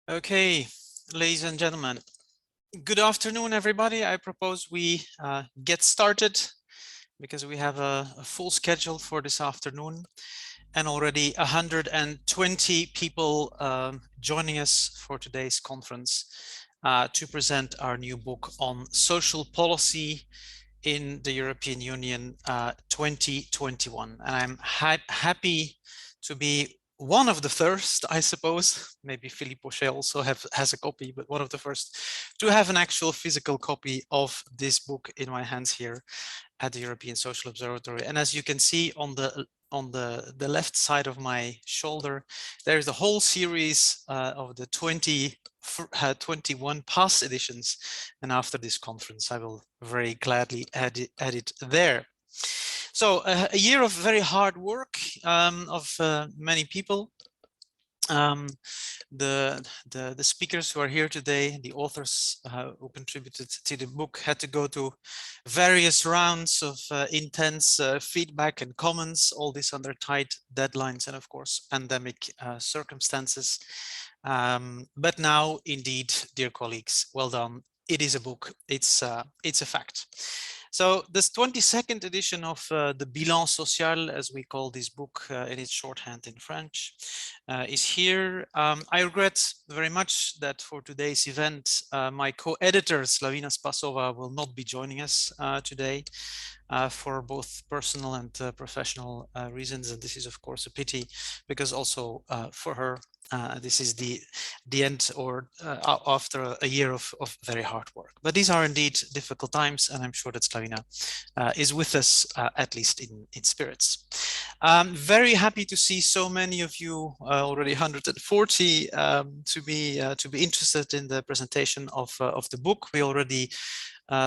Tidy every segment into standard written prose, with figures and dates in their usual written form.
Okay, ladies and gentlemen, good afternoon, everybody. I propose we get started because we have a full schedule for this afternoon and already 120 people joining us for today's conference to present our new book on social policy in the European Union 2021. And I'm happy to be one of the first, I suppose, maybe Philippe Pochet also has a copy, but one of the first to have an actual physical copy of this book in my hands here at the European Social Observatory. And as you can see on the left side of my shoulder, there's a whole series of the 21 past editions. And after this conference, I will very gladly add it there. So a year of very hard work of many people. The speakers who are here today, the authors who contributed to the book, had to go to various rounds of intense feedback and comments, all this under tight deadlines and of course pandemic circumstances. But now, indeed, dear colleagues, well done. It is a book. It's a fact. So this 22nd edition of the Bilan Social, as we call this book in its shorthand in French, is here. I regret very much that for today's event, my co-editor Slavina Spasova will not be joining us today for both personal and professional reasons. And this is of course a pity because also for her, this is the end or after a year of very hard work. But these are indeed difficult times, and I'm sure that Slavina is with us at least in spirits. Very happy to see so many of you, already 140, to be interested in the presentation of the book. We already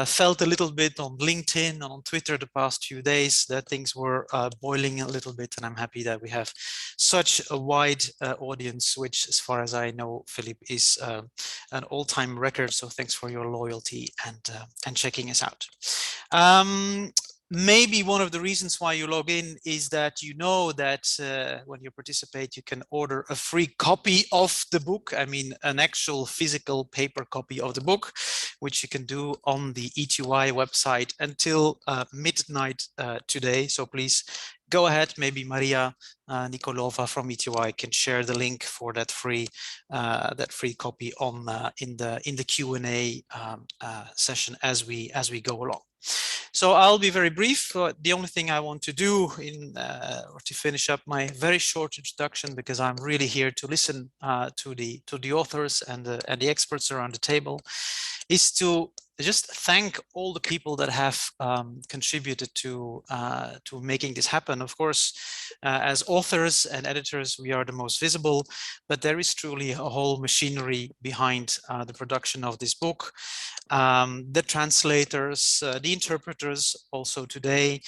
felt a little bit on LinkedIn and on Twitter the past few days that things were boiling a little bit, and I'm happy that we have such a wide audience, which, as far as I know, Philippe, is an all-time record. So thanks for your loyalty and checking us out. Maybe one of the reasons why you log in is that you know that when you participate, you can order a free copy of the book. I mean, an actual physical paper copy of the book, which you can do on the ETUI website until midnight today. So please go ahead. Maybe Maria Nikolova from ETUI can share the link for that free copy on in the Q&A session as we go along. So I'll be very brief. The only thing I want to do or to finish up my very short introduction, because I'm really here to listen to the authors and the experts around the table, is to just thank all the people that have contributed to making this happen. Of course, as authors and editors, we are the most visible, but there is truly a whole machinery behind the production of this book. The translators, the interpreters also today,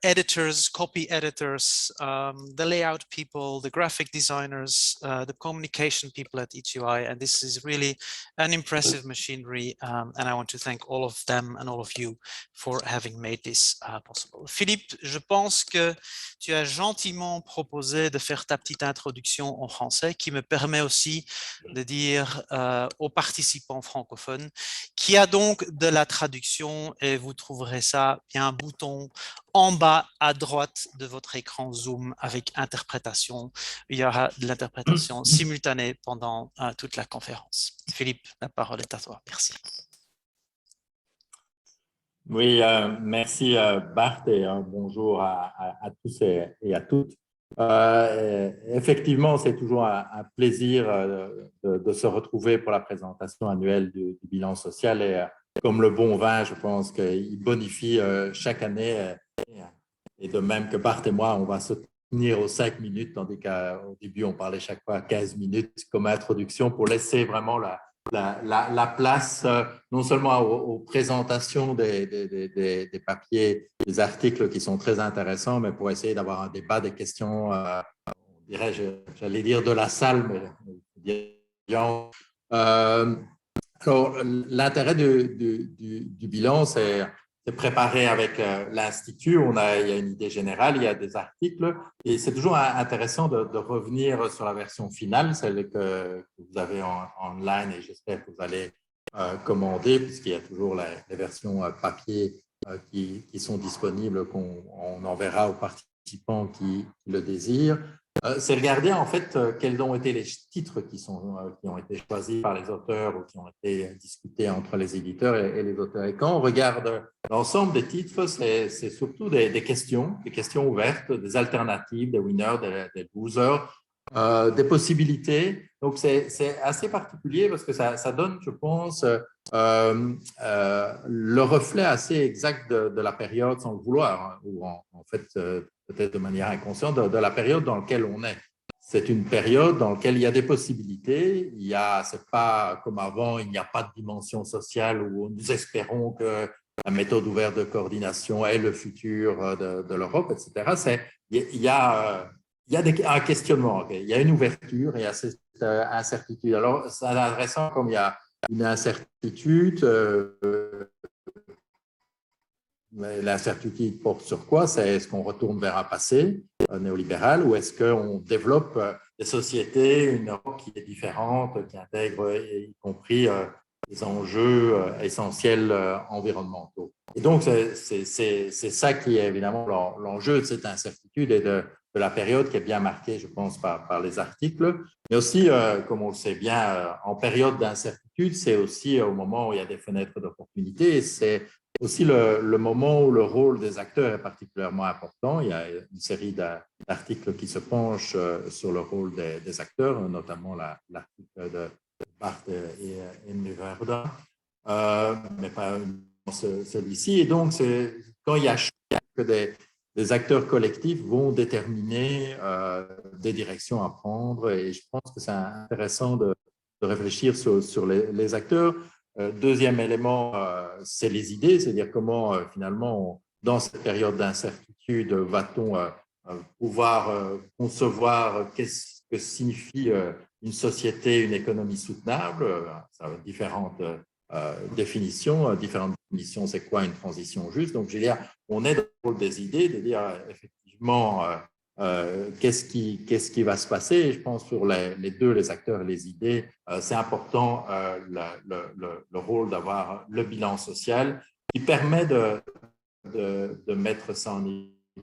editors, copy editors, the layout people, the graphic designers, the communication people at ETUI, and this is really an impressive machinery, and I want to thank all of them and all of you for having made this possible. Philippe, je pense que tu as gentiment proposé de faire ta petite introduction en français, qui me permet aussi de dire aux participants francophones qu'il y a donc de la traduction, et vous trouverez ça, il y a un bouton en bas à droite de votre écran Zoom avec interprétation. Il y aura de l'interprétation simultanée pendant toute la conférence. Philippe, la parole est à toi. Merci. Oui, merci Bart, et bonjour à tous et à toutes. Effectivement, c'est toujours un plaisir de se retrouver pour la présentation annuelle du bilan social, et comme le bon vin, je pense qu'il bonifie chaque année, et de même que Bart et moi, on va se tenir aux 5 minutes, tandis qu'au début, on parlait chaque fois 15 minutes comme introduction pour laisser vraiment la place non seulement aux présentations des papiers, des articles qui sont très intéressants, mais pour essayer d'avoir un débat, des questions, on dirait, j'allais dire de la salle, mais alors, l'intérêt du bilan, c'est c'est préparé avec l'Institut. Il y a une idée générale, il y a des articles. Et c'est toujours intéressant de revenir sur la version finale, celle que vous avez en ligne, et j'espère que vous allez commander, puisqu'il y a toujours les versions papier qui sont disponibles, qu'on enverra aux participants qui le désirent. C'est regarder en fait quels ont été les titres qui ont été choisis par les auteurs ou qui ont été discutés entre les éditeurs et les auteurs. Et quand on regarde l'ensemble des titres, c'est surtout des questions ouvertes, des alternatives, des winners, des losers, des possibilités. Donc c'est assez particulier parce que ça donne, je pense, le reflet assez exact de la période, sans le vouloir, hein, ou en fait peut-être de manière inconsciente, de la période dans laquelle on est. C'est une période dans laquelle il y a des possibilités. C'est pas comme avant, il n'y a pas de dimension sociale où nous espérons que la méthode ouverte de coordination est le futur de l'Europe, etc. Il y a un questionnement, okay. Il y a une ouverture et il y a cette incertitude. Alors, c'est intéressant comme il y a une incertitude. L'incertitude porte sur quoi? C'est est-ce qu'on retourne vers un passé néolibéral ou est-ce qu'on développe des sociétés, une Europe qui est différente, qui intègre y compris les enjeux essentiels environnementaux. Et donc, c'est ça qui est évidemment l'enjeu de cette incertitude et de la période qui est bien marquée, je pense, par les articles. Mais aussi, comme on le sait bien, en période d'incertitude, c'est aussi au moment où il y a des fenêtres d'opportunité et c'est aussi le moment où le rôle des acteurs est particulièrement important. Il y a une série d'articles qui se penchent sur le rôle des acteurs, notamment l'article de Bart et Muverde, mais pas celui-ci. Et donc, quand il y a que des acteurs collectifs vont déterminer des directions à prendre, et je pense que c'est intéressant de réfléchir sur les acteurs. Deuxième élément, c'est les idées, c'est-à-dire comment finalement, dans cette période d'incertitude, va-t-on pouvoir concevoir qu'est-ce que signifie une société, une économie soutenable. Ça a différentes définitions. Différentes définitions, c'est quoi une transition juste? Donc, je veux dire, on est dans le rôle des idées, de dire effectivement qu'est-ce qui va se passer. Et je pense sur les deux, les acteurs et les idées, c'est important le rôle d'avoir le bilan social qui permet de mettre ça en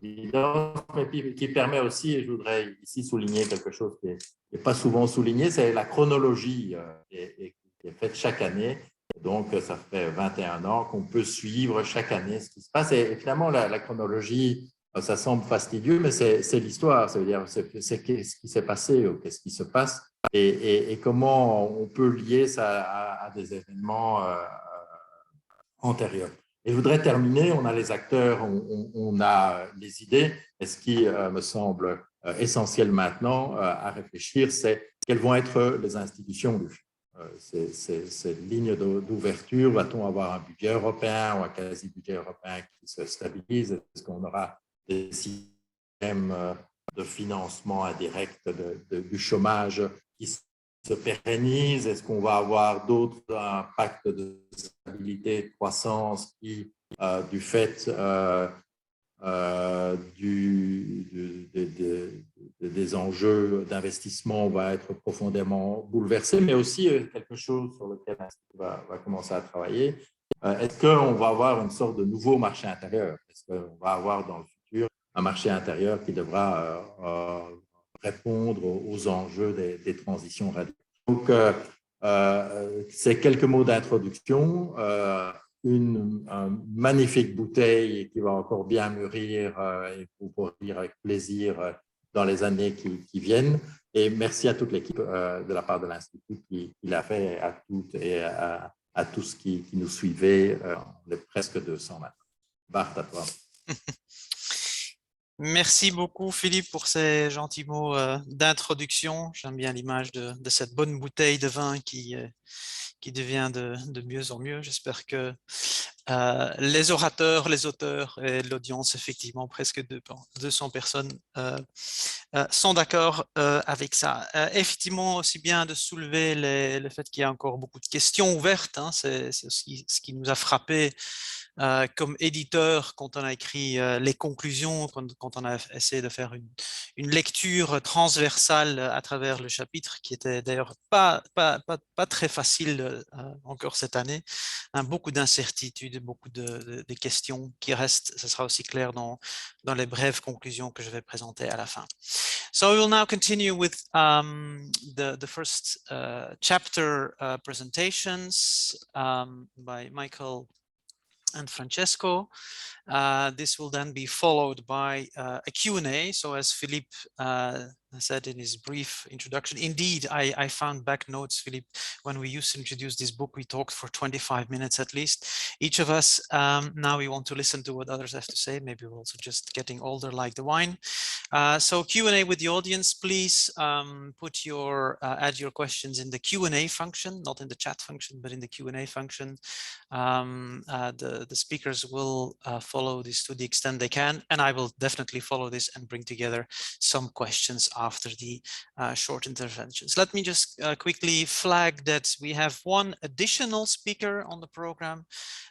évidence, mais qui permet aussi, et je voudrais ici souligner quelque chose qui n'est pas souvent souligné, c'est la chronologie qui est faite chaque année. Donc, ça fait 21 ans qu'on peut suivre chaque année ce qui se passe. Et finalement, la chronologie, ça semble fastidieux, mais c'est l'histoire. Ça veut dire, c'est qu'est-ce qui s'est passé ou qu'est-ce qui se passe et comment on peut lier ça à des événements antérieurs. Et je voudrais terminer, on a les acteurs, on a les idées, et ce qui me semble essentiel maintenant à réfléchir, c'est quelles vont être les institutions du futur. Cette ligne d'ouverture, va-t-on avoir un budget européen ou un quasi-budget européen qui se stabilise? Est-ce qu'on aura des systèmes de financement indirect du chômage qui se pérennisent? Est-ce qu'on va avoir d'autres impacts de stabilité, de croissance qui, du fait des enjeux d'investissement va être profondément bouleversé, mais aussi quelque chose sur lequel l'Institut va commencer à travailler. Est-ce qu'on va avoir une sorte de nouveau marché intérieur? Est-ce qu'on va avoir dans le futur un marché intérieur qui devra répondre aux enjeux des transitions radicales? Donc, c'est quelques mots d'introduction. Une magnifique bouteille qui va encore bien mûrir et pour lire avec plaisir dans les années qui viennent. Et merci à toute l'équipe de la part de l'Institut qui l'a fait, à toutes et à tous qui nous suivaient. On est presque 200 maintenant. Bart, à toi. Merci beaucoup Philippe pour ces gentils mots d'introduction. J'aime bien l'image de cette bonne bouteille de vin qui devient de mieux en mieux. J'espère que les orateurs, les auteurs et l'audience, effectivement presque 200 personnes sont d'accord avec ça. Effectivement, aussi bien de soulever le fait qu'il y a encore beaucoup de questions ouvertes, hein, c'est aussi ce qui nous a frappé comme éditeur, quand on a écrit les conclusions, quand on a essayé de faire une lecture transversale à travers le chapitre, qui était d'ailleurs pas très facile encore cette année, hein, beaucoup d'incertitudes, beaucoup de questions qui restent. Ce sera aussi clair dans les brèves conclusions que je vais présenter à la fin. So we will now continue with the first chapter presentations by Michael and Francesco. This will then be followed by a Q&A. So as Philippe said in his brief introduction, indeed, I found back notes, Philippe, when we used to introduce this book, we talked for 25 minutes at least, each of us. Now we want to listen to what others have to say. Maybe we're also just getting older like the wine. So Q&A with the audience, please put add your questions in the Q&A function, not in the chat function, but in the Q&A function. The speakers will follow this to the extent they can, and I will definitely follow this and bring together some questions after the short interventions. Let me just quickly flag that we have one additional speaker on the program,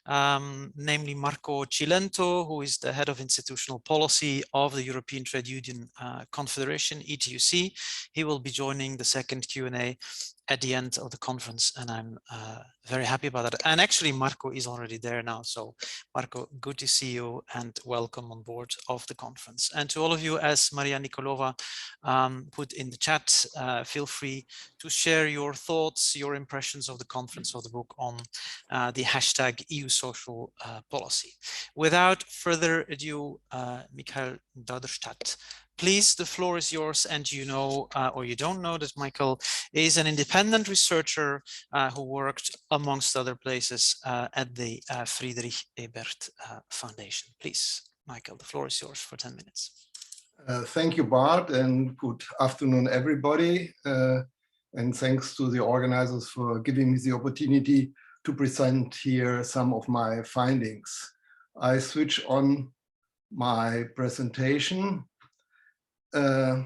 namely Marco Cilento, who is the head of institutional policy of the European Trade Union Confederation, ETUC. He will be joining the second Q&A at the end of the conference, and I'm very happy about that. And actually, Marco is already there now. So Marco, good to see you and welcome on board of the conference. And to all of you, as Maria Nikolova put in the chat, feel free to share your thoughts, your impressions of the conference, of the book on the hashtag EU Social Policy. Without further ado, Michael Dauderstädt. Please, the floor is yours, and you know, or you don't know, that Michael is an independent researcher who worked, amongst other places, at the Friedrich Ebert Foundation. Please, Michael, the floor is yours for 10 minutes. Thank you, Bart, and good afternoon, everybody. And thanks to the organizers for giving me the opportunity to present here some of my findings. I switch on my presentation. Sorry,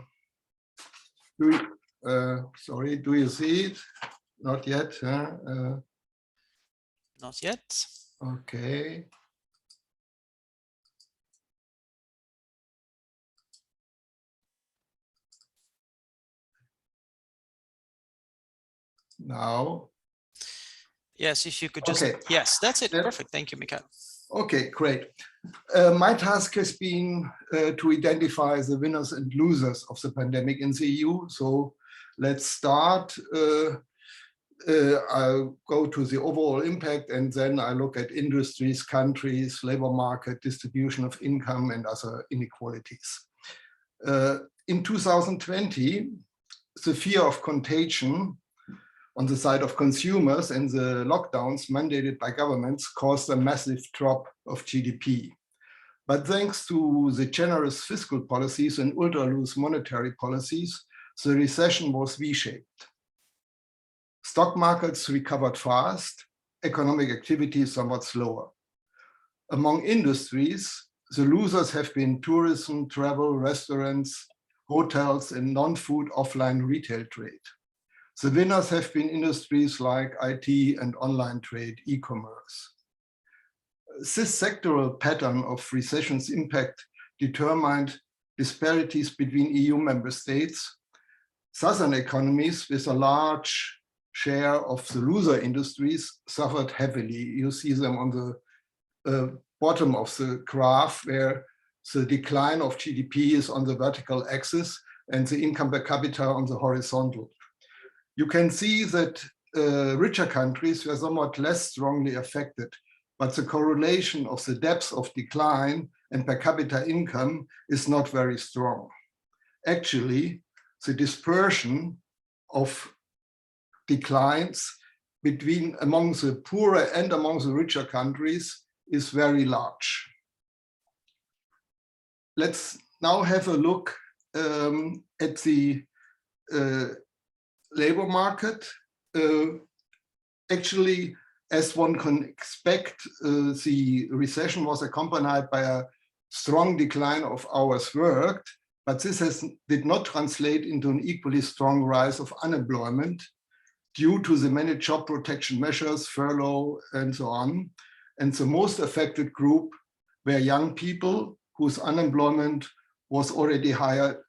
do you see it? Not yet. Not yet. Okay. Now. Yes, if you could just. Okay. Yes, that's it. Perfect. Thank you, Michael. Okay, great. My task has been to identify the winners and losers of the pandemic in the EU. So let's start. I'll go to the overall impact, and then I look at industries, countries, labor market, distribution of income, and other inequalities. In 2020, the fear of contagion on the side of consumers and the lockdowns mandated by governments caused a massive drop of GDP. But thanks to the generous fiscal policies and ultra-loose monetary policies, the recession was V-shaped. Stock markets recovered fast, economic activity somewhat slower. Among industries, the losers have been tourism, travel, restaurants, hotels, and non-food offline retail trade. The winners have been industries like IT and online trade, e-commerce. This sectoral pattern of recession's impact determined disparities between EU member states. Southern economies with a large share of the loser industries suffered heavily. You see them on the bottom of the graph, where the decline of GDP is on the vertical axis and the income per capita on the horizontal. You can see that richer countries were somewhat less strongly affected, but the correlation of the depth of decline and per capita income is not very strong. Actually, the dispersion of declines among the poorer and among the richer countries is very large. Let's now have a look at the labor market. Actually, as one can expect, the recession was accompanied by a strong decline of hours worked, but this did not translate into an equally strong rise of unemployment due to the many job protection measures, furlough, and so on. And the most affected group were young people whose unemployment was already higher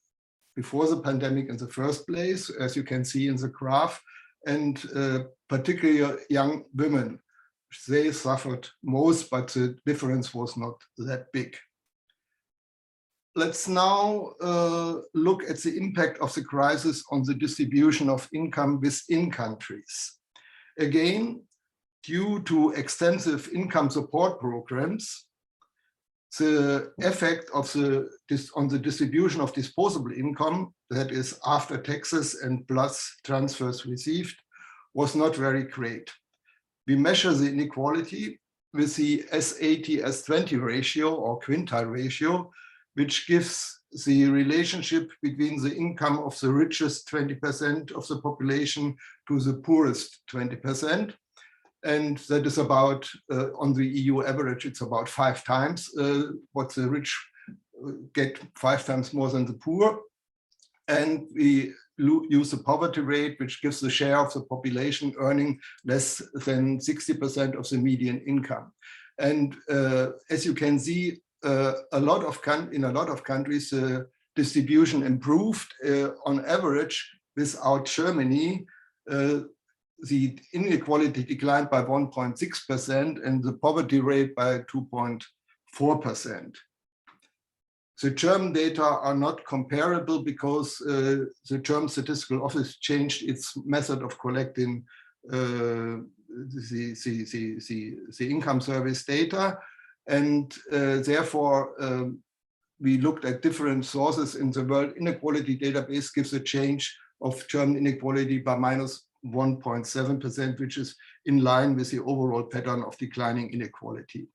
before the pandemic in the first place, as you can see in the graph, and particularly young women. They suffered most, but the difference was not that big. Let's now look at the impact of the crisis on the distribution of income within countries. Again, due to extensive income support programs, the effect of on the distribution of disposable income, that is after taxes and plus transfers received, was not very great. We measure the inequality with the S80-S20 ratio or quintile ratio, which gives the relationship between the income of the richest 20% of the population to the poorest 20%. And that is about, on the EU average, it's about 5 times what the rich get, 5 times more than the poor. And we use the poverty rate, which gives the share of the population earning less than 60% of the median income. And as you can see, in a lot of countries, the distribution improved on average. Without Germany, the inequality declined by 1.6% and the poverty rate by 2.4%. The German data are not comparable because the German Statistical Office changed its method of collecting the income service data. And therefore, we looked at different sources in the World Inequality Database, gives a change of German inequality by minus 1.7%, which is in line with the overall pattern of declining inequality.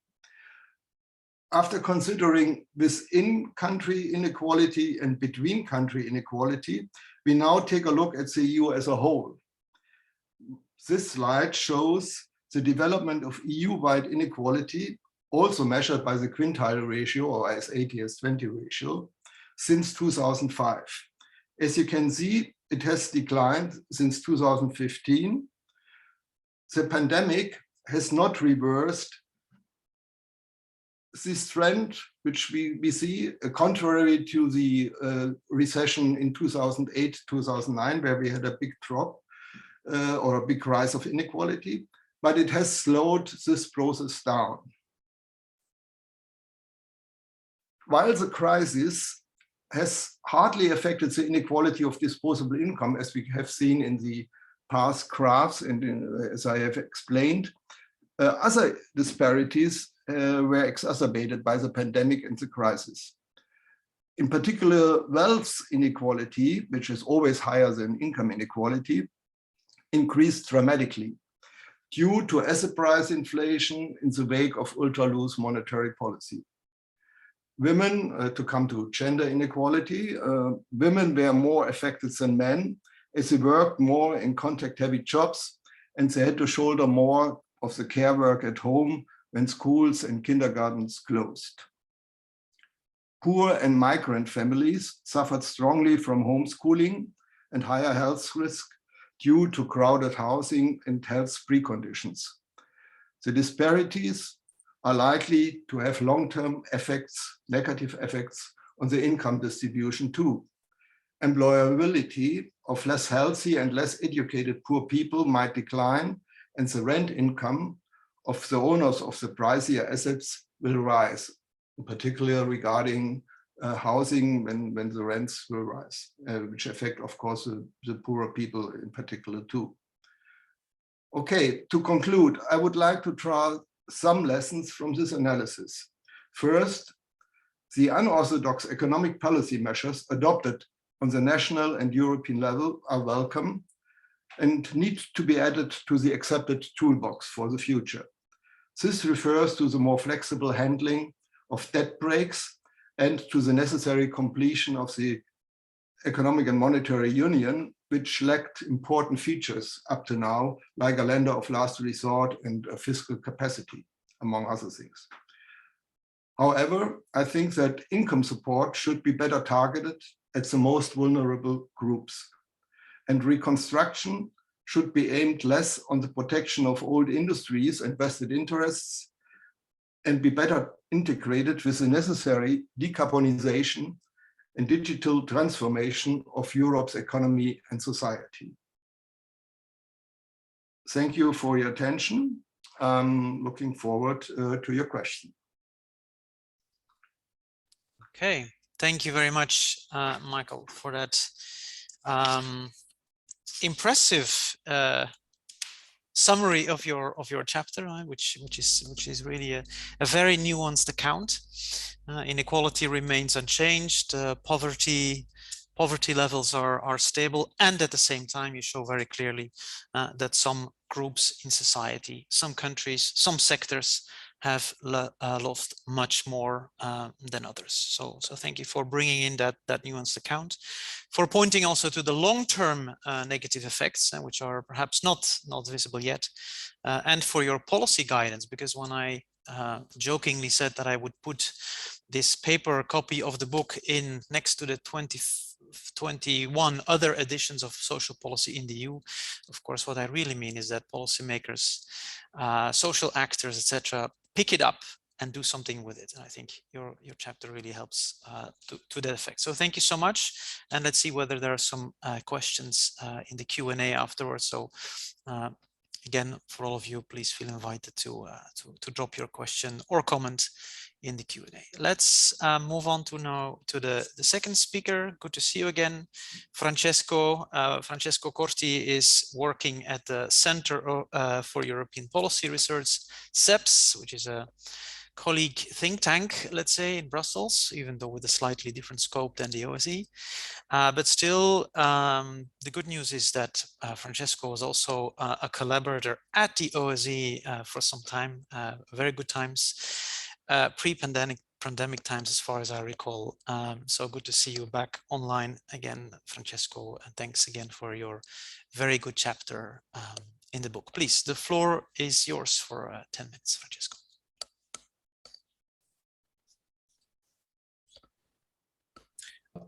After considering within country inequality and between country inequality, we now take a look at the EU as a whole. This slide shows the development of EU-wide inequality, also measured by the quintile ratio or S80-S20 ratio, since 2005. As you can see, it has declined since 2015. The pandemic has not reversed this trend, which we see, contrary to the recession in 2008-2009, where we had a big drop or a big rise of inequality, but it has slowed this process down. While the crisis has hardly affected the inequality of disposable income, as we have seen in the past graphs and as I have explained, other disparities were exacerbated by the pandemic and the crisis. In particular, wealth inequality, which is always higher than income inequality, increased dramatically due to asset price inflation in the wake of ultra-loose monetary policy. Women, to come to gender inequality, women were more affected than men as they worked more in contact-heavy jobs and they had to shoulder more of the care work at home when schools and kindergartens closed. Poor and migrant families suffered strongly from homeschooling and higher health risk due to crowded housing and health preconditions. The disparities are likely to have long-term effects, negative effects on the income distribution too. Employability of less healthy and less educated poor people might decline, and the rent income of the owners of the pricier assets will rise, in particular regarding housing when the rents will rise, which affect, of course, the poorer people in particular too. Okay, to conclude, I would like to draw some lessons from this analysis. First, the unorthodox economic policy measures adopted on the national and European level are welcome and need to be added to the accepted toolbox for the future. This refers to the more flexible handling of debt breaks and to the necessary completion of the economic and monetary union, which lacked important features up to now, like a lender of last resort and a fiscal capacity, among other things. However, I think that income support should be better targeted at the most vulnerable groups. And reconstruction should be aimed less on the protection of old industries and vested interests and be better integrated with the necessary decarbonization and digital transformation of Europe's economy and society. Thank you for your attention. I'm looking forward to your question. Okay, thank you very much, Michael, for that impressive summary of your chapter, which is really a very nuanced account. Inequality remains unchanged. Poverty levels are stable, and at the same time, you show very clearly that some groups in society, some countries, some sectors have lost much more than others. So thank you for bringing in that nuanced account, for pointing also to the long-term negative effects, which are perhaps not visible yet, and for your policy guidance, because when I jokingly said that I would put this paper copy of the book in next to the 21 other editions of social policy in the EU, of course, what I really mean is that policymakers, social actors, etc., pick it up and do something with it. And I think your chapter really helps to that effect. So thank you so much. And let's see whether there are some questions in the Q&A afterwards. So again, for all of you, please feel invited to drop your question or comment in the Q&A. Let's move on to the second speaker. Good to see you again, Francesco. Francesco Corti is working at the Center for European Policy Research, CEPS, which is a colleague think tank, let's say, in Brussels, even though with a slightly different scope than the OSE. But still, the good news is that Francesco was also a collaborator at the OSE for some time, very good times, pre-pandemic times, as far as I recall. So good to see you back online again, Francesco, and thanks again for your very good chapter in the book. Please, the floor is yours for 10 minutes, Francesco.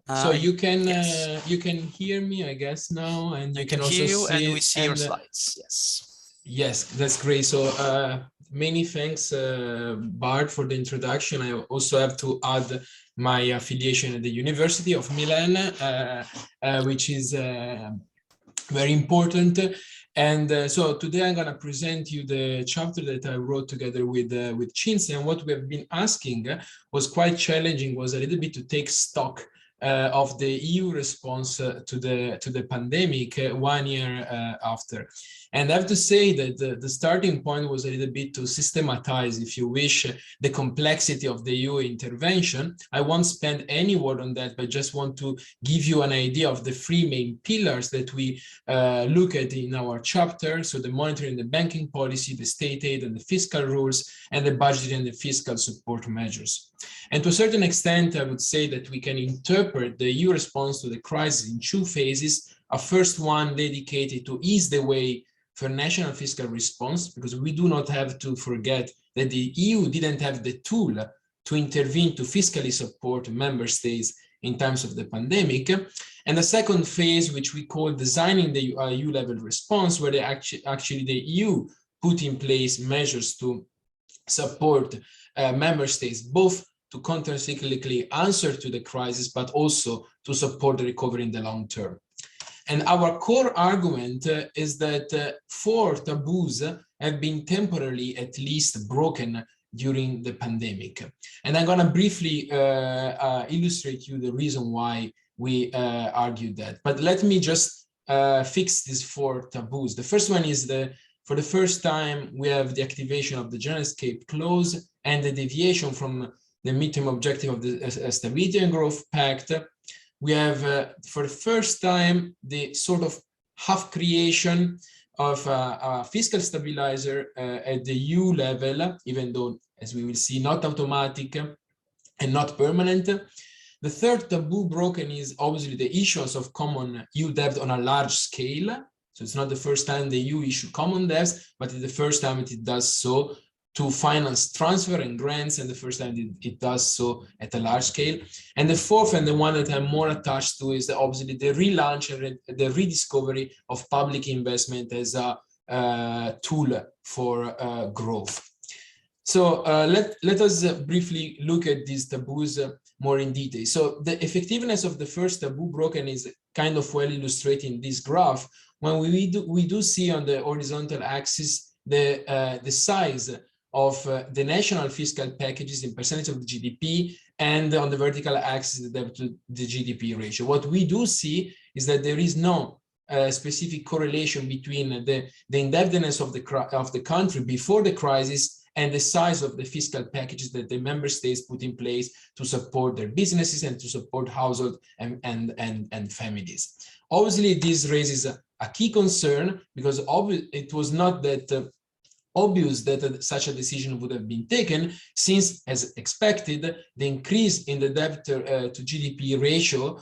So you can yes. You can hear me, I guess, now, and you can also hear you, see and we see your slides. Yes, that's great. So many thanks, Bart, for the introduction. I also have to add my affiliation at the University of Milan, which is very important. And so today I'm going to present you the chapter that I wrote together with Cinzia. And what we have been asking was quite challenging, was a little bit to take stock of the EU response to the pandemic 1 year after. And I have to say that the starting point was a little bit to systematize, if you wish, the complexity of the EU intervention. I won't spend any word on that, but just want to give you an idea of the three main pillars that we look at in our chapter. So the monetary and the banking policy, the state aid and the fiscal rules, and the budgetary and the fiscal support measures. And to a certain extent, I would say that we can interpret the EU response to the crisis in two phases. A first one dedicated to ease the way for national fiscal response, because we do not have to forget that the EU didn't have the tool to intervene to fiscally support member states in times of the pandemic. And the second phase, which we call designing the EU level response, where actually the EU put in place measures to support member states, both to counter-cyclically answer to the crisis, but also to support the recovery in the long term. And our core argument is that 4 taboos have been temporarily at least broken during the pandemic. And I'm going to briefly illustrate you the reason why we argued that. But let me just fix these 4 taboos. The first one is for the first time, we have the activation of the general escape clause and the deviation from the midterm objective of the Stability and Growth Pact. We have, for the first time, the sort of half creation of a fiscal stabilizer at the EU level, even though, as we will see, not automatic and not permanent. The third taboo broken is obviously the issuance of common EU debt on a large scale. So it's not the first time the EU issue common debts, but it's the first time it does so to finance transfer and grants, and the first time it does so at a large scale. And the fourth, and the one that I'm more attached to, is obviously the relaunch and the rediscovery of public investment as a tool for growth. So let us briefly look at these taboos more in detail. So the effectiveness of the first taboo broken is kind of well illustrated in this graph. When we do see on the horizontal axis the size of the national fiscal packages in percentage of the GDP, and on the vertical axis the debt to the GDP ratio. What we do see is that there is no specific correlation between the indebtedness of the country before the crisis and the size of the fiscal packages that the member states put in place to support their businesses and to support households and families. Obviously, this raises a key concern, because it was not that obvious that such a decision would have been taken, since, as expected, the increase in the debt to GDP ratio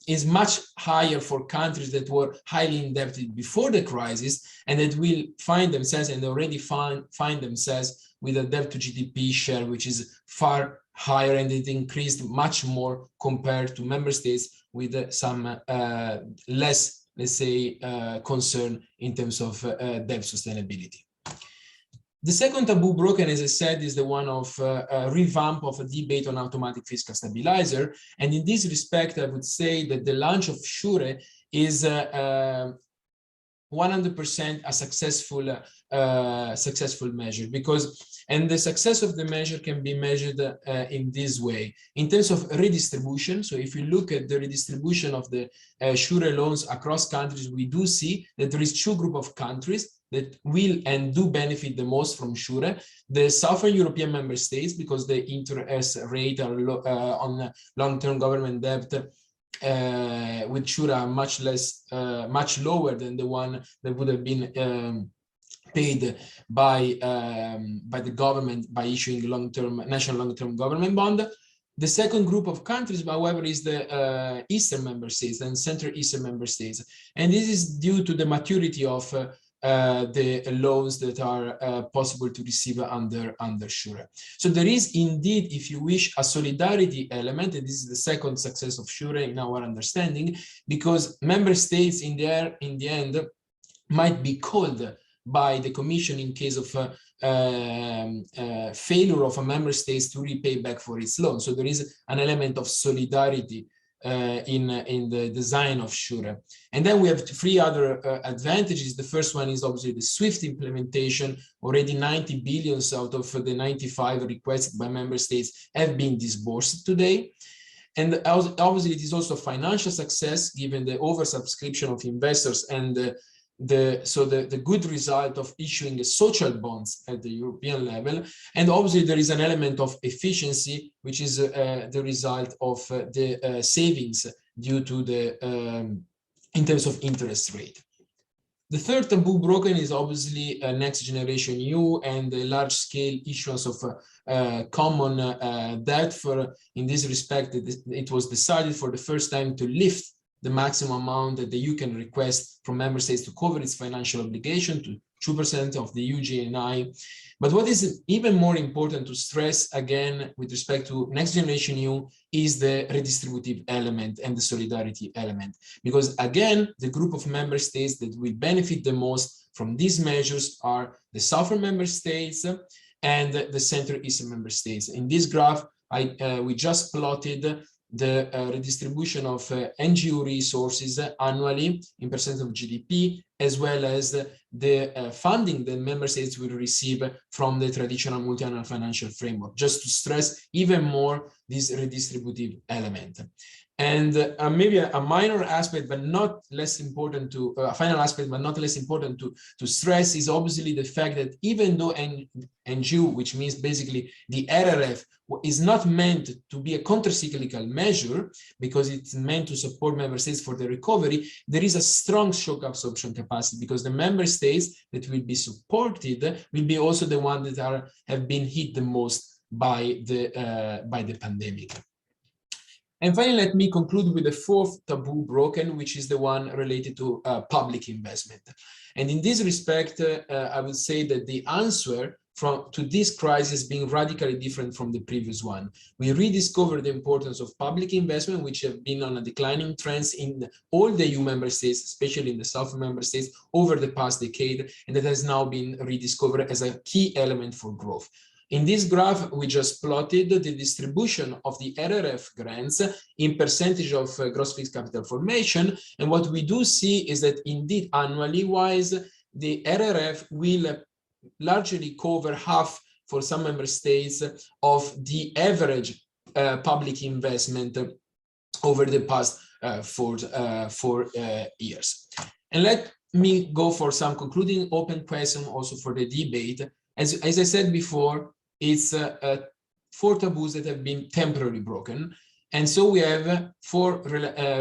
is much higher for countries that were highly indebted before the crisis, and that will find themselves, and already find themselves, with a debt to GDP share which is far higher, and it increased much more compared to member states with some less, let's say, concern in terms of debt sustainability. The second taboo broken, as I said, is the one of a revamp of a debate on automatic fiscal stabilizer. And in this respect, I would say that the launch of SURE is 100% a successful measure, and the success of the measure can be measured in this way. In terms of redistribution, so if you look at the redistribution of the SURE loans across countries, we do see that there is two groups of countries that will and do benefit the most from SURE: the Southern European member states, because the interest rate on long-term government debt with SURE are much lower than the one that would have been paid by the government by issuing national long-term government bond. The second group of countries, however, is the Eastern member states and Central Eastern member states, and this is due to the maturity of the loans that are possible to receive under SURE. So there is indeed, if you wish, a solidarity element, and this is the second success of SURE in our understanding, because member states in the end might be called by the Commission in case of failure of a member state to repay back for its loan. So there is an element of solidarity in the design of SURE. And then we have three other advantages. The first one is obviously the swift implementation. Already 90 billion out of the 95 requested by member states have been disbursed today. And obviously it is also a financial success given the oversubscription of investors and the good result of issuing social bonds at the European level. And obviously there is an element of efficiency, which is the result of the savings due to the in terms of interest rate. The third taboo broken is obviously Next Generation EU and the large-scale issuance of common debt. In this respect, it was decided for the first time to lift the maximum amount that the EU can request from member states to cover its financial obligation to 2% of the EU GNI. But what is even more important to stress again with respect to Next Generation EU is the redistributive element and the solidarity element. Because again, the group of member states that will benefit the most from these measures are the Southern member states and the Central Eastern member states. In this graph, we just plotted the redistribution of NGO resources annually in percent of GDP, as well as the funding that member states will receive from the traditional multi-annual financial framework, just to stress even more this redistributive element. And maybe a minor aspect, but not less important to, a final aspect, but not less important to stress is obviously the fact that even though NGO, which means basically the RRF, is not meant to be a counter-cyclical measure because it's meant to support member states for the recovery, there is a strong shock absorption capacity because the member states that will be supported will be also the ones that have been hit the most by the pandemic. And finally, let me conclude with the fourth taboo broken, which is the one related to public investment. And in this respect, I would say that the answer to this crisis being radically different from the previous one. We rediscovered the importance of public investment, which have been on a declining trend in all the EU member states, especially in the South member states, over the past decade, and that has now been rediscovered as a key element for growth. In this graph, we just plotted the distribution of the RRF grants in percentage of gross fixed capital formation. And what we do see is that indeed, annually wise, the RRF will largely cover half for some member states of the average public investment over the past 4 years. And let me go for some concluding open questions also for the debate. As I said before, it's 4 taboos that have been temporarily broken. And so we have 4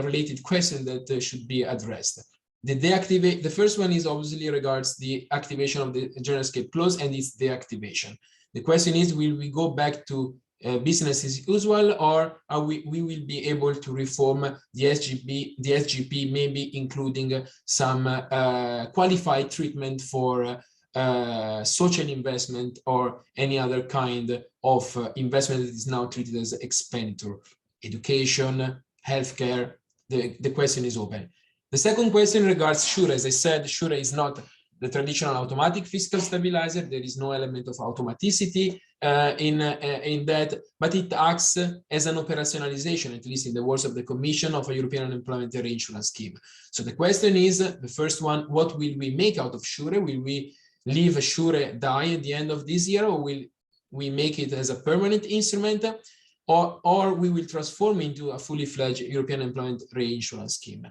related questions that should be addressed. The first one is obviously regards the activation of the general escape clause and its deactivation. The question is, will we go back to business as usual, or we will be able to reform the SGP, maybe including some qualified treatment for social investment or any other kind of investment that is now treated as expenditure, education, healthcare. The question is open. The second question regards SURE. As I said, SURE is not the traditional automatic fiscal stabilizer. There is no element of automaticity in that, but it acts as an operationalization, at least in the words of the Commission, of a European unemployment reinsurance scheme. So the question is, the first one, what will we make out of SURE? Will we leave SURE die at the end of this year, or will we make it as a permanent instrument, or we will transform into a fully fledged European employment reinsurance scheme?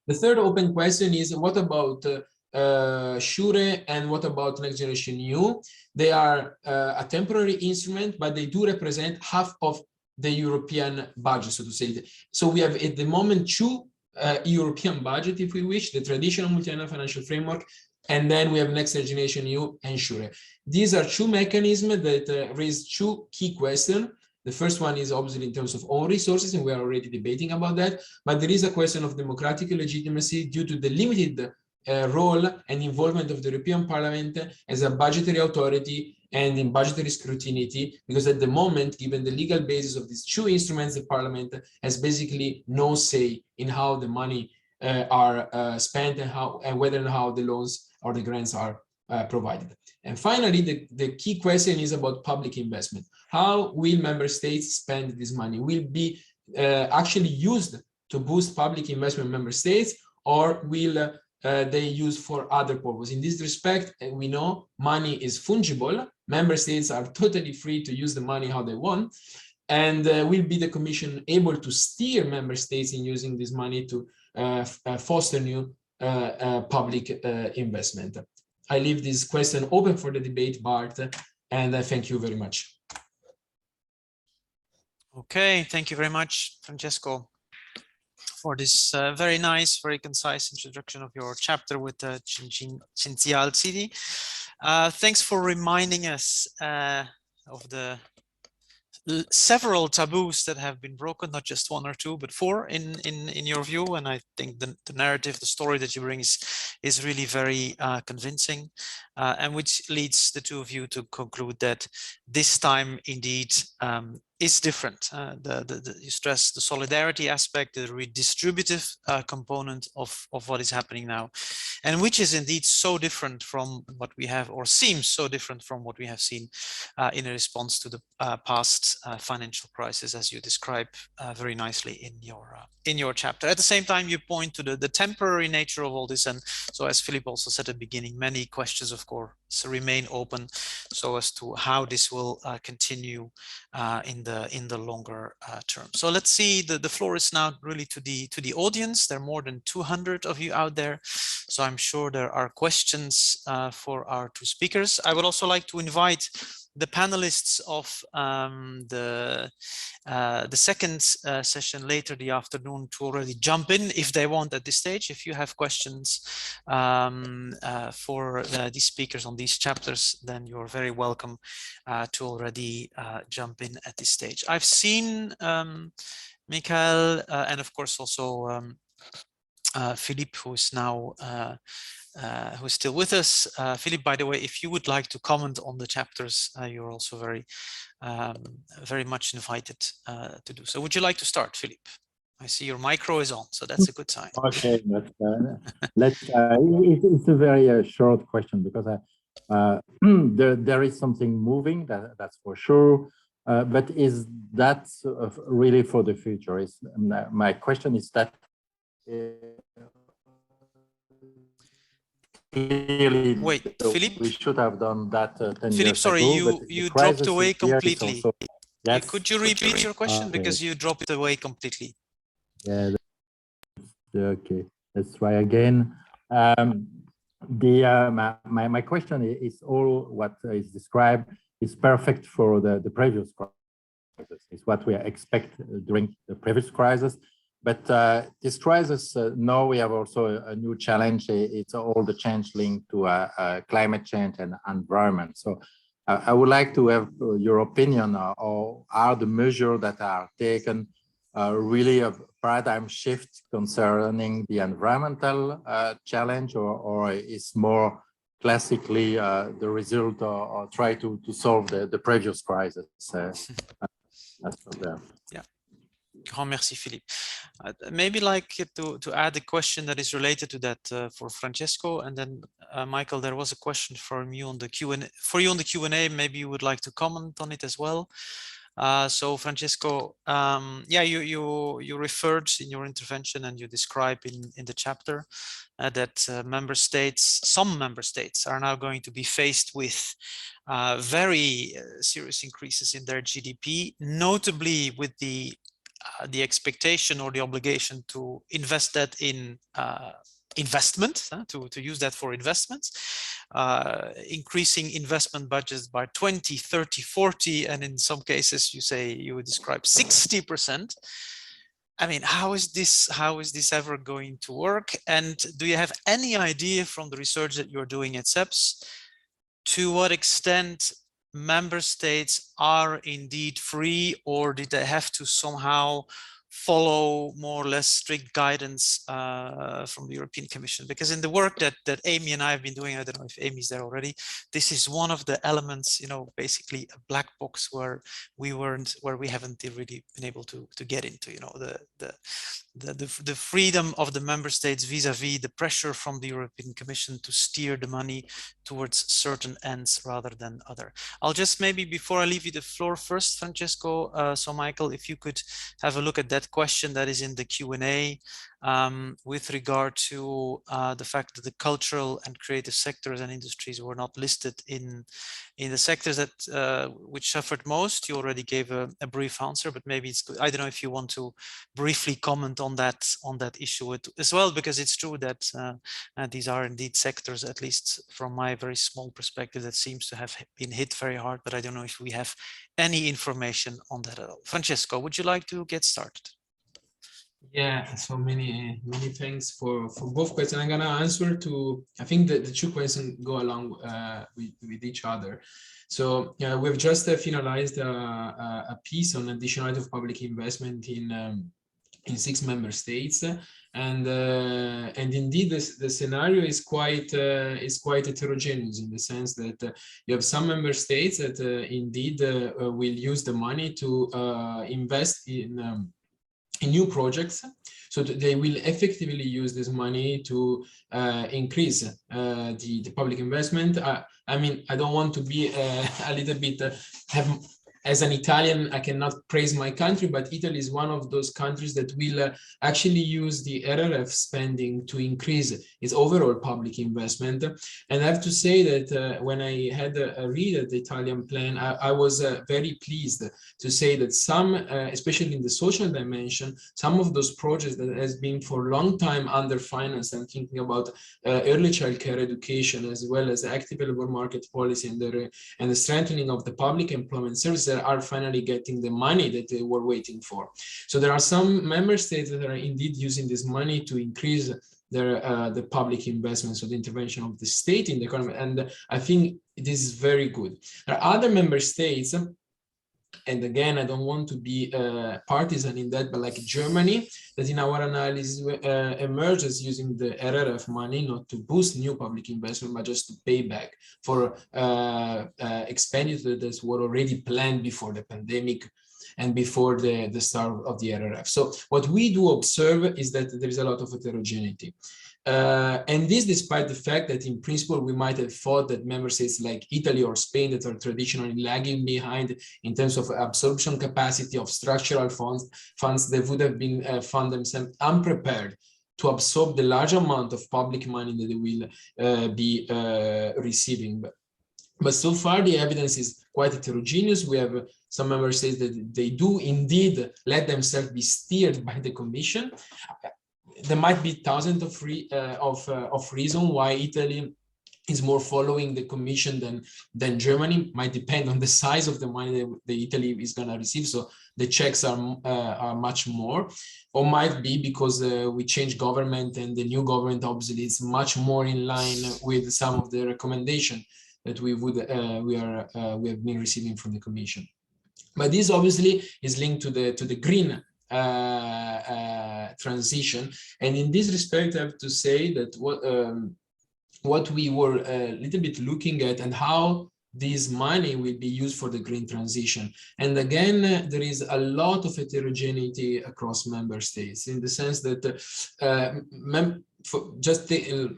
The third open question is, what about SURE and what about Next Generation EU? They are a temporary instrument, but they do represent half of the European budget, so to say. So we have at the moment 2 European budget, if we wish, the traditional multi-annual financial framework, and then we have Next Generation EU and SURE. These are 2 mechanisms that raise 2 key questions. The first one is obviously in terms of own resources, and we are already debating about that. But there is a question of democratic legitimacy due to the limited role and involvement of the European Parliament as a budgetary authority and in budgetary scrutiny, because at the moment, given the legal basis of these 2 instruments, the Parliament has basically no say in how the money are spent and whether and how the loans or the grants are provided. And finally, the key question is about public investment. How will member states spend this money? Will it be actually used to boost public investment in member states, or will they use for other purposes? In this respect, we know money is fungible. Member states are totally free to use the money how they want. And will be the Commission able to steer member states in using this money to foster new public investment? I leave this question open for the debate, Bart, and I thank you very much. Okay, thank you very much, Francesco, for this very nice, very concise introduction of your chapter with the Scienziali. Thanks for reminding us of the several taboos that have been broken, not just 1 or 2, but 4 in your view. And I think the narrative, the story that you bring is really very convincing, and which leads the 2 of you to conclude that this time indeed is different. You stress the solidarity aspect, the redistributive component of what is happening now, and which is indeed so different from what we have, or seems so different from what we have seen in a response to the past financial crisis, as you describe very nicely in your chapter. At the same time, you point to the temporary nature of all this, and so as Philippe also said at the beginning, many questions of course remain open, so as to how this will continue in the longer term. So let's see, the floor is now really to the audience. There are more than 200 of you out there, so I'm sure there are questions for our 2 speakers. I would also like to invite the panelists of the second session later the afternoon to already jump in if they want at this stage. If you have questions for these speakers on these chapters, then you're very welcome to already jump in at this stage. I've seen Michael and of course also Philippe, who is now who's still with us. Philippe, by the way, if you would like to comment on the chapters, you're also very much invited to do so. Would you like to start, Philippe? I see your micro is on, so that's a good sign. Okay, it's a very short question because there is something moving, that's for sure. But is that really for the future? My question is that clearly, wait, Philippe? we should have done that 10 Philippe, years sorry, ago. you dropped away completely. Also, yes. Could you repeat your question? Okay. Because you dropped away completely. Yeah. Okay. Let's try again. My question is all what is described is perfect for the previous crisis. It's what we expect during the previous crisis. But this crisis, now we have also a new challenge. It's all the change linked to climate change and environment. So I would like to have your opinion, or are the measures that are taken really a paradigm shift concerning the environmental challenge, or is more classically the result or try to solve the previous crisis? That's for them. Yeah. Grand merci, Philippe. Maybe like to add a question that is related to that for Francesco, and then Michael, there was a question from you on the Q&A. For you on the Q&A, maybe you would like to comment on it as well. So Francesco, yeah, you referred in your intervention and you describe in the chapter that some member states are now going to be faced with very serious increases in their GDP, notably with the expectation or the obligation to invest that in investment, to use that for investments, increasing investment budgets by 20, 30, 40, and in some cases you say you would describe 60%. I mean, how is this ever going to work? And do you have any idea from the research that you're doing at CEPS to what extent member states are indeed free, or did they have to somehow follow more or less strict guidance from the European Commission? Because in the work that Amy and I have been doing, I don't know if Amy's there already, this is one of the elements, basically a black box where we haven't really been able to get into, the freedom of the member states vis-a-vis the pressure from the European Commission to steer the money towards certain ends rather than other. I'll just maybe, before I leave you the floor first, Francesco, so Michael, if you could have a look at that question that is in the Q&A with regard to the fact that the cultural and creative sectors and industries were not listed in the sectors that which suffered most. You already gave a brief answer, but maybe it's good. I don't know if you want to briefly comment on that issue as well, because it's true that these are indeed sectors, at least from my very small perspective, that seems to have been hit very hard, but I don't know if we have any information on that at all. Francesco, would you like to get started? Yeah, so many thanks for both questions. I'm gonna answer to, I think that the two questions go along with each other. So we've just finalized a piece on additionality of public investment in 6 member states, and indeed the scenario is quite heterogeneous, in the sense that you have some member states that indeed will use the money to invest in new projects, so they will effectively use this money to increase the public investment. I mean, I don't want to be a little bit as an Italian, I cannot praise my country, but Italy is one of those countries that will actually use the RRF spending to increase its overall public investment. And I have to say that when I had a read at the Italian plan, I was very pleased to say that some, especially in the social dimension, some of those projects that has been for a long time underfinanced, I'm thinking about early childcare education, as well as active labor market policy and the strengthening of the public employment services, are finally getting the money that they were waiting for. So there are some member states that are indeed using this money to increase their the public investment, so the intervention of the state in the economy, and I think this is very good. There are other member states and again, I don't want to be partisan in that, but like Germany, that in our analysis emerges using the RRF money not to boost new public investment, but just to pay back for expenditure that were already planned before the pandemic and before the start of the RRF. So what we do observe is that there is a lot of heterogeneity. And this despite the fact that in principle, we might have thought that member states like Italy or Spain that are traditionally lagging behind in terms of absorption capacity of structural funds that would have been found themselves unprepared to absorb the large amount of public money that they will be receiving. But so far, the evidence is quite heterogeneous. We have some member states that they do indeed let themselves be steered by the Commission. There might be thousands of reasons why Italy is more following the Commission than Germany. Might depend on the size of the money that Italy is going to receive. So the checks are much more, or might be because we change government and the new government obviously is much more in line with some of the recommendations that we have been receiving from the Commission. But this obviously is linked to the green transition, and in this respect, I have to say that what we were a little bit looking at and how this money will be used for the green transition. And again, there is a lot of heterogeneity across member states in the sense that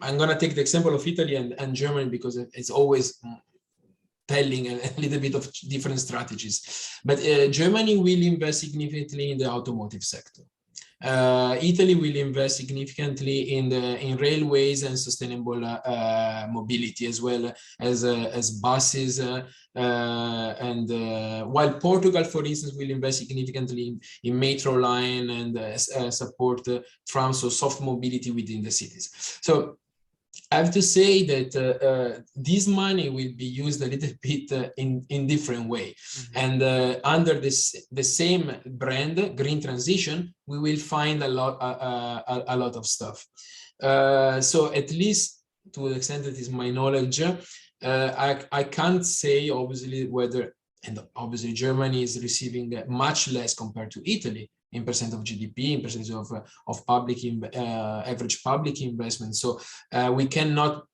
I'm going to take the example of Italy and Germany because it's always telling a little bit of different strategies. But Germany will invest significantly in the automotive sector. Italy will invest significantly in railways and sustainable mobility, as well as buses. And while Portugal, for instance, will invest significantly in metro line and support trams or soft mobility within the cities. So I have to say that this money will be used a little bit in different way. Mm-hmm. And under the same brand, green transition, we will find a lot of stuff. So at least to the extent that is my knowledge, I can't say obviously whether, and obviously Germany is receiving much less compared to Italy in percent of GDP, in percentage of public average public investment. So we cannot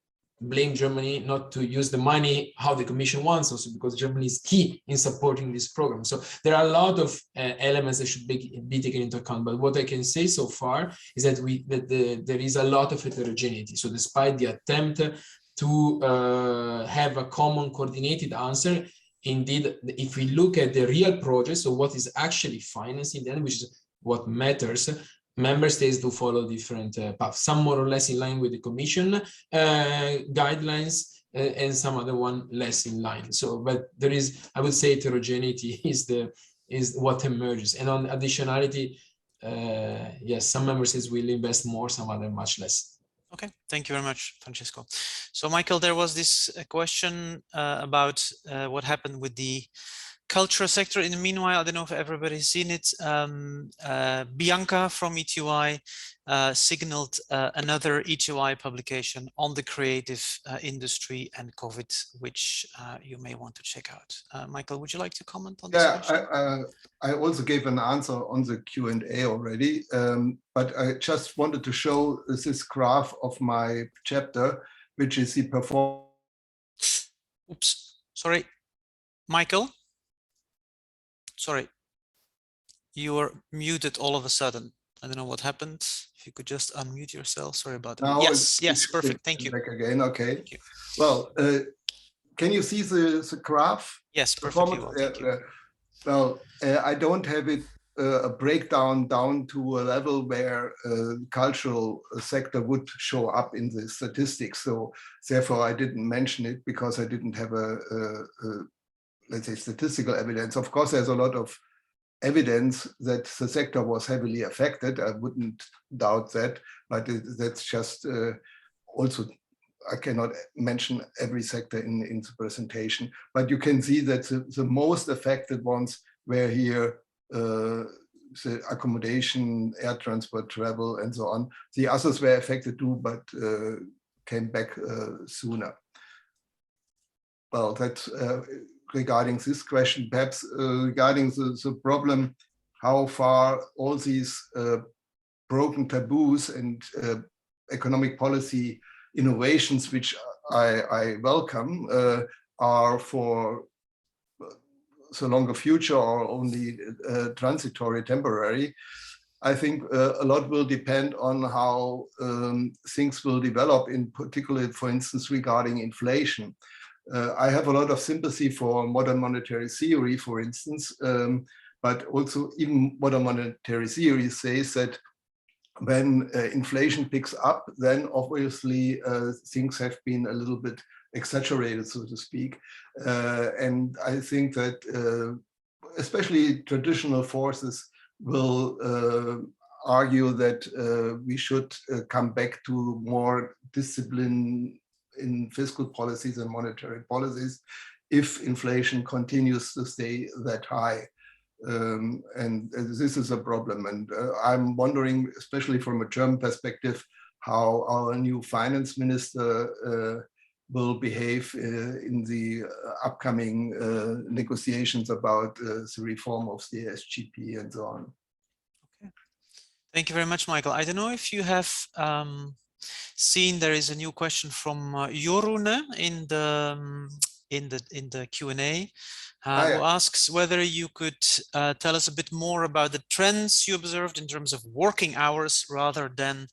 blame Germany not to use the money how the Commission wants, also because Germany is key in supporting this program. So there are a lot of elements that should be taken into account. But what I can say so far is that there is a lot of heterogeneity. So despite the attempt to have a common coordinated answer, indeed, if we look at the real project, so what is actually financing then, which is what matters, member states do follow different paths, some more or less in line with the Commission guidelines, and some other one less in line. So, but there is, I would say, heterogeneity is what emerges. And on additionality, yes, some member states will invest more, some other much less. Okay, thank you very much, Francesco. So, Michael, there was this question about what happened with the cultural sector. In the meanwhile, I don't know if everybody's seen it. Bianca from ETUI signaled another ETUI publication on the creative industry and COVID, which you may want to check out. Michael, would you like to comment on this question? I also gave an answer on the Q&A already, but I just wanted to show this graph of my chapter, which is the performance. Oops, sorry, Michael. Sorry, you were muted all of a sudden. I don't know what happened. If you could just unmute yourself. Sorry about that. Now yes, perfect. Thank you. Back again. Okay. You. Well, can you see the graph? Yes, perfectly well. Thank you. Well, I don't have it a breakdown down to a level where cultural sector would show up in the statistics. So therefore, I didn't mention it because I didn't have let's say, statistical evidence. Of course, there's a lot of evidence that the sector was heavily affected. I wouldn't doubt that, but that's just also, I cannot mention every sector in the presentation, but you can see that the most affected ones were here, the accommodation, air transport, travel, and so on. The others were affected too, but came back sooner. Well, that's regarding this question, perhaps regarding the problem, how far all these broken taboos and economic policy innovations, which I welcome, are for the longer future or only transitory, temporary. I think a lot will depend on how things will develop, in particular, for instance, regarding inflation. I have a lot of sympathy for modern monetary theory, for instance, but also even modern monetary theory says that when inflation picks up, then obviously things have been a little bit exaggerated, so to speak. And I think that especially traditional forces will argue that we should come back to more discipline in fiscal policies and monetary policies if inflation continues to stay that high. And this is a problem. And I'm wondering, especially from a German perspective, how our new finance minister will behave in the upcoming negotiations about the reform of the SGP and so on. Okay. Thank you very much, Michael. I don't know if you have seen there is a new question from Jorune in the Q&A. Who asks whether you could tell us a bit more about the trends you observed in terms of working hours rather than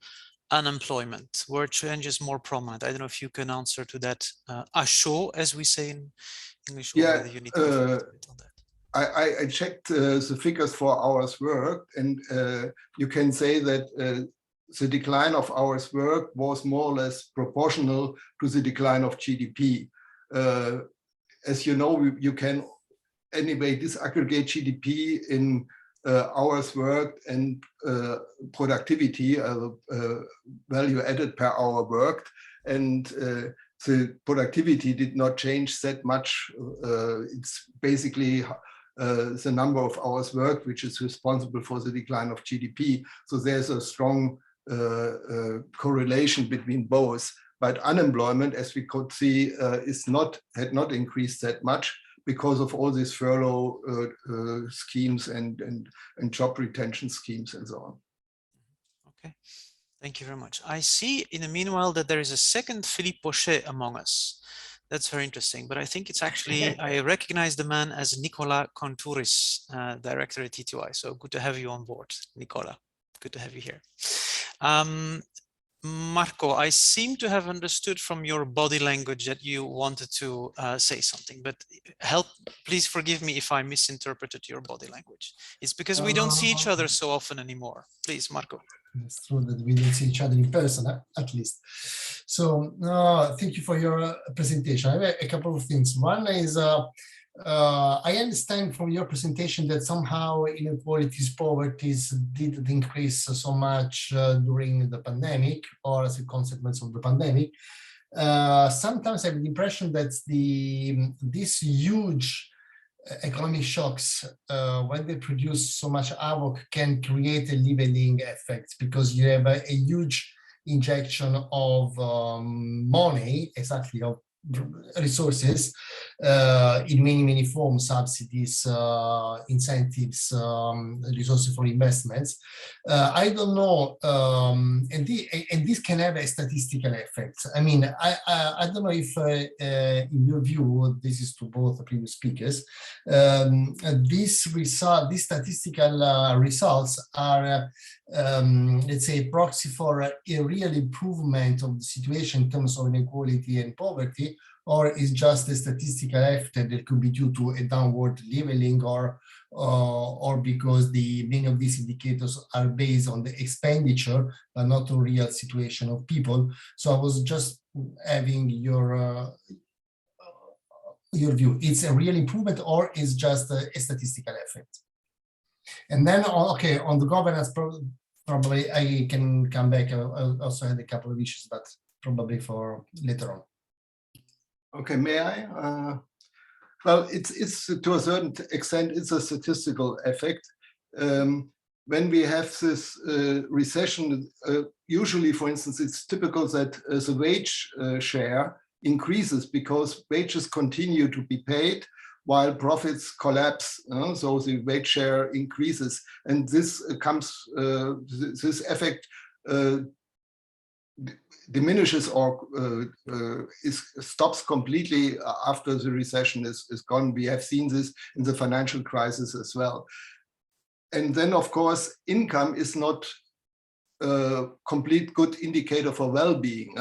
unemployment. Were changes more prominent? I don't know if you can answer to that à chaud, as we say in English, or whether you need to reflect a bit on that. I checked the figures for hours worked, and you can say that the decline of hours worked was more or less proportional to the decline of GDP. As you know, you can anyway disaggregate GDP in hours worked and productivity, value added per hour worked, and the productivity did not change that much. It's basically the number of hours worked which is responsible for the decline of GDP. So there's a strong correlation between both. But unemployment, as we could see, had not increased that much, because of all these furlough schemes and job retention schemes and so on. Okay, thank you very much. I see in the meanwhile that there is a second Philippe Pochet among us. That's very interesting, but I think it's actually, I recognize the man as Nicola Contouris, director at ETUI. So good to have you on board, Nicola. Good to have you here. Marco, I seem to have understood from your body language that you wanted to say something, but please forgive me if I misinterpreted your body language. It's because we don't see each other so often anymore. Please, Marco. It's true that we don't see each other in person, at least. So thank you for your presentation. I have a couple of things. One is, I understand from your presentation that somehow inequalities, poverties didn't increase so much during the pandemic or as a consequence of the pandemic. Sometimes I have the impression that these huge economic shocks, when they produce so much havoc, can create a leveling effect, because you have a huge injection of money, exactly, of resources in many forms, subsidies, incentives, resources for investments. I don't know, and this can have a statistical effect. I mean, I don't know if in your view, this is to both the previous speakers, these statistical results are let's say, proxy for a real improvement of the situation in terms of inequality and poverty, or is just a statistical effect that could be due to a downward leveling, or because many of these indicators are based on the expenditure, but not on real situation of people. So I was just having your view. It's a real improvement, or is just a statistical effect? And then, okay, on the governance, probably I can come back. I also had a couple of issues, but probably for later on. Okay, may I? Well, it's to a certain extent, it's a statistical effect. When we have this recession, usually, for instance, it's typical that the wage share increases because wages continue to be paid, while profits collapse. So the wage share increases, and this this effect diminishes or stops completely after the recession is gone. We have seen this in the financial crisis as well. And then, of course, income is not a complete good indicator for well-being.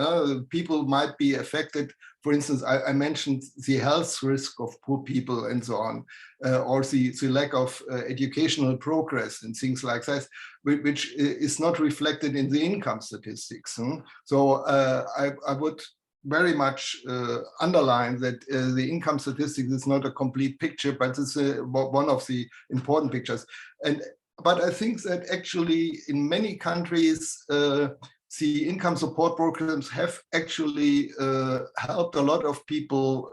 People might be affected. For instance, I mentioned the health risk of poor people and so on, or the lack of educational progress and things like that, which is not reflected in the income statistics. So I would very much underline that the income statistics is not a complete picture, but it's one of the important pictures. But I think that actually in many countries, the income support programs have actually helped a lot of people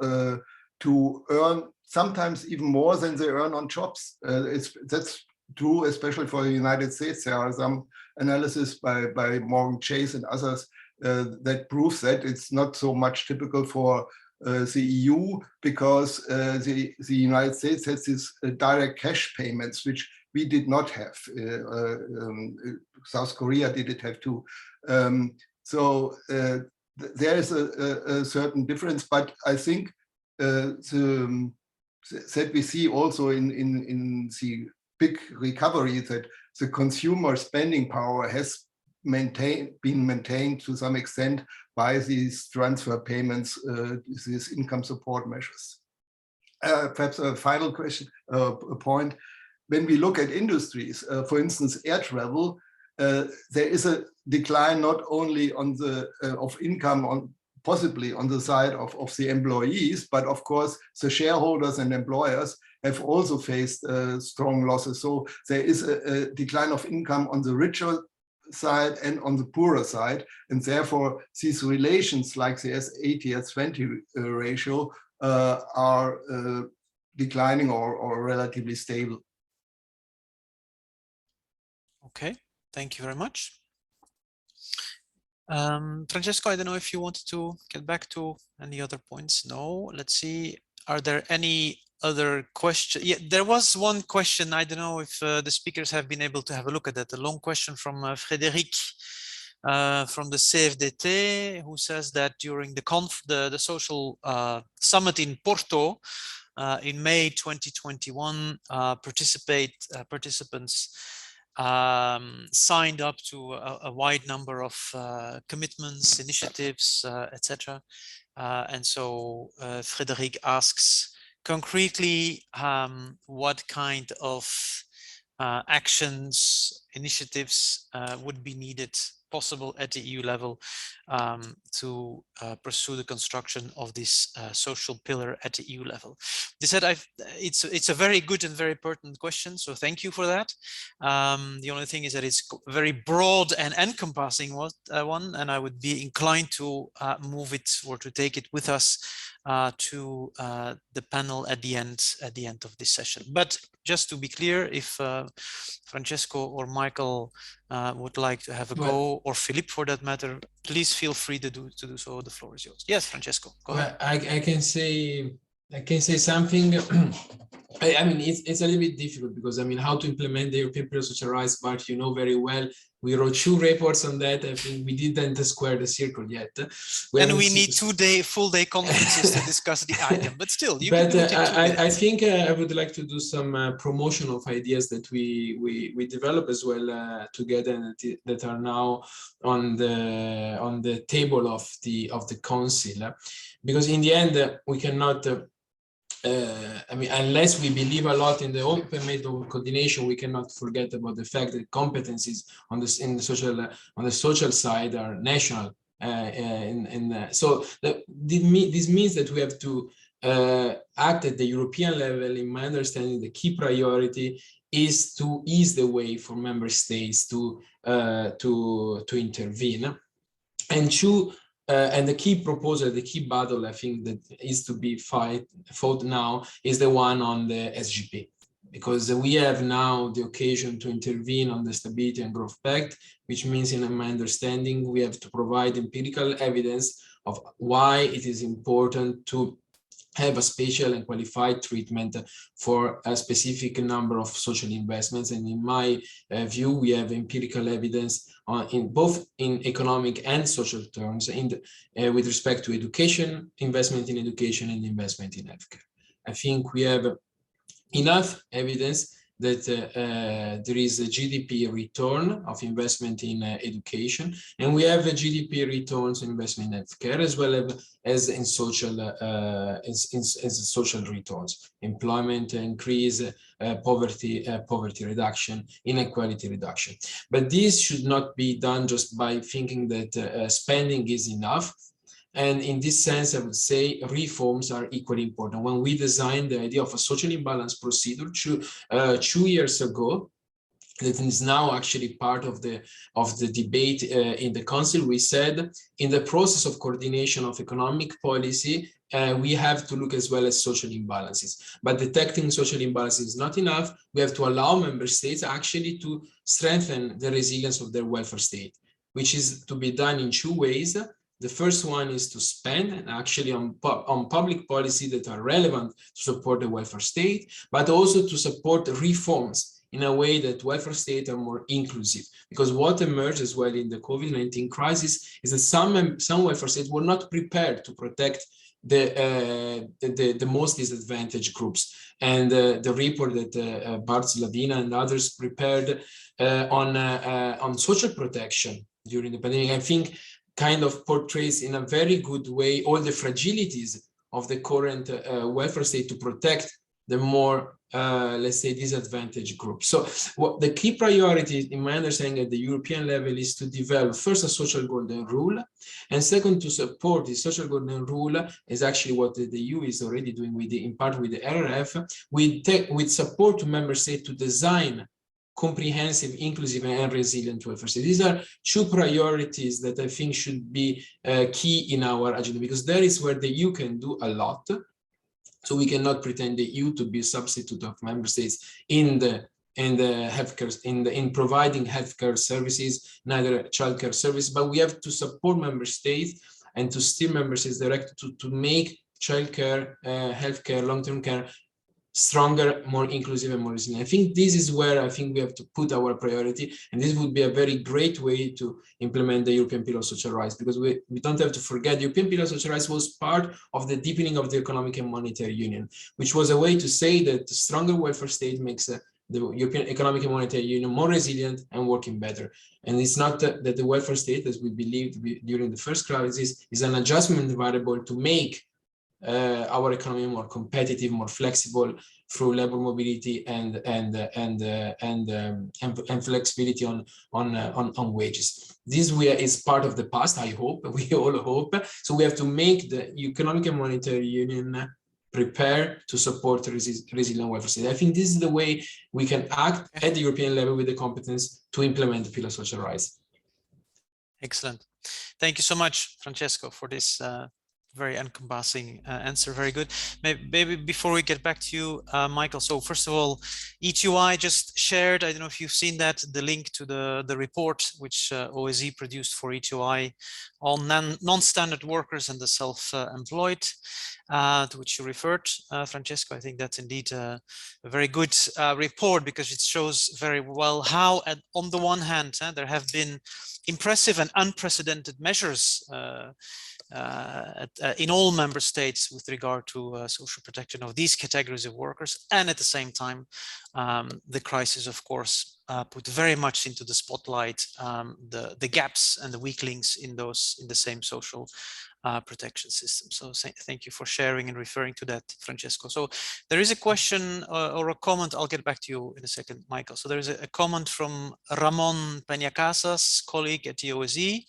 to earn sometimes even more than they earn on jobs. That's true, especially for the United States. There are some analysis by Morgan Chase and others that proves that it's not so much typical for the EU, because the United States has these direct cash payments, which we did not have. South Korea didn't have too. So there is a certain difference, but I think that we see also in the big recovery that the consumer spending power has been maintained to some extent by these transfer payments, these income support measures. Perhaps a final question, point. When we look at industries, for instance, air travel, there is a decline not only on the of income possibly on the side of the employees, but of course the shareholders and employers have also faced strong losses. So there is a decline of income on the richer side and on the poorer side, and therefore these relations like the S80/S20 ratio are declining or relatively stable. Okay, thank you very much. Francesco, I don't know if you wanted to get back to any other points. No, let's see. Are there any other questions? Yeah, there was one question. I don't know if the speakers have been able to have a look at that. A long question from Frédéric from the CFDT, who says that during the social summit in Porto in May 2021, participants signed up to a wide number of commitments, initiatives, etc. And so Frédéric asks concretely what kind of actions, initiatives would be needed, possible at the EU level to pursue the construction of this social pillar at the EU level. They said it's a very good and very pertinent question, so thank you for that. The only thing is that it's very broad and encompassing one, and I would be inclined to move it or to take it with us to the panel at the end of this session. But just to be clear, if Francesco or Michael would like to have a go, or Philippe for that matter, please feel free to do so. The floor is yours. Yes, Francesco, go ahead. I can say something. I mean, it's a little bit difficult because I mean, how to implement the European Pillar of Social Rights, Bart, you know very well. We wrote 2 reports on that. I think we didn't square the circle yet. We need 2 full-day conferences to discuss the item, but still, you can do it in 2 minutes. I think I would like to do some promotion of ideas that we develop as well together, and that are now on the table of the council, because in the end we cannot. I mean, unless we believe a lot in the open method of coordination, we cannot forget about the fact that competencies on the social side are national. So this means that we have to act at the European level. In my understanding, the key priority is to ease the way for member states to intervene, and the key proposal, the key battle, I think, that is to be fought now is the one on the SGP, because we have now the occasion to intervene on the Stability and Growth Pact, which means, in my understanding, we have to provide empirical evidence of why it is important to have a special and qualified treatment for a specific number of social investments. And in my view, we have empirical evidence in both in economic and social terms with respect to education, investment in education, and investment in healthcare. I think we have enough evidence that there is a GDP return of investment in education, and we have a GDP returns in investment in healthcare, as well as in social social returns, employment increase, poverty reduction, inequality reduction. But this should not be done just by thinking that spending is enough. And in this sense, I would say reforms are equally important. When we designed the idea of a social imbalance procedure 2 years ago, that is now actually part of the debate in the Council, we said in the process of coordination of economic policy, we have to look as well as social imbalances. But detecting social imbalances is not enough. We have to allow member states actually to strengthen the resilience of their welfare state, which is to be done in 2 ways. The first one is to spend actually on public policy that are relevant to support the welfare state, but also to support reforms in a way that welfare states are more inclusive. Because what emerged as well in the COVID-19 crisis is that some welfare states were not prepared to protect the most disadvantaged groups. And the report that Bart and others prepared on social protection during the pandemic, I think, kind of portrays in a very good way all the fragilities of the current welfare state to protect the more, let's say, disadvantaged groups. So what the key priority, in my understanding, at the European level is to develop first a social golden rule, and second, to support the social golden rule is actually what the EU is already doing with in part with the RRF, with support to member states to design comprehensive, inclusive, and resilient welfare state. These are 2 priorities that I think should be key in our agenda, because that is where the EU can do a lot. So we cannot pretend the EU to be a substitute of member states in healthcare, in providing healthcare services, neither childcare service, but we have to support member states and to steer member states directly to make childcare, healthcare, long-term care stronger, more inclusive, and more resilient. I think this is where I think we have to put our priority, and this would be a very great way to implement the European Pillar of Social Rights, because we don't have to forget the European Pillar of Social Rights was part of the deepening of the Economic and Monetary Union, which was a way to say that the stronger welfare state makes the European Economic and Monetary Union more resilient and working better. And it's not that the welfare state, as we believed during the first crisis, is an adjustment variable to make our economy more competitive, more flexible through labor mobility and flexibility on wages. This is part of the past, I hope, we all hope. So we have to make the Economic and Monetary Union prepare to support a resilient welfare state. I think this is the way we can act at the European level with the competence to implement the Pillar of Social Rights. Excellent. Thank you so much, Francesco, for this very encompassing answer. Very good. Maybe before we get back to you, Michael. So first of all, ETUI just shared, I don't know if you've seen that, the link to the report which OSE produced for ETUI on non-standard workers and the self-employed, to which you referred, Francesco. I think that's indeed a very good report, because it shows very well how, on the one hand, there have been impressive and unprecedented measures in all member states with regard to social protection of these categories of workers, and at the same time, the crisis, of course, put very much into the spotlight the gaps and the weak links in the same social protection system. So thank you for sharing and referring to that, Francesco. So there is a question or a comment. I'll get back to you in a second, Michael. So there is a comment from Ramon Peñacasas, colleague at the OSE,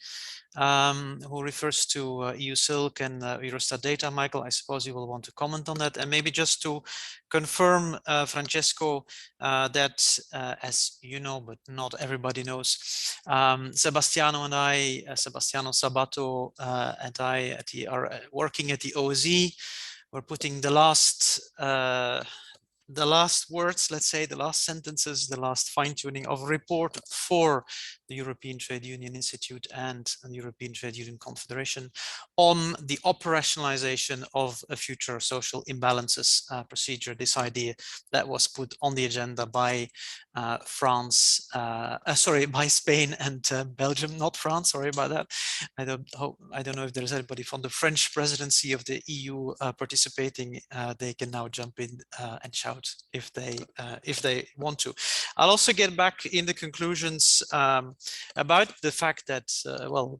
who refers to EU Silk and Eurostat data. Michael, I suppose you will want to comment on that. And maybe just to confirm, Francesco, that as you know, but not everybody knows, Sebastiano Sabato and I are working at the OSE. We're putting the the last words, let's say the last sentences, the last fine-tuning of a report for the European Trade Union Institute and the European Trade Union Confederation on the operationalization of a future social imbalances procedure. This idea that was put on the agenda by by Spain and Belgium, not France, sorry about that. I don't know if there's anybody from the French presidency of the EU participating. They can now jump in and shout if they want to. I'll also get back in the conclusions about the fact that well,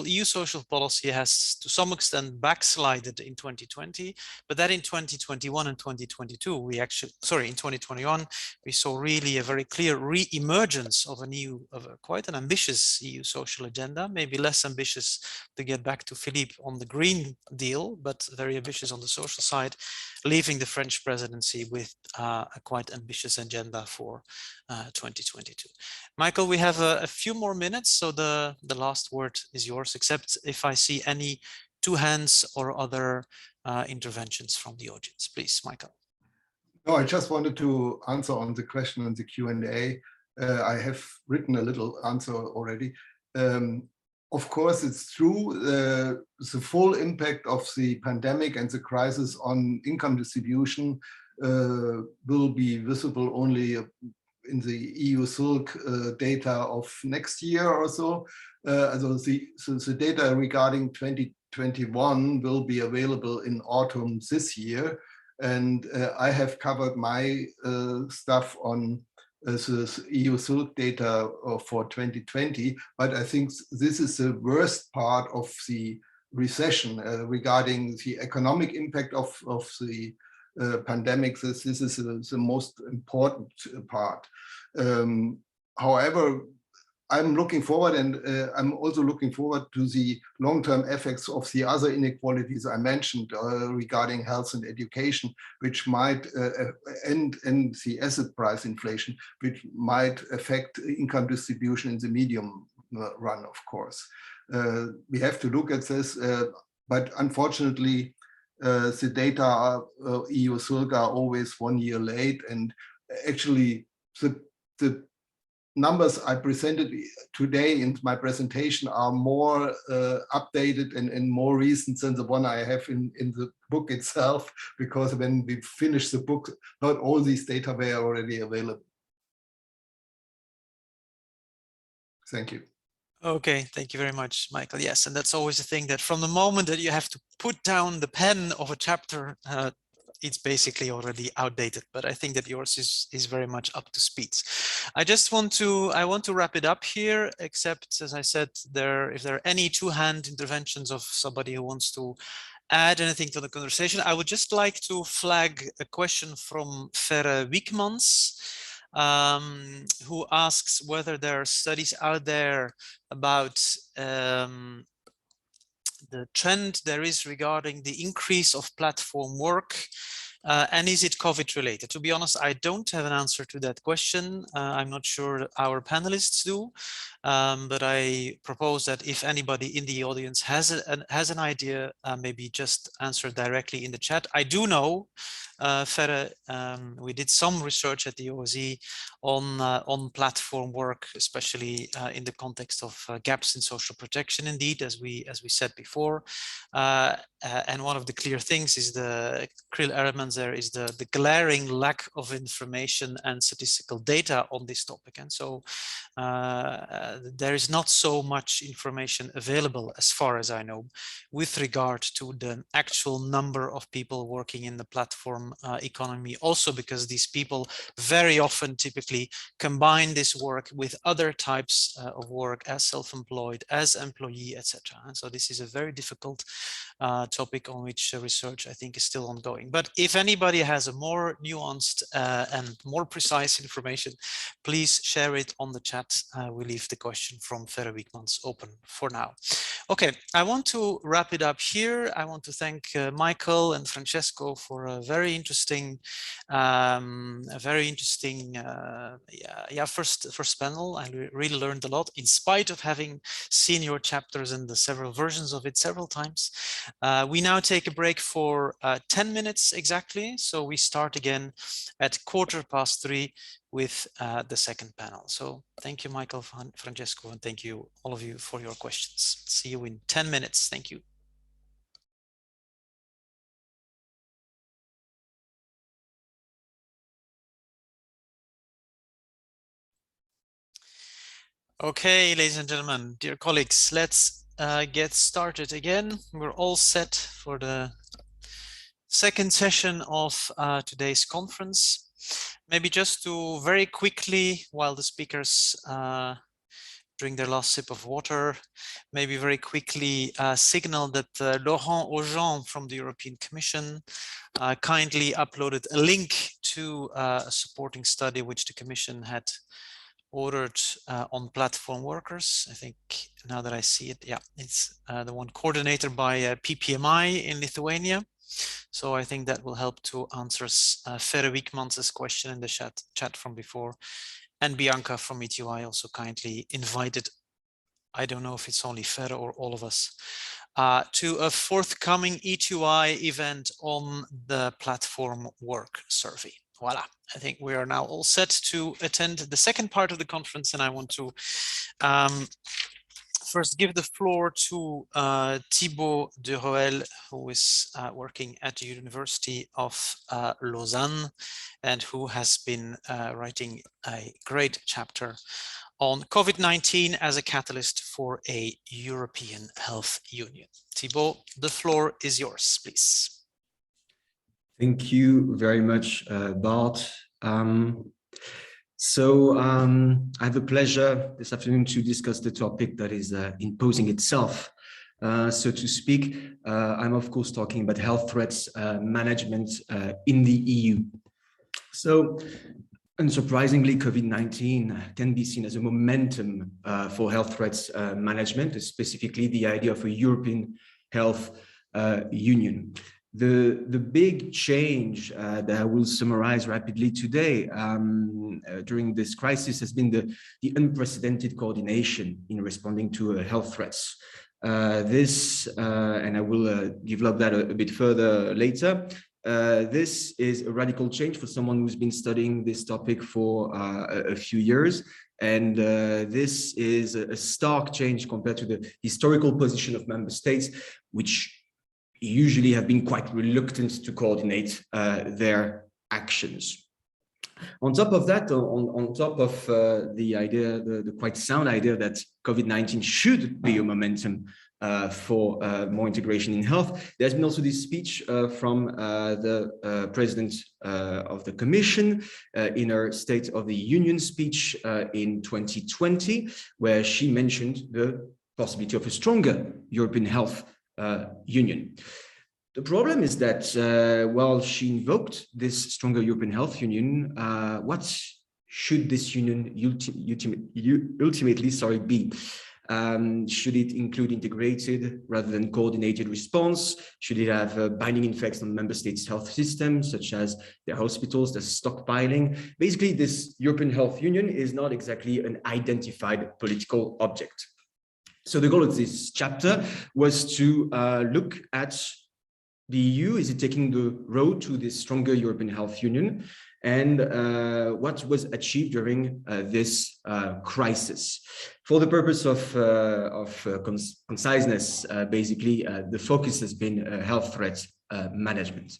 EU social policy has to some extent backslided in 2020, but that in 2021 and 2022 we actually, in 2021 we saw really a very clear re-emergence of quite an ambitious EU social agenda, maybe less ambitious, to get back to Philippe, on the Green Deal, but very ambitious on the social side, leaving the French presidency with a quite ambitious agenda for 2022. Michael, we have a few more minutes, so the last word is yours, except if I see any two hands or other interventions from the audience. Please, Michael. No, I just wanted to answer on the question on the Q&A. I have written a little answer already. Of course, it's true, the full impact of the pandemic and the crisis on income distribution will be visible only in the EU Silk data of next year or so. The data regarding 2021 will be available in autumn this year. And I have covered my stuff on the EU Silk data for 2020, but I think this is the worst part of the recession regarding the economic impact of the pandemic. This is the most important part. However, I'm looking forward, and I'm also looking forward to the long-term effects of the other inequalities I mentioned regarding health and education, which might and the asset price inflation, which might affect income distribution in the medium run, of course. We have to look at this, but unfortunately, the data EU Silk are always 1 year late, and actually the numbers I presented today in my presentation are more updated and more recent than the one I have in the book itself, because when we finished the book, not all these data were already available. Thank you. Okay, thank you very much, Michael. Yes, and that's always the thing, that from the moment that you have to put down the pen of a chapter, it's basically already outdated, but I think that yours is very much up to speed. I want to wrap it up here, except, as I said, if there are any two-hand interventions of somebody who wants to add anything to the conversation, I would just like to flag a question from Hera who asks whether there are studies out there about the trend there is regarding the increase of platform work, and is it COVID related? To be honest, I don't have an answer to that question. I'm not sure our panelists do, but I propose that if anybody in the audience has an idea, maybe just answer directly in the chat. I do know, Hera, we did some research at the OSE on platform work, especially in the context of gaps in social protection, indeed, as we said before. And one of the clear things is the elements there is the glaring lack of information and statistical data on this topic. And so there is not so much information available, as far as I know, with regard to the actual number of people working in the platform economy, also because these people very often typically combine this work with other types of work, as self-employed, as employee, etc. And so this is a very difficult topic on which research, I think, is still ongoing. But if anybody has a more nuanced and more precise information, please share it on the chat. We leave the question from Hera open for now. Okay, I want to wrap it up here. I want to thank Michael and Francesco for a very interesting, first panel. I really learned a lot, in spite of having seen your chapters and the several versions of it several times. We now take a break for 10 minutes exactly. So we start again at 3:15 with the second panel. So thank you, Michael, Francesco, and thank you all of you for your questions. See you in 10 minutes. Thank you. Okay, ladies and gentlemen, dear colleagues, let's get started again. We're all set for the second session of today's conference. Maybe just to very quickly, while the speakers drink their last sip of water, maybe very quickly signal that Laurent Aujean from the European Commission kindly uploaded a link to a supporting study which the Commission had ordered on platform workers. I think now that I see it, yeah, it's the one coordinated by PPMI in Lithuania. So I think that will help to answer Fere Wiekmans' question in the chat from before. And Bianca from ETUI also kindly invited, I don't know if it's only Fere or all of us, to a forthcoming ETUI event on the platform work survey. Voila, I think we are now all set to attend the second part of the conference, and I want to first give the floor to Thibaut de Roel, who is working at the University of Lausanne and who has been writing a great chapter on COVID-19 as a catalyst for a European health union. Thibaut, the floor is yours, please. Thank you very much, Bart. I have the pleasure this afternoon to discuss the topic that is imposing itself, so to speak. I'm of course talking about health threats management in the EU. So unsurprisingly, COVID-19 can be seen as a momentum for health threats management, specifically the idea of a European health union. The big change that I will summarize rapidly today during this crisis has been the unprecedented coordination in responding to health threats. And I will develop that a bit further later. This is a radical change for someone who's been studying this topic for a few years. And this is a stark change compared to the historical position of member states, which usually have been quite reluctant to coordinate their actions. On top of that, on top of the idea, the quite sound idea that COVID-19 should be a momentum for more integration in health, there's been also this speech from the President of the Commission in her State of the Union speech in 2020, where she mentioned the possibility of a stronger European health union. The problem is that while she invoked this stronger European health union, what should this union ultimately be? Should it include integrated rather than coordinated response? Should it have binding effects on member states' health systems, such as their hospitals, the stockpiling? Basically, this European health union is not exactly an identified political object. So the goal of this chapter was to look at the EU. Is it taking the road to this stronger European health union? And what was achieved during this crisis. For the purpose of conciseness, basically, the focus has been health threat management.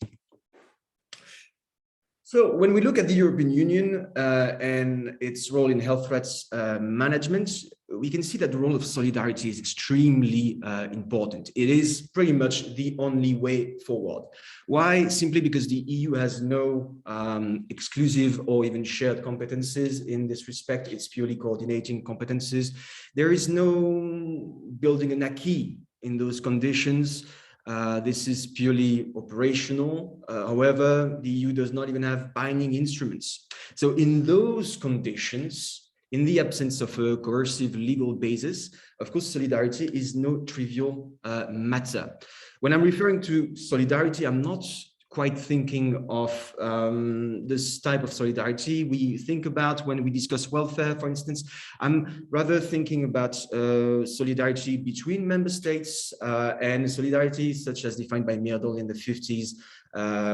So when we look at the European Union and its role in health threats management, we can see that the role of solidarity is extremely important. It is pretty much the only way forward. Why? Simply because the EU has no exclusive or even shared competences in this respect. It's purely coordinating competences. There is no building an acquis in those conditions. This is purely operational. However, the EU does not even have binding instruments. So in those conditions, In the absence of a coercive legal basis, of course, solidarity is no trivial matter. When I'm referring to solidarity, I'm not quite thinking of this type of solidarity we think about when we discuss welfare, for instance. I'm rather thinking about solidarity between member states and solidarity such as defined by Myrdal in the 50s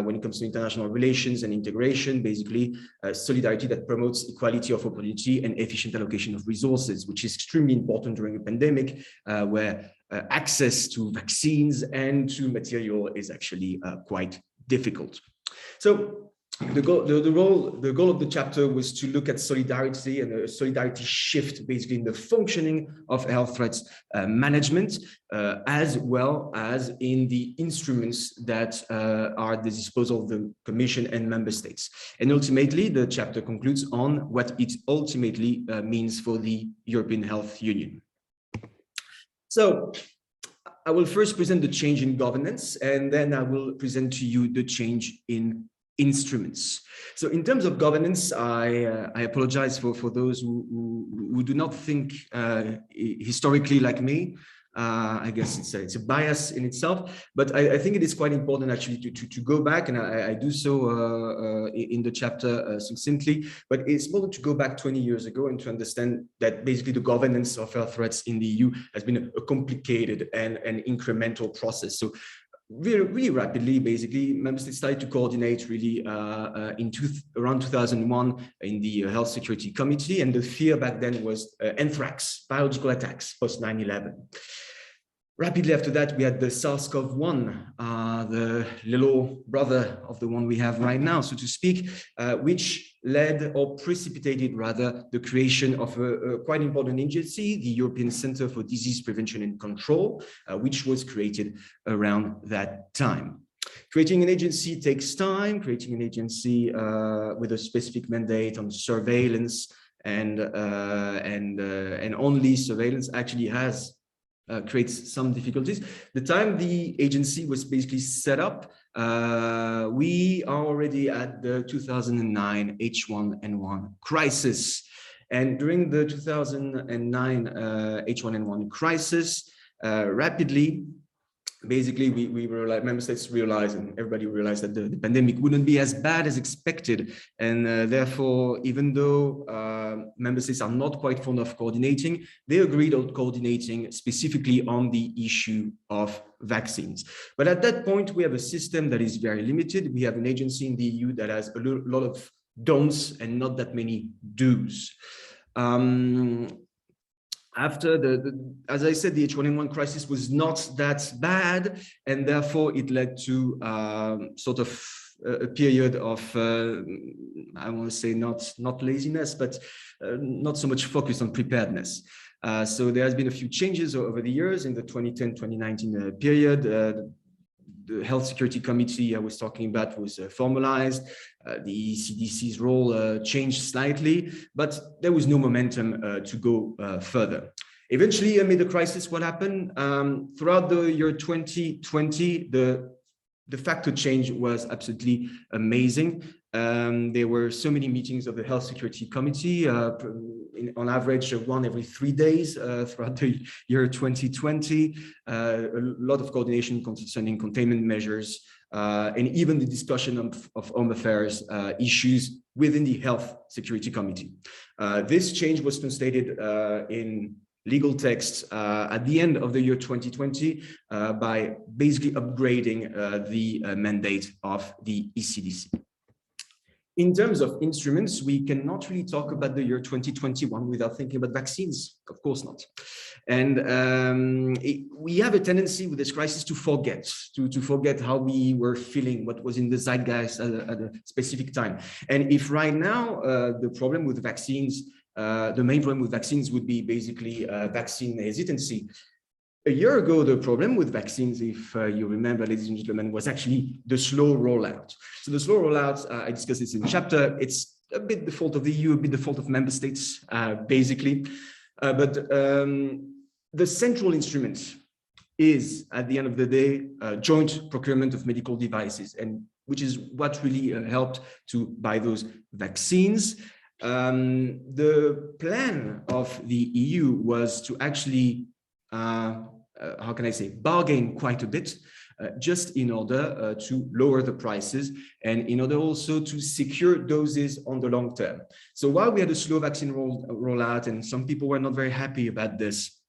when it comes to international relations and integration, basically solidarity that promotes equality of opportunity and efficient allocation of resources, which is extremely important during a pandemic where access to vaccines and to material is actually quite difficult. So the goal of the chapter was to look at solidarity and a solidarity shift basically in the functioning of health threats management, as well as in the instruments that are at the disposal of the Commission and member states. And ultimately, the chapter concludes on what it ultimately means for the European Health Union. So I will first present the change in governance, and then I will present to you the change in instruments. So in terms of governance, I apologize for those who do not think historically like me. I guess it's a bias in itself, but I think it is quite important actually to go back, and I do so in the chapter succinctly, but it's important to go back 20 years ago and to understand that basically the governance of health threats in the EU has been a complicated and an incremental process. So really rapidly, basically, member states started to coordinate really around 2001 in the Health Security Committee, and the fear back then was anthrax, biological attacks post 9/11. Rapidly after that, we had the SARS-CoV-1, the little brother of the one we have right now, so to speak, which led or precipitated rather the creation of a quite important agency, the European Centre for Disease Prevention and Control, which was created around that time. Creating an agency takes time. Creating an agency with a specific mandate on surveillance and only surveillance actually creates some difficulties. The time the agency was basically set up, we are already at the 2009 H1N1 crisis. And during the 2009 H1N1 crisis, rapidly, basically, we realized, member states realized, and everybody realized that the pandemic wouldn't be as bad as expected. And therefore, even though member states are not quite fond of coordinating, they agreed on coordinating specifically on the issue of vaccines. But at that point, we have a system that is very limited. We have an agency in the EU that has a lot of don'ts and not that many do's. After as I said, the H1N1 crisis was not that bad, and therefore it led to sort of a period of, I want to say not laziness, but not so much focus on preparedness. So there has been a few changes over the years in the 2010-2019 period. The Health Security Committee I was talking about was formalized. The CDC's role changed slightly, but there was no momentum to go further. Eventually, amid the crisis, what happened? Throughout the year 2020, the de facto change was absolutely amazing. There were so many meetings of the Health Security Committee, on average one every 3 days throughout the year 2020, a lot of coordination concerning containment measures, and even the discussion of home affairs issues within the Health Security Committee. This change was translated in legal text at the end of the year 2020 by basically upgrading the mandate of the ECDC. In terms of instruments, we cannot really talk about the year 2021 without thinking about vaccines, of course not. And we have a tendency with this crisis to forget how we were feeling, what was in the zeitgeist at a specific time. And if right now the problem with vaccines, the main problem with vaccines would be basically vaccine hesitancy. A year ago, the problem with vaccines, if you remember, ladies and gentlemen, was actually the slow rollout. So the slow rollout, I discussed this in the chapter, it's a bit the fault of the EU, a bit the fault of member states, basically. But the central instrument is, at the end of the day, joint procurement of medical devices, and which is what really helped to buy those vaccines. The plan of the EU was to actually, how can I say, bargain quite a bit, just in order to lower the prices and in order also to secure doses on the long term. So while we had a slow vaccine rollout and some people were not very happy about this,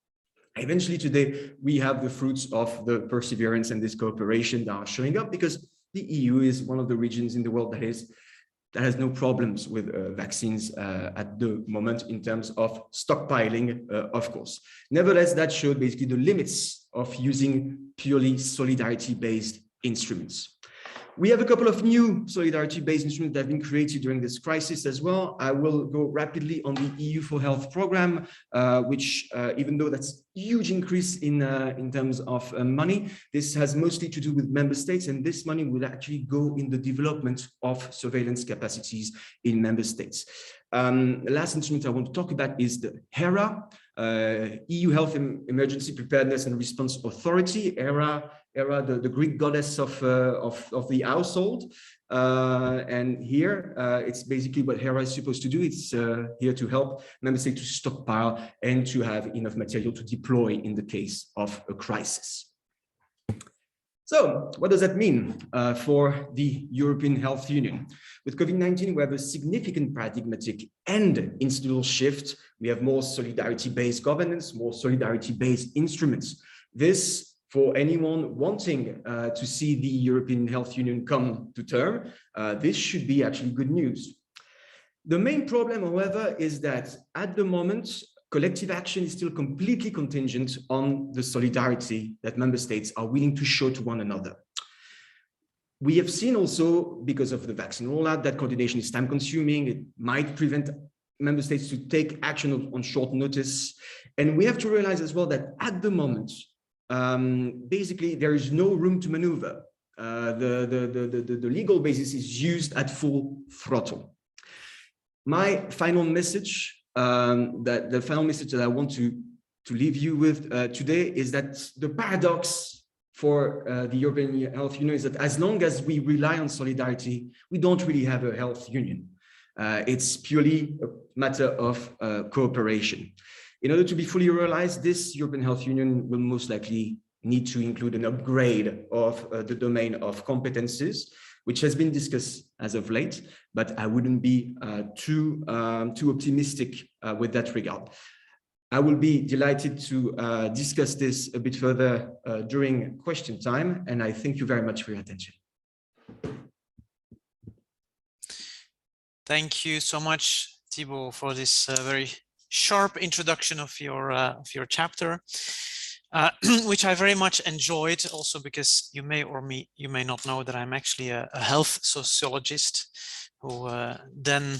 eventually today we have the fruits of the perseverance and this cooperation that are showing up, because the EU is one of the regions in the world that has no problems with vaccines at the moment in terms of stockpiling, of course. Nevertheless, that showed basically the limits of using purely solidarity-based instruments. We have a couple of new solidarity-based instruments that have been created during this crisis as well. I will go rapidly on the EU for Health program, which, even though that's a huge increase in terms of money, this has mostly to do with member states, and this money will actually go in the development of surveillance capacities in member states. The last instrument I want to talk about is the Hera, EU Health Emergency Preparedness and Response Authority. Hera, the Greek goddess of the household. And here, it's basically what Hera is supposed to do. It's here to help member states to stockpile and to have enough material to deploy in the case of a crisis. So what does that mean for the European Health Union? With COVID-19, we have a significant paradigmatic and institutional shift. We have more solidarity-based governance, more solidarity-based instruments. This, for anyone wanting to see the European Health Union come to term, this should be actually good news. The main problem, however, is that at the moment, collective action is still completely contingent on the solidarity that member states are willing to show to one another. We have seen also, because of the vaccine rollout, that coordination is time-consuming. It might prevent member states to take action on short notice. And we have to realize as well that at the moment, basically, there is no room to maneuver. The legal basis is used at full throttle. My final message, the final message that I want to leave you with today is that the paradox for the European Health Union is that as long as we rely on solidarity, we don't really have a health union. It's purely a matter of cooperation. In order to be fully realized, this European Health Union will most likely need to include an upgrade of the domain of competences, which has been discussed as of late, but I wouldn't be too optimistic with that regard. I will be delighted to discuss this a bit further during question time, and I thank you very much for your attention. Thank you so much, Thibaut, for this very sharp introduction of your chapter, which I very much enjoyed, also because you may not know that I'm actually a health sociologist who then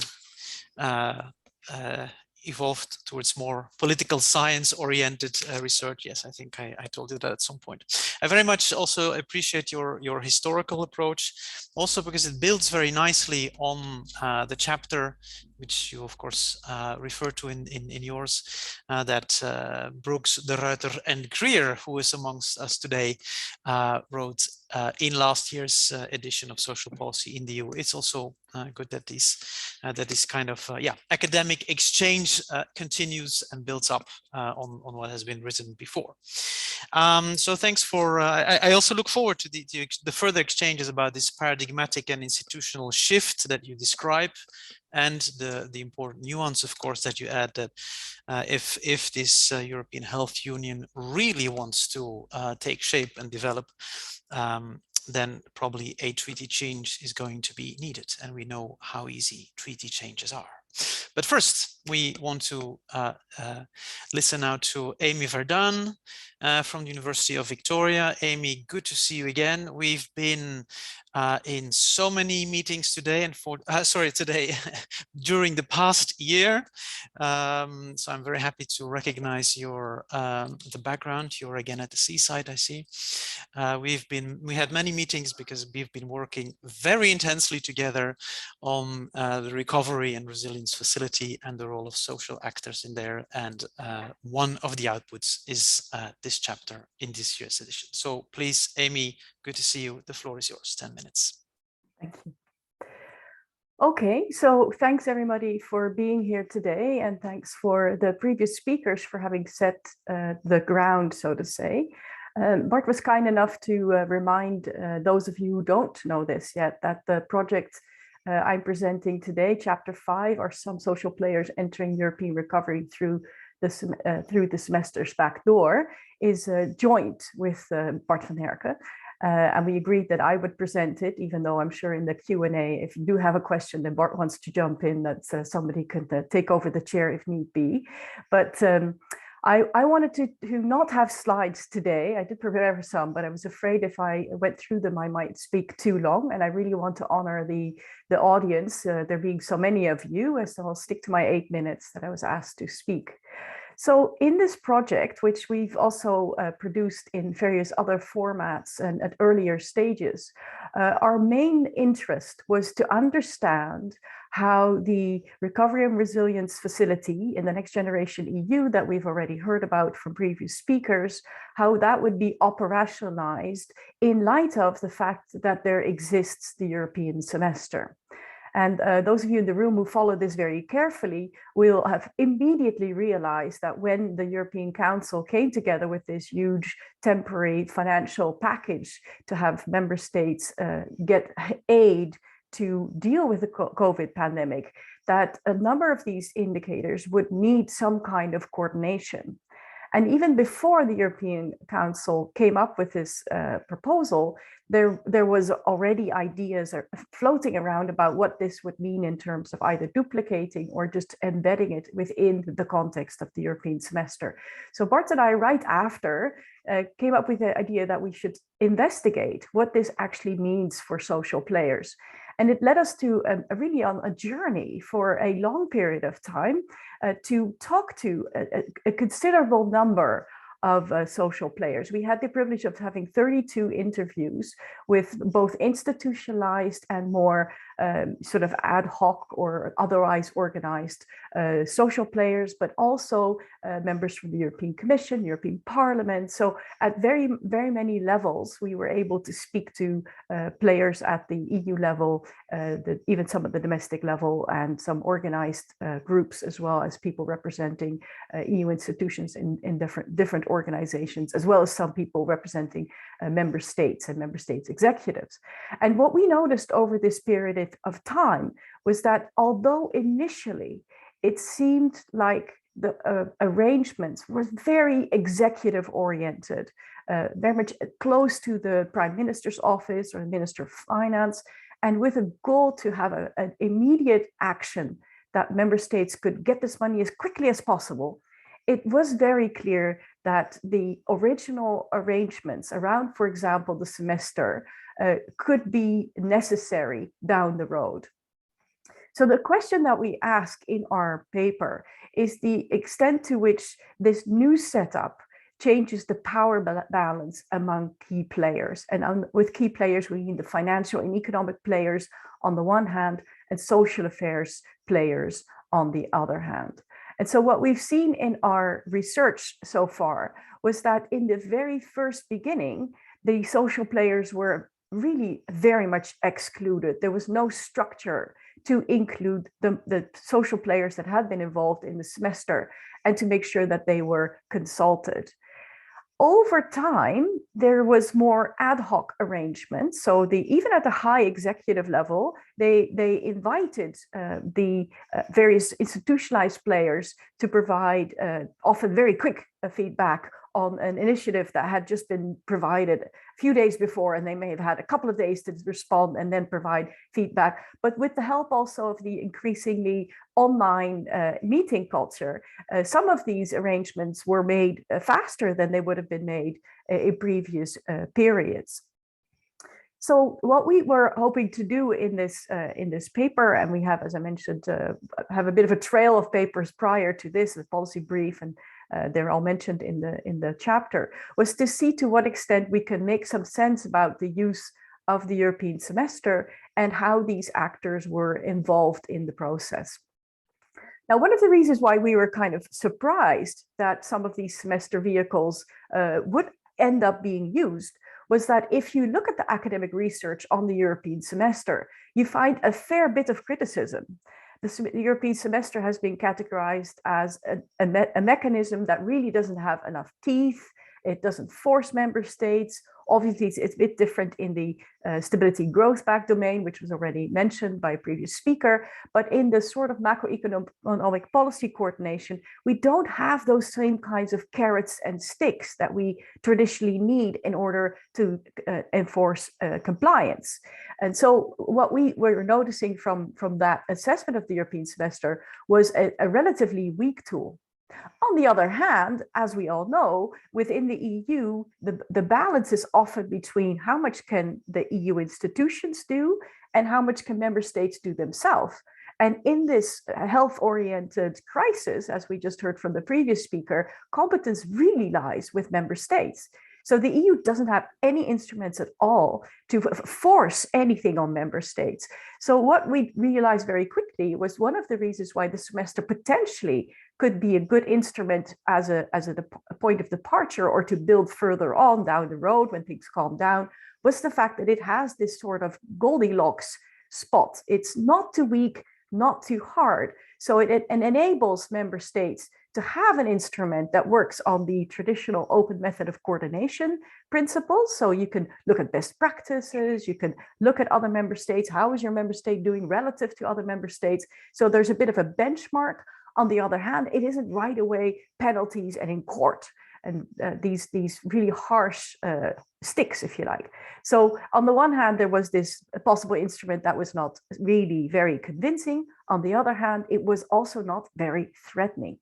evolved towards more political science-oriented research. Yes, I think I told you that at some point. I very much also appreciate your historical approach, also because it builds very nicely on the chapter, which you of course refer to in yours, that Brooks, De Ruiter and Greer, who is amongst us today, wrote in last year's edition of Social Policy in the EU. It's also good that this kind of academic exchange continues and builds up on what has been written before. So thanks for. I also look forward to the further exchanges about this paradigmatic and institutional shift that you describe, and the important nuance, of course, that you add, that if this European Health Union really wants to take shape and develop, then probably a treaty change is going to be needed, and we know how easy treaty changes are. But first, we want to listen now to Amy Verdun from the University of Victoria. Amy, good to see you again. We've been in so many meetings today and today during the past year. So I'm very happy to recognize your the background. You're again at the seaside, I see. We had many meetings because we've been working very intensely together on the recovery and resilience facility and the role of social actors in there. And one of the outputs is this chapter in this year's edition. So please, Amy, good to see you. The floor is yours, 10 minutes. Thank you. Okay, so thanks everybody for being here today, and thanks for the previous speakers for having set the ground, so to say. Bart was kind enough to remind those of you who don't know this yet that the project I'm presenting today, Chapter 5, are some social players entering European recovery through the semester's back door, is joint with Bart Vanhercke. And we agreed that I would present it, even though I'm sure in the Q&A, if you do have a question that Bart wants to jump in, that somebody could take over the chair if need be. But I wanted to not have slides today. I did prepare some, but I was afraid if I went through them, I might speak too long. And I really want to honor the audience, there being so many of you, so I'll stick to my 8 minutes that I was asked to speak. So in this project, which we've also produced in various other formats and at earlier stages, our main interest was to understand how the Recovery and Resilience Facility in the Next Generation EU that we've already heard about from previous speakers, how that would be operationalized in light of the fact that there exists the European semester. And those of you in the room who follow this very carefully will have immediately realized that when the European Council came together with this huge temporary financial package to have member states get aid to deal with the COVID pandemic, that a number of these indicators would need some kind of coordination. And even before the European Council came up with this proposal, there was already ideas floating around about what this would mean in terms of either duplicating or just embedding it within the context of the European semester. So Bart and I, right after, came up with the idea that we should investigate what this actually means for social players. And it led us to really on a journey for a long period of time to talk to a considerable number of social players. We had the privilege of having 32 interviews with both institutionalized and more sort of ad hoc or otherwise organized social players, but also members from the European Commission, European Parliament. So at very, very many levels, we were able to speak to players at the EU level, even some at the domestic level, and some organized groups, as well as people representing EU institutions in different organizations, as well as some people representing member states and member states executives. And what we noticed over this period of time was that although initially it seemed like the arrangements were very executive oriented, very much close to the Prime Minister's office or the Minister of Finance, and with a goal to have an immediate action that member states could get this money as quickly as possible, it was very clear that the original arrangements around, for example, the semester, could be necessary down the road. So the question that we ask in our paper is the extent to which this new setup changes the power balance among key players. And with key players, we mean the financial and economic players on the one hand, and social affairs players on the other hand. And so what we've seen in our research so far was that in the very first beginning, the social players were really very much excluded. There was no structure to include the social players that had been involved in the semester and to make sure that they were consulted. Over time, there was more ad hoc arrangements. So even at the high executive level, they invited the various institutionalized players to provide often very quick feedback on an initiative that had just been provided a few days before, and they may have had a couple of days to respond and then provide feedback. But with the help also of the increasingly online meeting culture, some of these arrangements were made faster than they would have been made in previous periods. So what we were hoping to do in this paper, and we have, as I mentioned, have a bit of a trail of papers prior to this, the policy brief, and they're all mentioned in the chapter, was to see to what extent we can make some sense about the use of the European semester and how these actors were involved in the process. Now, one of the reasons why we were kind of surprised that some of these semester vehicles would end up being used was that if you look at the academic research on the European semester, you find a fair bit of criticism. The European semester has been categorized as a mechanism that really doesn't have enough teeth. It doesn't force member states. Obviously, it's a bit different in the stability growth back domain, which was already mentioned by a previous speaker. But in the sort of macroeconomic policy coordination, we don't have those same kinds of carrots and sticks that we traditionally need in order to enforce compliance. And so what we were noticing from that assessment of the European semester was a relatively weak tool. On the other hand, as we all know, within the EU, the balance is often between how much can the EU institutions do and how much can member states do themselves. And in this health-oriented crisis, as we just heard from the previous speaker, competence really lies with member states. So the EU doesn't have any instruments at all to force anything on member states. So what we realized very quickly was one of the reasons why the semester potentially could be a good instrument as a point of departure or to build further on down the road when things calm down, was the fact that it has this sort of Goldilocks spot. It's not too weak, not too hard. So it enables member states to have an instrument that works on the traditional open method of coordination principles. So you can look at best practices, you can look at other member states. How is your member state doing relative to other member states? So there's a bit of a benchmark. On the other hand, it isn't right away penalties and in court and these really harsh sticks, if you like. So on the one hand, there was this possible instrument that was not really very convincing. On the other hand, it was also not very threatening.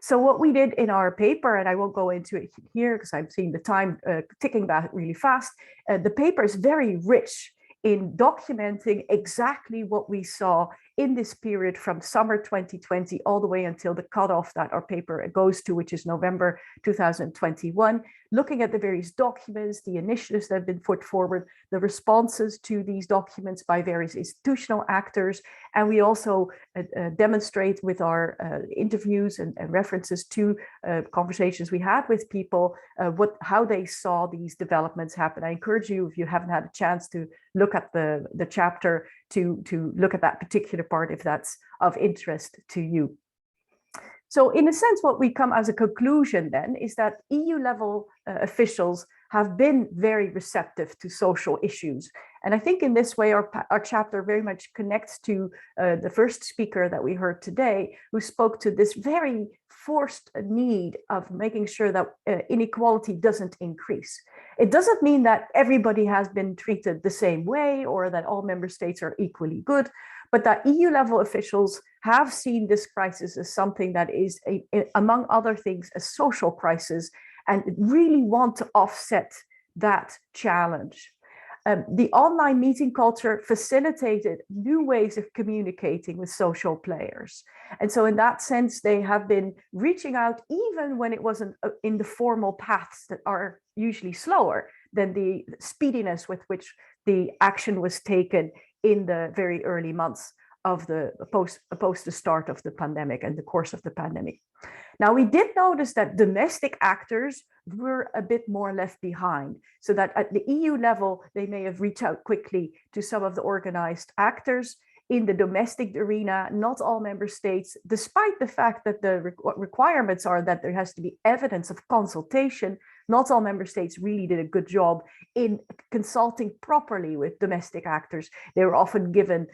So what we did in our paper, and I won't go into it here because I'm seeing the time ticking back really fast, the paper is very rich in documenting exactly what we saw in this period from summer 2020 all the way until the cutoff that our paper goes to, which is November 2021, looking at the various documents, the initiatives that have been put forward, the responses to these documents by various institutional actors. And we also demonstrate with our interviews and references to conversations we had with people, how they saw these developments happen. I encourage you, if you haven't had a chance to look at the chapter, to look at that particular part if that's of interest to you. So in a sense, what we come as a conclusion then is that EU level officials have been very receptive to social issues. And I think in this way, our chapter very much connects to the first speaker that we heard today, who spoke to this very forced need of making sure that inequality doesn't increase. It doesn't mean that everybody has been treated the same way or that all member states are equally good, but that EU level officials have seen this crisis as something that is, among other things, a social crisis, and really want to offset that challenge. The online meeting culture facilitated new ways of communicating with social players. And so in that sense, they have been reaching out even when it wasn't in the formal paths that are usually slower than the speediness with which the action was taken in the very early months of the post the start of the pandemic and the course of the pandemic. Now, we did notice that domestic actors were a bit more left behind, so that at the EU level, they may have reached out quickly to some of the organized actors. In the domestic arena, not all member states, despite the fact that the requirements are that there has to be evidence of consultation, not all member states really did a good job in consulting properly with domestic actors. They were often given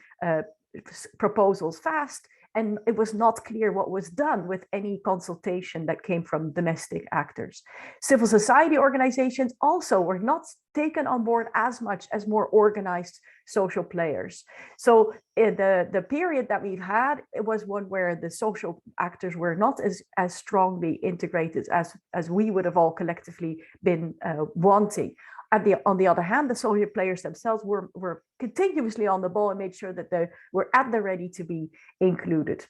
proposals fast, and it was not clear what was done with any consultation that came from domestic actors. Civil society organizations also were not taken on board as much as more organized social players. So the period that we've had, it was one where the social actors were not as strongly integrated as we would have all collectively been wanting. On the other hand, the social players themselves were continuously on the ball and made sure that they were at the ready to be included.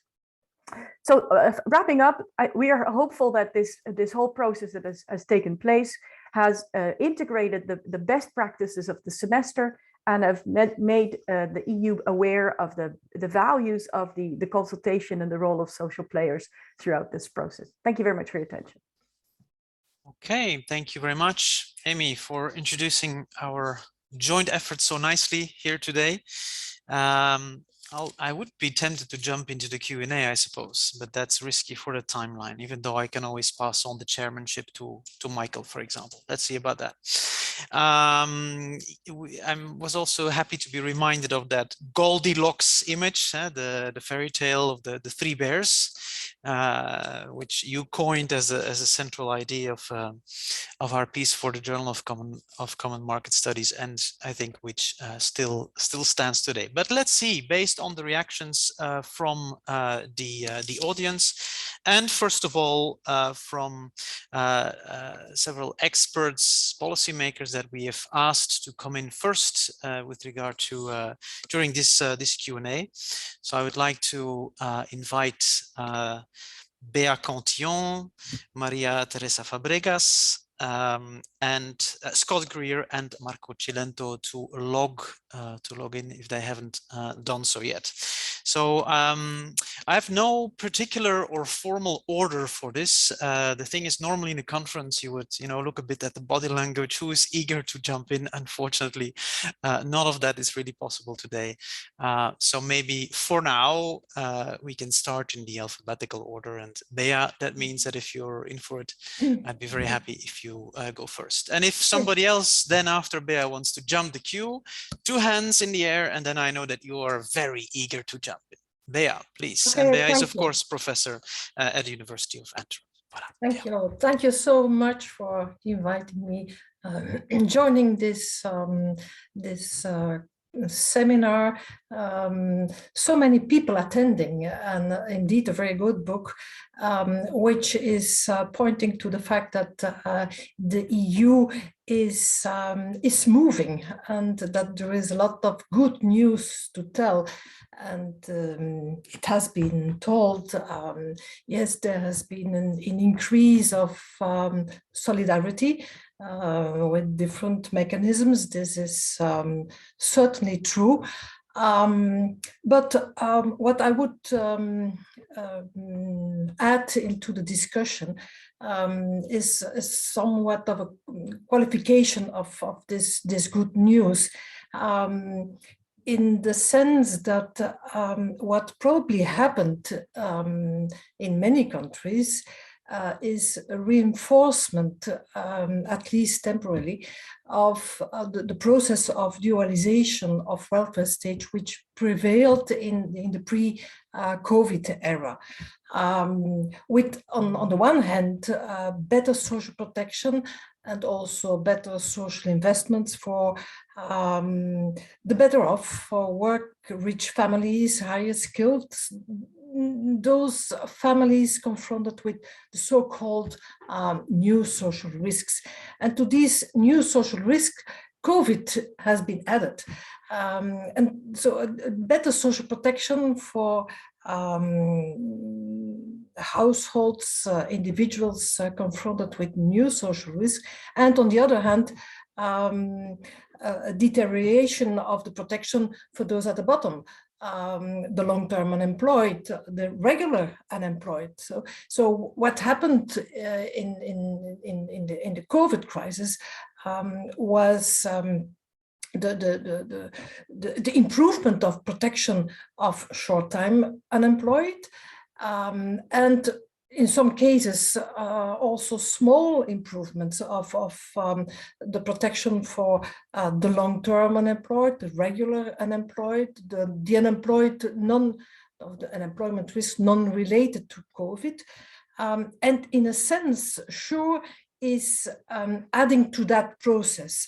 So wrapping up, we are hopeful that this whole process that has taken place has integrated the best practices of the semester and have made the EU aware of the values of the consultation and the role of social players throughout this process. Thank you very much for your attention. Okay, thank you very much, Amy, for introducing our joint effort so nicely here today. I would be tempted to jump into the Q&A, I suppose, but that's risky for the timeline, even though I can always pass on the chairmanship to Michael, for example. Let's see about that. I was also happy to be reminded of that Goldilocks image, the fairy tale of the three bears, which you coined as a central idea of our piece for the Journal of Common Market Studies, and I think which still stands today. But let's see, based on the reactions from the audience, and first of all from several experts, policymakers that we have asked to come in first with regard to during this Q&A. So I would like to invite Bea Cantillon, Maria Teresa Fabregas, and Scott Greer and Marco Cilento to log in if they haven't done so yet. So I have no particular or formal order for this. The thing is, normally in a conference you would look a bit at the body language, who is eager to jump in. Unfortunately, none of that is really possible today. So maybe for now we can start in the alphabetical order. And Bea, that means that if you're in for it, I'd be very happy if you go first. And if somebody else then after Bea wants to jump the queue, 2 hands in the air, and then I know that you are very eager to jump in. Bea, please. Okay, and Bea is of course professor at the University of Antwerp. Voilà. Thank you. Thank you so much for inviting me, joining this seminar. So many people attending, and indeed a very good book, which is pointing to the fact that the EU is moving, and that there is a lot of good news to tell. And it has been told, yes, there has been an increase of solidarity with different mechanisms. This is certainly true. But what I would add into the discussion is somewhat of a qualification of this good news, in the sense that what probably happened in many countries is a reinforcement, at least temporarily, of the process of dualization of welfare state, which prevailed in the pre-COVID era. With, on the one hand, better social protection and also better social investments for the better off, for work-rich families, higher skilled, those families confronted with the so-called new social risks. And to these new social risks, COVID has been added. And so a better social protection for households, individuals confronted with new social risks, and on the other hand, a deterioration of the protection for those at the bottom, the long-term unemployed, the regular unemployed. So what happened in the COVID crisis was the improvement of protection of short-time unemployed, and in some cases also small improvements of the protection for the long-term unemployed, the regular unemployed, the unemployed, the unemployment risk non-related to COVID, and in a sense, SURE is adding to that process.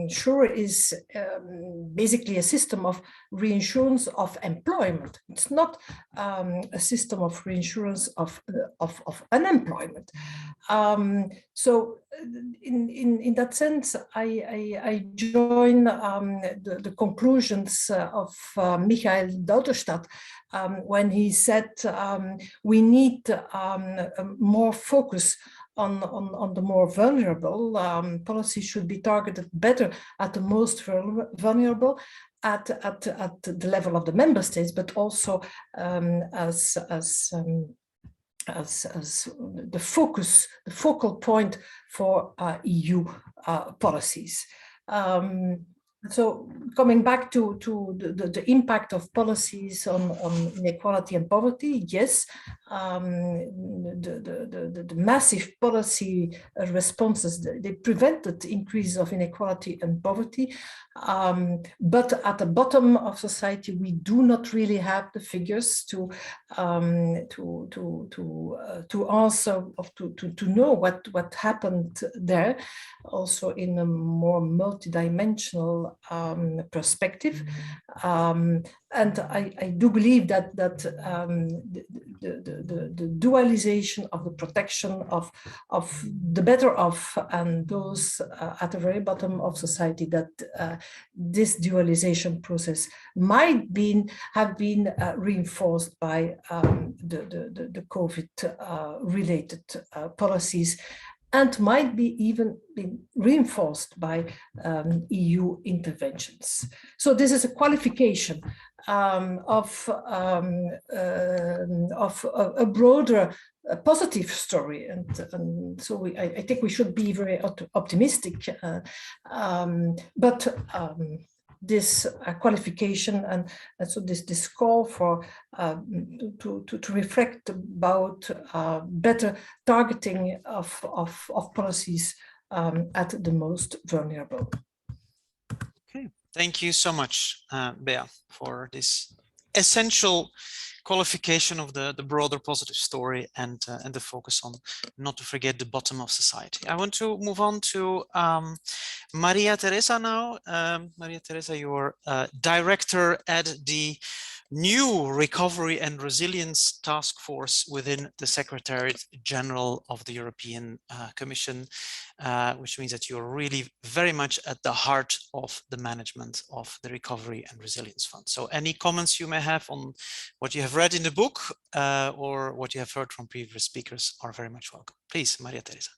SURE is basically a system of reinsurance of employment. It's not a system of reinsurance of unemployment. So in that sense, I join the conclusions of Michael Dauderstädt when he said we need more focus on the more vulnerable. Policy should be targeted better at the most vulnerable at the level of the member states, but also as as the focus, the focal point for EU policies. So coming back to the impact of policies on inequality and poverty, yes, the massive policy responses, they prevented increase of inequality and poverty, but at the bottom of society, we do not really have the figures to answer, to know what happened there, also in a more multidimensional perspective. And I do believe that the dualization of the protection of the better off and those at the very bottom of society, that this dualization process might have been reinforced by the COVID related policies, and might be even been reinforced by EU interventions. So this is a qualification of a broader positive story, and so I think we should be very optimistic. But this qualification and so this call for to reflect about better targeting of policies at the most vulnerable. Okay, thank you so much, Bea, for this essential qualification of the broader positive story and the focus on not to forget the bottom of society. I want to move on to Maria Teresa now. Maria Teresa, you're director at the new Recovery and Resilience Task Force within the Secretariat General of the European Commission, which means that you're really very much at the heart of the management of the Recovery and Resilience Fund. So any comments you may have on what you have read in the book or what you have heard from previous speakers are very much welcome. Please, Maria Teresa.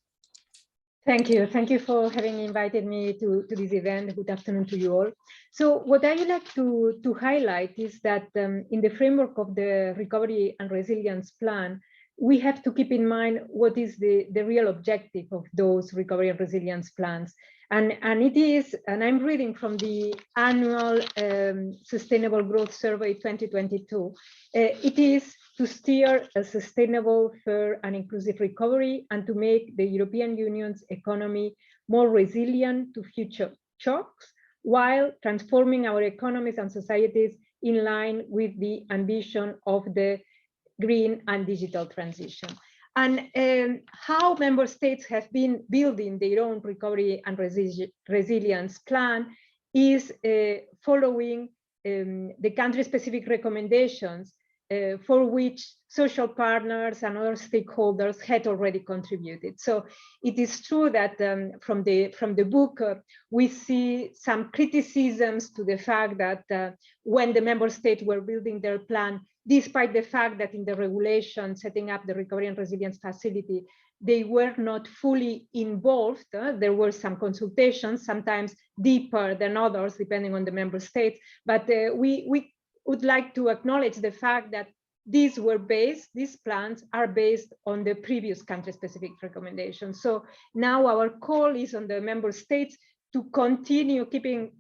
Thank you. Thank you for having invited me to this event. Good afternoon to you all. So what I would like to highlight is that in the framework of the Recovery and Resilience Plan, we have to keep in mind what is the real objective of those Recovery and Resilience Plans. And it is, and I'm reading from the annual Sustainable Growth Survey 2022, it is to steer a sustainable, fair and inclusive recovery and to make the European Union's economy more resilient to future shocks, while transforming our economies and societies in line with the ambition of the green and digital transition. And how member states have been building their own recovery and resilience plan is following the country-specific recommendations for which social partners and other stakeholders had already contributed. So it is true that from the book, we see some criticisms to the fact that when the member states were building their plan, despite the fact that in the regulation setting up the Recovery and Resilience Facility, they were not fully involved. There were some consultations, sometimes deeper than others, depending on the member states. But we would like to acknowledge the fact that these plans are based on the previous country-specific recommendations. So now our call is on the member states to continue keeping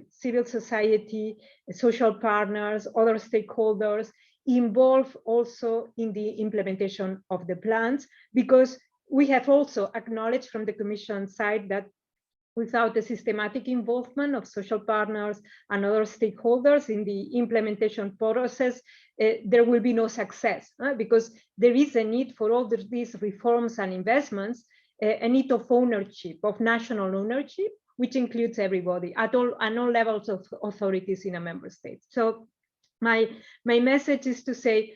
civil society, social partners, other stakeholders involved also in the implementation of the plans, because we have also acknowledged from the Commission side that without the systematic involvement of social partners and other stakeholders in the implementation process, there will be no success, because there is a need for all these reforms and investments, a need of ownership, of national ownership, which includes everybody at all levels of authorities in a member state. So my message is to say,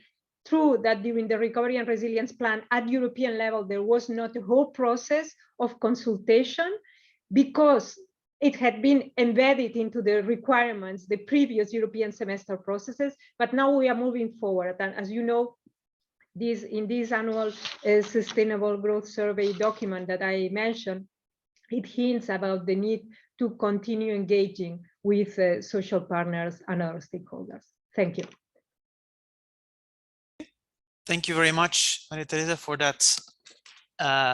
true that during the Recovery and Resilience Plan at European level, there was not a whole process of consultation because it had been embedded into the requirements, the previous European semester processes, but now we are moving forward. And as you know, in this annual Sustainable Growth Survey document that I mentioned, it hints about the need to continue engaging with social partners and other stakeholders. Thank you. Thank you very much, Maria Teresa, for that.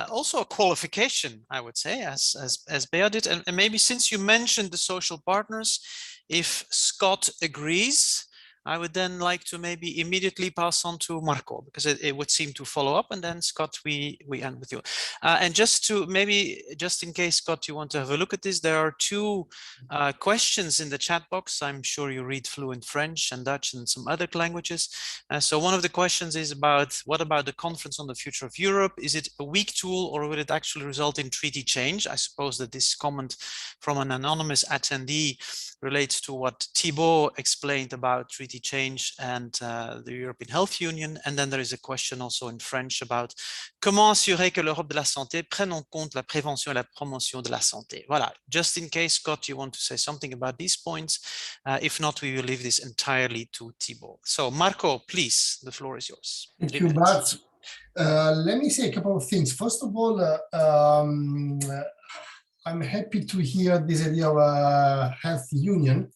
Also a qualification, I would say, as Bea did. And maybe since you mentioned the social partners, if Scott agrees, I would then like to maybe immediately pass on to Marco, because it would seem to follow up, and then Scott, we end with you. And just to maybe, just in case, Scott, you want to have a look at this, there are two questions in the chat box. I'm sure you read fluent French and Dutch and some other languages. So one of the questions is about, what about the Conference on the Future of Europe? Is it a weak tool, or will it actually result in treaty change? I suppose that this comment from an anonymous attendee relates to what Thibault explained about treaty change and the European Health Union. And then there is a question also in French about comment assurer que l'Europe de la santé prenne en compte la prévention et la promotion de la santé. Voilà, just in case, Scott, you want to say something about these points. If not, we will leave this entirely to Thibault. So Marco, please, the floor is yours. Thank you, Bart. Let me say a couple of things. First of all, I'm happy to hear this idea of a health union,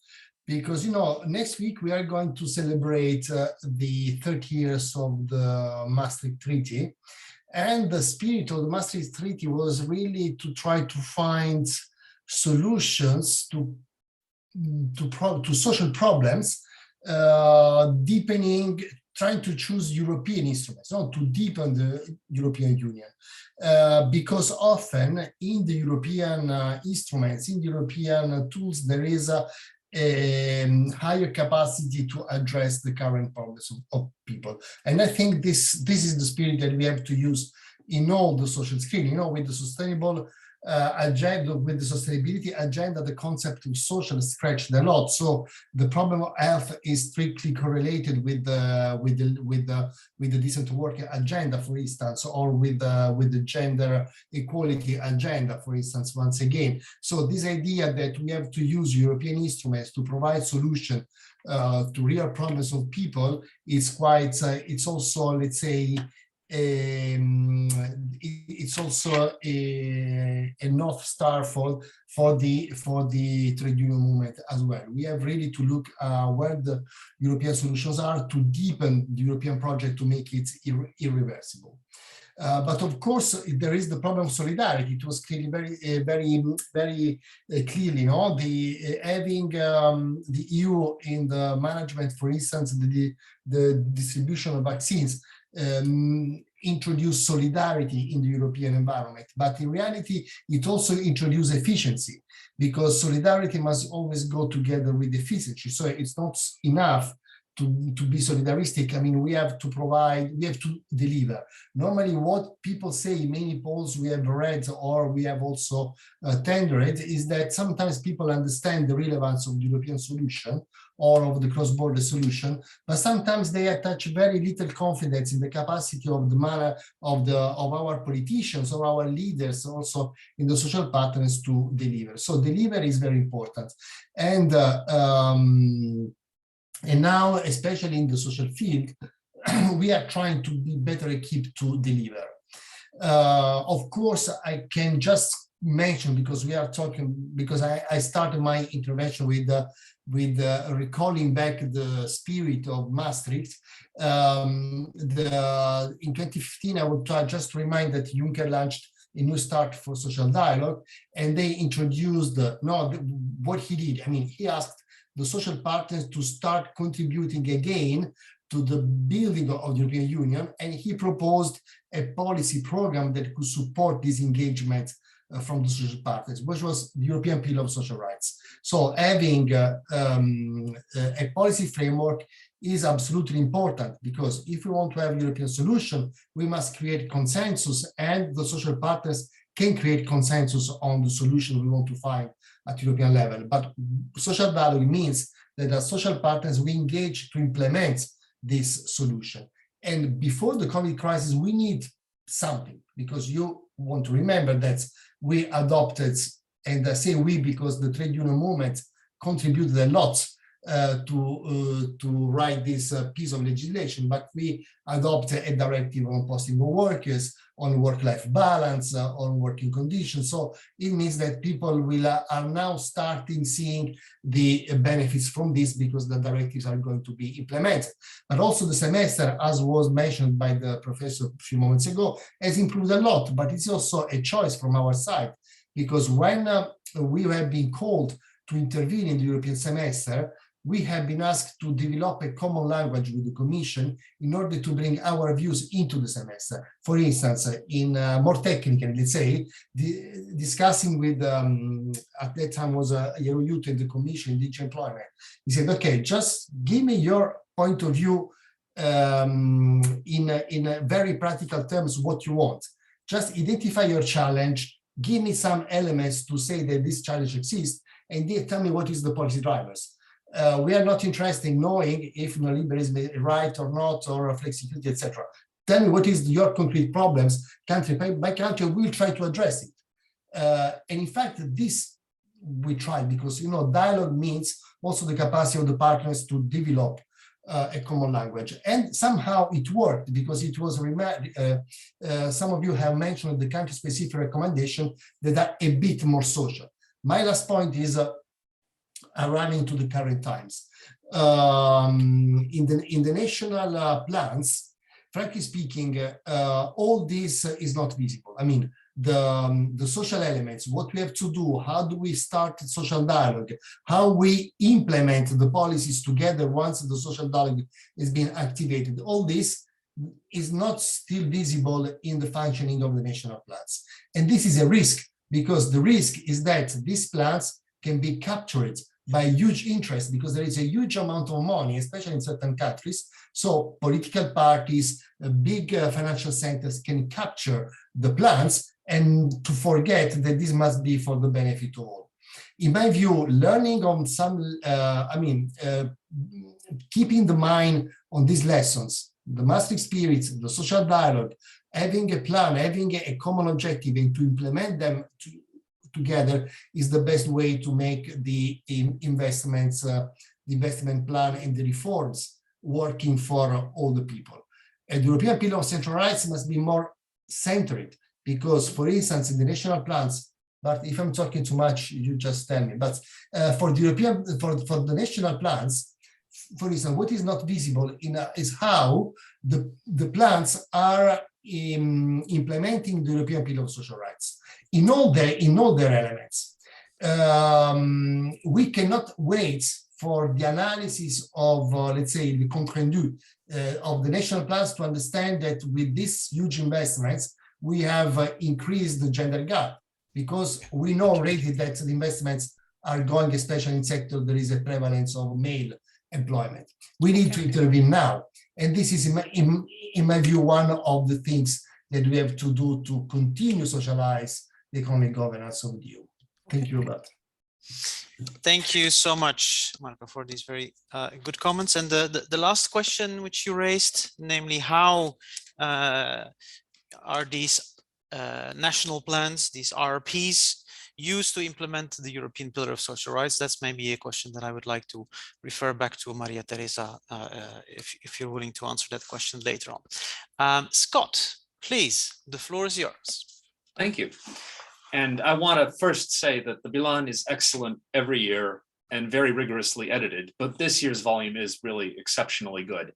because, you know, next week we are going to celebrate the 30 years of the Maastricht Treaty. And the spirit of the Maastricht Treaty was really to try to find solutions to social problems, deepening, trying to choose European instruments, not to deepen the European Union. Because often in the European instruments, in the European tools, there is a higher capacity to address the current problems of people. And I think this is the spirit that we have to use in all the social screening, you know, with the sustainable agenda, with the sustainability agenda, the concept of social stretched a lot. So the problem of health is strictly correlated with the decent work agenda, for instance, or with the gender equality agenda, for instance, once again. So this idea that we have to use European instruments to provide solution to real problems of people is quite, it's also, let's say, it's also a North Star for the trade union movement as well. We have really to look where the European solutions are to deepen the European project to make it irreversible. But of course, there is the problem of solidarity. It was clearly very clearly, no? Having the EU in the management, for instance, the distribution of vaccines, introduce solidarity in the European environment, but in reality, it also introduced efficiency, because solidarity must always go together with efficiency. So it's not enough to be solidaristic. I mean, we have to provide, we have to deliver. Normally, what people say in many polls we have read or we have also tendered is that sometimes people understand the relevance of the European solution or of the cross-border solution, but sometimes they attach very little confidence in the capacity of of our politicians or our leaders, also in the social partners, to deliver. So deliver is very important. And now, especially in the social field, we are trying to be better equipped to deliver. Of course, I can just mention, because we are talking, because I started my intervention with recalling back the spirit of Maastricht. In 2015, I would just remind that Juncker launched a new start for social dialogue, and they introduced what he did. I mean, he asked the social partners to start contributing again to the building of the European Union, and he proposed a policy program that could support this engagement from the social partners, which was the European Pillar of Social Rights. So having a policy framework is absolutely important, because if we want to have a European solution, we must create consensus, and the social partners can create consensus on the solution we want to find at European level. But social dialogue means that as social partners, we engage to implement this solution. And before the COVID crisis, we need something, because you want to remember that we adopted, and I say we because the trade union movement contributed a lot to write this piece of legislation, but we adopted a directive on posting of workers. on work-life balance, on working conditions. So it means that people are now starting seeing the benefits from this because the directives are going to be implemented. But also the semester, as was mentioned by the professor a few moments ago, has improved a lot, but it's also a choice from our side, because when we have been called to intervene in the European semester, we have been asked to develop a common language with the Commission in order to bring our views into the semester. For instance, in more technical, let's say, discussing with, at that time was Youth in the Commission in DG Employment. He said, okay, just give me your point of view in very practical terms, what you want. Just identify your challenge, give me some elements to say that this challenge exists, and then tell me what is the policy drivers. We are not interested in knowing if neoliberalism is right or not, or flexibility, etc. Tell me what is your concrete problems, country by country. We'll try to address it. And in fact, this we tried because dialogue means also the capacity of the partners to develop a common language, and somehow it worked because it was some of you have mentioned the country-specific recommendation that are a bit more social. My last point is arriving to the current times. In the national plans, frankly speaking, all this is not visible. I mean, the social elements, what we have to do, how do we start social dialogue, how we implement the policies together once the social dialogue is being activated, all this is not still visible in the functioning of the national plans. And this is a risk, because the risk is that these plans can be captured by huge interest, because there is a huge amount of money, especially in certain countries. So political parties, big financial centers can capture the plans and to forget that this must be for the benefit of all. In my view, learning on some, keeping the mind on these lessons, the Maastricht spirit, the social dialogue, having a plan, having a common objective, and to implement them together is the best way to make the investments, the investment plan and the reforms working for all the people. And the European Pillar of Central Rights must be more centered, because, for instance, in the national plans, but if I'm talking too much, you just tell me. But for the European, for the national plans, for instance, what is not visible is how the plans are implementing the European Pillar of Social Rights in all their elements. We cannot wait for the analysis of, let's say, the compte rendu of the national plans to understand that with these huge investments, we have increased the gender gap, because we know already that the investments are going, especially in sector there is a prevalence of male employment. We need to intervene now. And this is, in my view, one of the things that we have to do to continue socialize the economic governance of the EU. Thank you, Bart. Thank you so much, Marco, for these very good comments. And the last question which you raised, namely how are these national plans, these RRPs, used to implement the European Pillar of Social Rights? That's maybe a question that I would like to refer back to Maria Teresa, if you're willing to answer that question later on. Scott, please, the floor is yours. Thank you. And I want to first say that the Bilan is excellent every year and very rigorously edited, but this year's volume is really exceptionally good.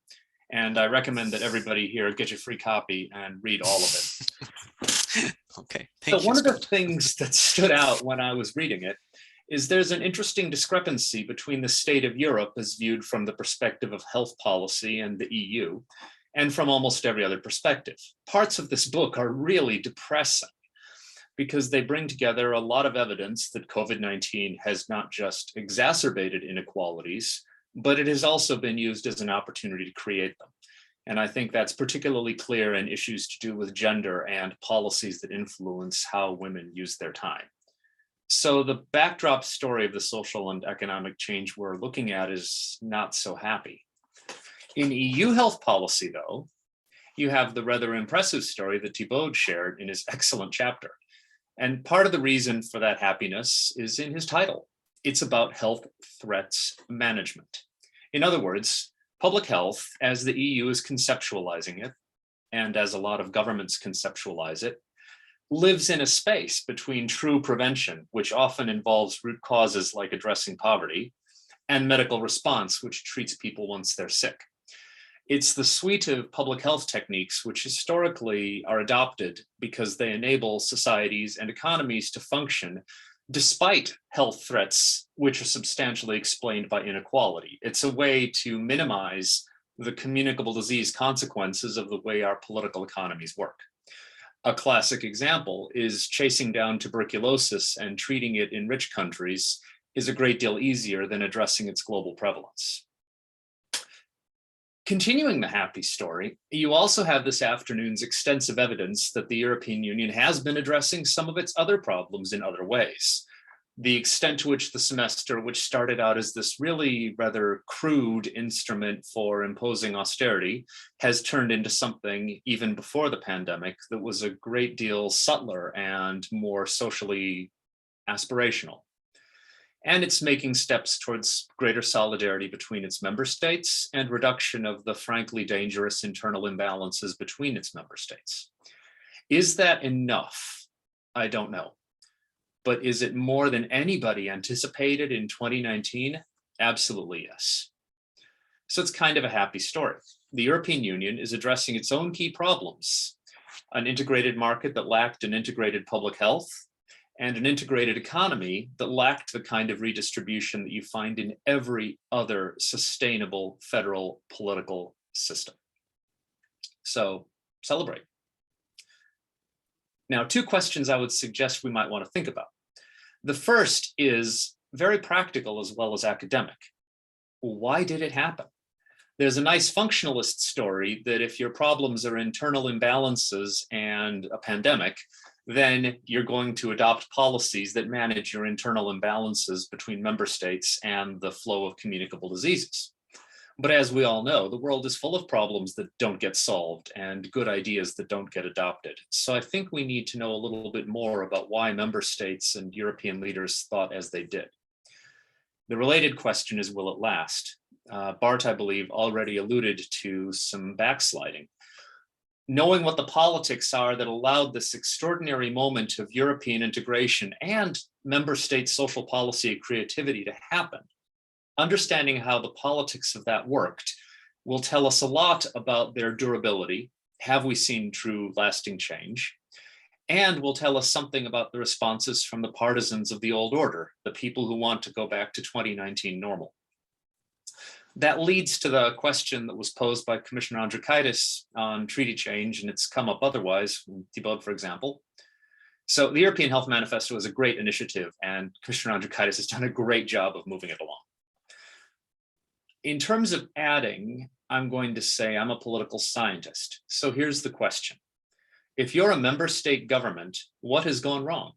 And I recommend that everybody here get a free copy and read all of it. Okay. So one of the things that stood out when I was reading it is there's an interesting discrepancy between the state of Europe as viewed from the perspective of health policy and the EU, and from almost every other perspective. Parts of this book are really depressing because they bring together a lot of evidence that COVID-19 has not just exacerbated inequalities, but it has also been used as an opportunity to create them. And I think that's particularly clear in issues to do with gender and policies that influence how women use their time. So the backdrop story of the social and economic change we're looking at is not so happy. In EU health policy, though, you have the rather impressive story that Thibaut shared in his excellent chapter. And part of the reason for that happiness is in his title. It's about health threats management. In other words, public health, as the EU is conceptualizing it, and as a lot of governments conceptualize it, lives in a space between true prevention, which often involves root causes like addressing poverty, and medical response, which treats people once they're sick. It's the suite of public health techniques which historically are adopted because they enable societies and economies to function despite health threats, which are substantially explained by inequality. It's a way to minimize the communicable disease consequences of the way our political economies work. A classic example is chasing down tuberculosis and treating it in rich countries is a great deal easier than addressing its global prevalence. Continuing the happy story, you also have this afternoon's extensive evidence that the European Union has been addressing some of its other problems in other ways. The extent to which the semester, which started out as this really rather crude instrument for imposing austerity, has turned into something even before the pandemic that was a great deal subtler and more socially aspirational. And it's making steps towards greater solidarity between its member states and reduction of the frankly dangerous internal imbalances between its member states. Is that enough? I don't know. But is it more than anybody anticipated in 2019? Absolutely yes. So it's kind of a happy story. The European Union is addressing its own key problems: an integrated market that lacked an integrated public health, and an integrated economy that lacked the kind of redistribution that you find in every other sustainable federal political system. So celebrate. Now, two questions I would suggest we might want to think about. The first is very practical as well as academic. Why did it happen? There's a nice functionalist story that if your problems are internal imbalances and a pandemic, then you're going to adopt policies that manage your internal imbalances between member states and the flow of communicable diseases. But as we all know, the world is full of problems that don't get solved and good ideas that don't get adopted. So I think we need to know a little bit more about why member states and European leaders thought as they did. The related question is, will it last? Bart, I believe, already alluded to some backsliding. Knowing what the politics are that allowed this extraordinary moment of European integration and member state social policy creativity to happen, understanding how the politics of that worked will tell us a lot about their durability. Have we seen true lasting change? And will tell us something about the responses from the partisans of the old order, the people who want to go back to 2019 normal. That leads to the question that was posed by Commissioner Andriukaitis on treaty change, and it's come up otherwise, Thibault, for example. So the European Health Manifesto is a great initiative, and Commissioner Andriukaitis has done a great job of moving it along. In terms of adding, I'm going to say I'm a political scientist. So here's the question. If you're a member state government, what has gone wrong?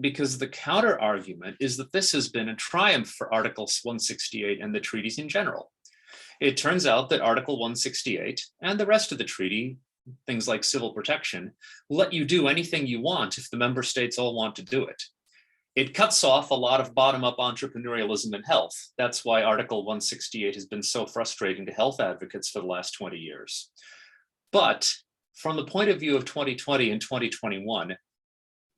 Because the counter argument is that this has been a triumph for Article 168 and the treaties in general. It turns out that Article 168 and the rest of the treaty, things like civil protection, let you do anything you want if the member states all want to do it. It cuts off a lot of bottom-up entrepreneurialism in health. That's why Article 168 has been so frustrating to health advocates for the last 20 years. But from the point of view of 2020 and 2021,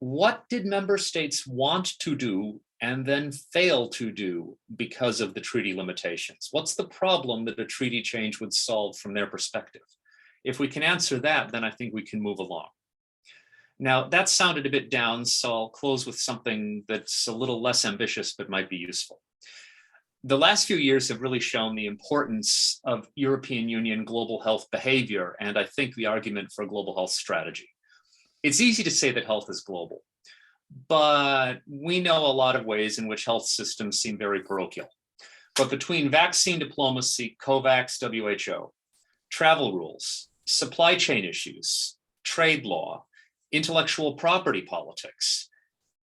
what did member states want to do and then fail to do because of the treaty limitations? What's the problem that a treaty change would solve from their perspective? If we can answer that, then I think we can move along. Now, that sounded a bit down, so I'll close with something that's a little less ambitious, but might be useful. The last few years have really shown the importance of European Union global health behavior, and I think the argument for a global health strategy. It's easy to say that health is global, but we know a lot of ways in which health systems seem very parochial. But between vaccine diplomacy, COVAX, WHO, travel rules, supply chain issues, trade law, intellectual property politics,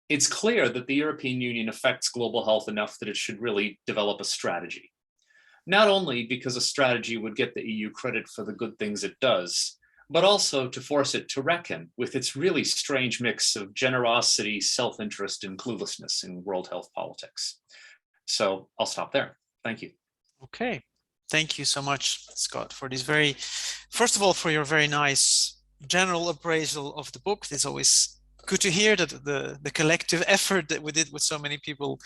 it's clear that the European Union affects global health enough that it should really develop a strategy. Not only because a strategy would get the EU credit for the good things it does, but also to force it to reckon with its really strange mix of generosity, self-interest, and cluelessness in world health politics. So I'll stop there. Thank you. Okay. Thank you so much, Scott, for this first of all, for your very nice general appraisal of the book. It's always good to hear that the collective effort that we did with so many people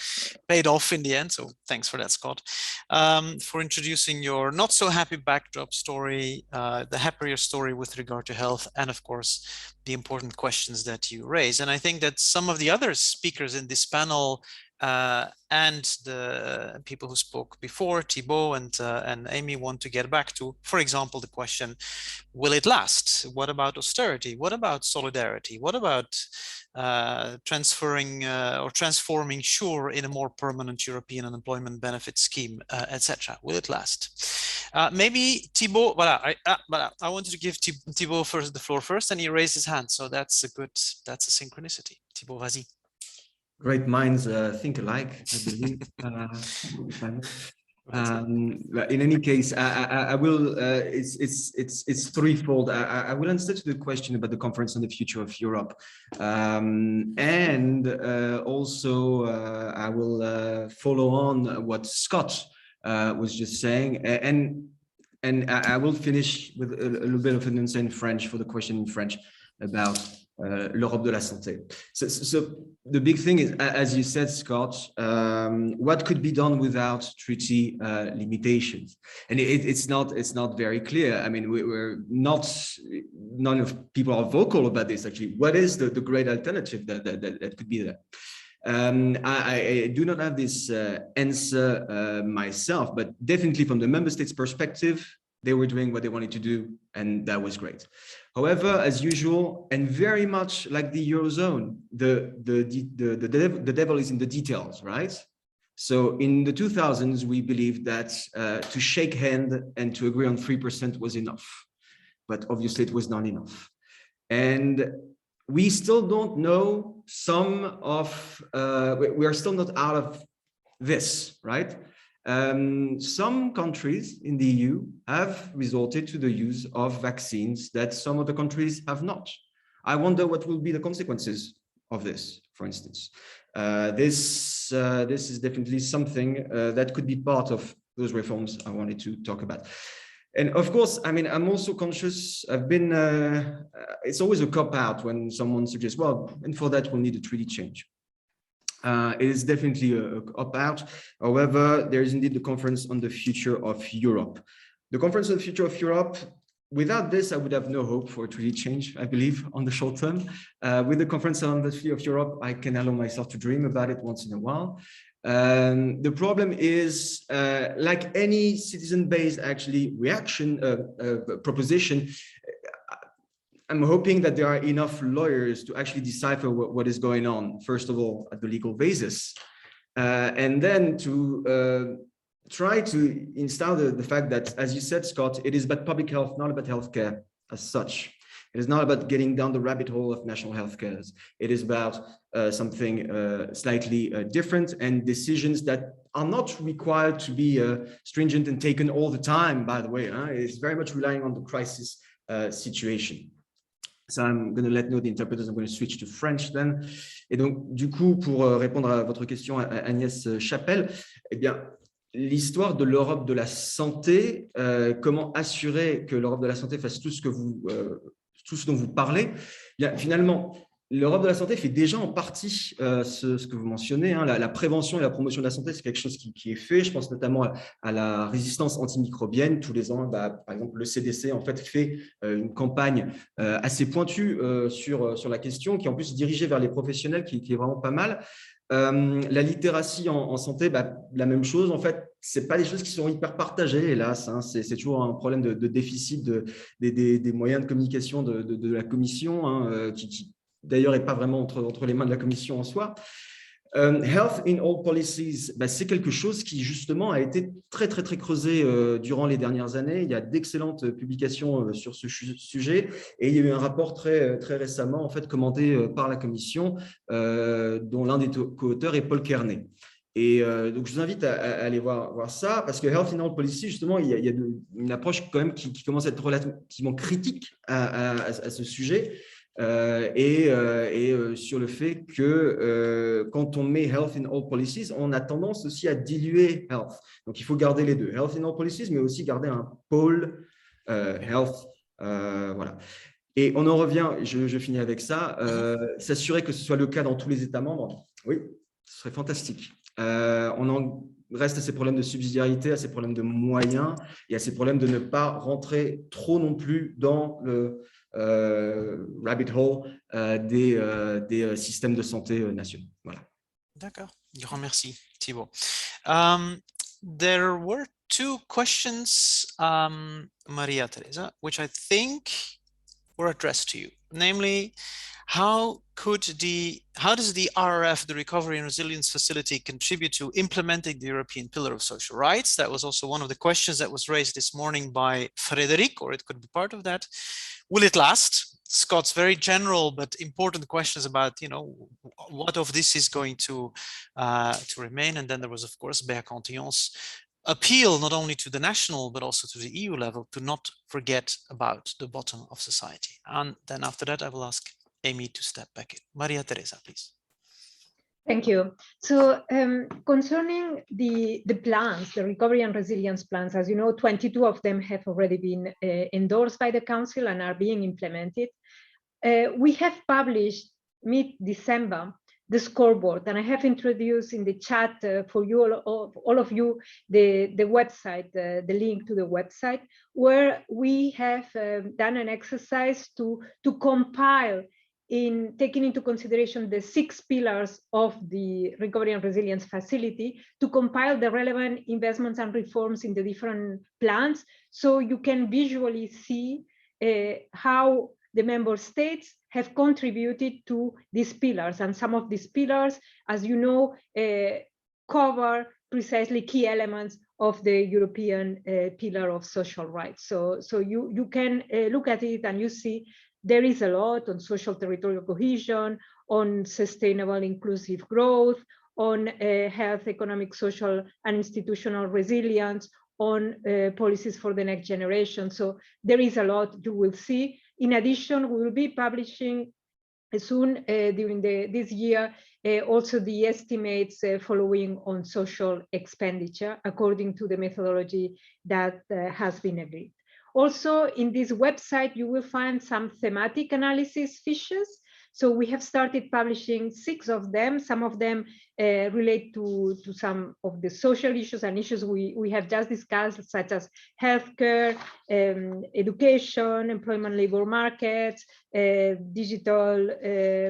paid off in the end. So thanks for that, Scott. For introducing your not so happy backdrop story, the happier story with regard to health, and of course, the important questions that you raise. And I think that some of the other speakers in this panel and the people who spoke before, Thibaut and Amy, want to get back to, for example, the question, will it last? What about austerity? What about solidarity? What about transferring or transforming SURE in a more permanent European unemployment benefit scheme, etc.? Will it last? Maybe Thibaut, I wanted to give Thibaut first the floor first, and he raised his hand, so that's a synchronicity. Thibaut, vas-y. Great minds think alike, I believe. In any case, I will. It's threefold. I will answer to the question about the Conference on the Future of Europe, and also I will follow on what Scott was just saying, and I will finish with a little bit of an answer in French for the question in French about l'Europe de la santé. So the big thing is, as you said, Scott, what could be done without treaty limitations? And it's not very clear. I mean, none of people are vocal about this, actually. What is the great alternative that could be there? I do not have this answer myself, but definitely from the member states' perspective, they were doing what they wanted to do, and that was great. However, as usual, and very much like the Eurozone, the devil is in the details, right? So in the 2000s, we believed that to shake hand and to agree on 3% was enough, but obviously it was not enough. And we still don't know we are still not out of this, right? Some countries in the EU have resorted to the use of vaccines that some other countries have not. I wonder what will be the consequences of this, for instance. This is definitely something that could be part of those reforms I wanted to talk about. And of course, I mean, I'm also conscious, it's always a cop-out when someone suggests, well, and for that we'll need a treaty change. It is definitely a cop-out. However, there is indeed the Conference on the Future of Europe. The Conference on the Future of Europe, without this, I would have no hope for a treaty change, I believe, on the short term. With the Conference on the Future of Europe, I can allow myself to dream about it once in a while. The problem is, like any citizen-based actually proposition, I'm hoping that there are enough lawyers to actually decipher what is going on, first of all, at the legal basis, and then to try to install the fact that, as you said, Scott, it is about public health, not about healthcare as such. It is not about getting down the rabbit hole of national healthcare. It is about something slightly different, and decisions that are not required to be stringent and taken all the time, by the way. It's very much relying on the crisis situation. So I'm going to let know the interpreters. I'm going to switch to French then. Et donc, du coup, pour répondre à votre question, Agnès Chapelle, eh bien, l'histoire de l'Europe de la santé, comment assurer que l'Europe de la santé fasse tout ce dont vous parlez, eh bien, finalement, l'Europe de la santé fait déjà en partie ce que vous mentionnez. La prévention et la promotion de la santé, c'est quelque chose qui est fait. Je pense notamment à la résistance antimicrobienne. Tous les ans, par exemple, le CDC en fait fait une campagne assez pointue sur la question, qui est en plus dirigée vers les professionnels, qui est vraiment pas mal. La littératie en santé, la même chose. En fait, c'est pas des choses qui sont hyper partagées, hélas. C'est toujours un problème de déficit des moyens de communication de la Commission, qui d'ailleurs n'est pas vraiment entre les mains de la Commission en soi. Health in all policies, c'est quelque chose qui justement a été très creusé durant les dernières années. Il y a d'excellentes publications sur ce sujet, et il y a eu un rapport très récemment en fait commandé par la Commission, dont l'un des co-auteurs est Paul Kearney. Et donc je vous invite à aller voir ça, parce que Health in all policies, justement, il y a une approche quand même qui commence à être relativement critique à ce sujet. et sur le fait que quand on met health in all policies, on a tendance aussi à diluer health. Donc, il faut garder les deux, health in all policies, mais aussi garder un pôle health. Voilà. Et on en revient, je finis avec ça, s'assurer que ce soit le cas dans tous les États membres, oui, ce serait fantastique. On en reste à ces problèmes de subsidiarité, à ces problèmes de moyens et à ces problèmes de ne pas rentrer trop non plus dans le rabbit hole des systèmes de santé nationaux. Voilà. D'accord. Grand merci, Thibaut. There were two questions, Maria Teresa, which I think were addressed to you, namely, how does the RRF, the Recovery and Resilience Facility, contribute to implementing the European Pillar of Social Rights? That was also one of the questions that was raised this morning by Frédéric, or it could be part of that. Will it last? Scott's very general but important questions about, you know, what of this is going to remain. And then there was, of course, Béa Cantillon's appeal not only to the national but also to the EU level to not forget about the bottom of society. And then after that, I will ask Amy to step back in. Maria Teresa, please. Thank you. So concerning the plans, the recovery and resilience plans, as you know, 22 of them have already been endorsed by the Council and are being implemented. We have published mid-December the scoreboard, and I have introduced in the chat for you, all of you, the website, the link to the website, where we have done an exercise to compile, in taking into consideration the 6 pillars of the Recovery and Resilience Facility, to compile the relevant investments and reforms in the different plans, so you can visually see how the member states have contributed to these pillars. And some of these pillars, as you know, cover precisely key elements of the European Pillar of Social Rights. So you can look at it and you see there is a lot on social territorial cohesion, on sustainable inclusive growth, on health, economic, social, and institutional resilience, on policies for the next generation. So there is a lot you will see. In addition, we will be publishing soon during this year also the estimates following on social expenditure according to the methodology that has been agreed. Also, in this website, you will find some thematic analysis fiches. So we have started publishing 6 of them. Some of them relate to some of the social issues and issues we have just discussed, such as healthcare, education, employment labor markets, digital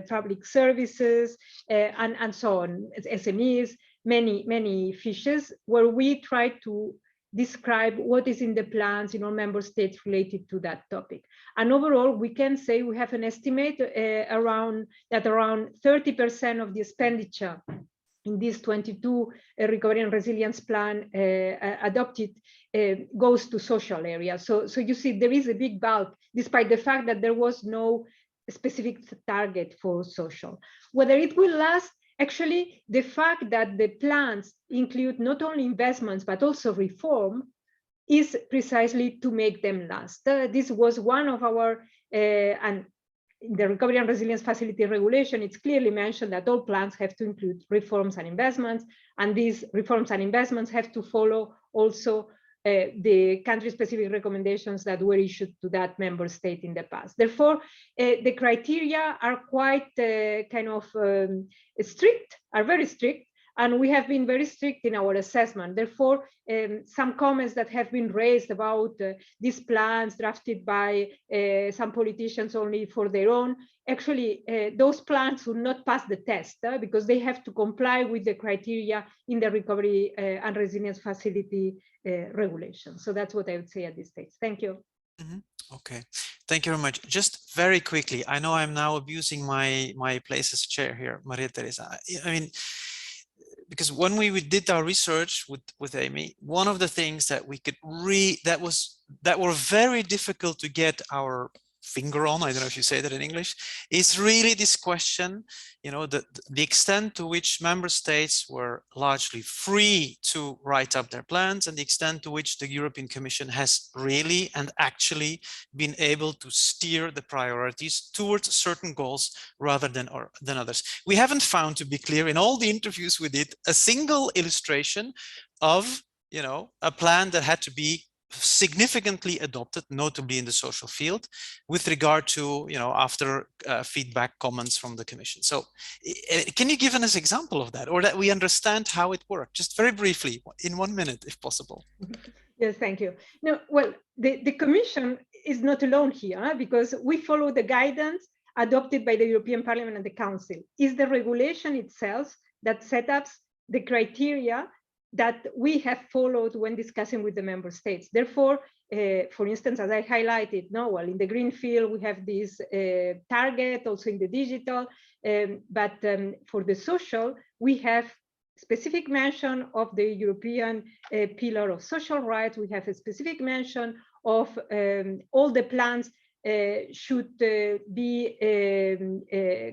public services, and so on, SMEs, many fiches, where we try to describe what is in the plans in all member states related to that topic. And overall, we can say we have an estimate around 30% of the expenditure in this 22 recovery and resilience plan adopted goes to social areas. So you see there is a big bulk, despite the fact that there was no specific target for social. Whether it will last, actually, the fact that the plans include not only investments, but also reform is precisely to make them last. This was one of our, and in the Recovery and Resilience Facility regulation, it's clearly mentioned that all plans have to include reforms and investments, and these reforms and investments have to follow also the country-specific recommendations that were issued to that member state in the past. Therefore, the criteria are quite strict, are very strict, and we have been very strict in our assessment. Therefore, some comments that have been raised about these plans drafted by some politicians only for their own, actually, those plans will not pass the test because they have to comply with the criteria in the Recovery and Resilience Facility regulation. So that's what I would say at this stage. Thank you. Mm-hmm. Okay, thank you very much. Just very quickly, I know I'm now abusing my place as chair here, Maria Teresa. I mean, because when we did our research with Amy, one of the things that we could that were very difficult to get our finger on, I don't know if you say that in English, is really this question, you know, the extent to which member states were largely free to write up their plans, and the extent to which the European Commission has really and actually been able to steer the priorities towards certain goals rather than others. We haven't found, to be clear, in all the interviews we did, a single illustration of, you know, a plan that had to be significantly adopted, notably in the social field, with regard to, you know, after feedback comments from the Commission. So can you give us an example of that, or that we understand how it worked, just very briefly, in 1 minute, if possible? Yes, thank you. No, well, the Commission is not alone here, because we follow the guidance adopted by the European Parliament and the Council. It's the regulation itself that sets up the criteria that we have followed when discussing with the member states. Therefore, for instance, as I highlighted, well, in the green field, we have this target, also in the digital, but for the social, we have specific mention of the European pillar of social rights. We have a specific mention of all the plans should be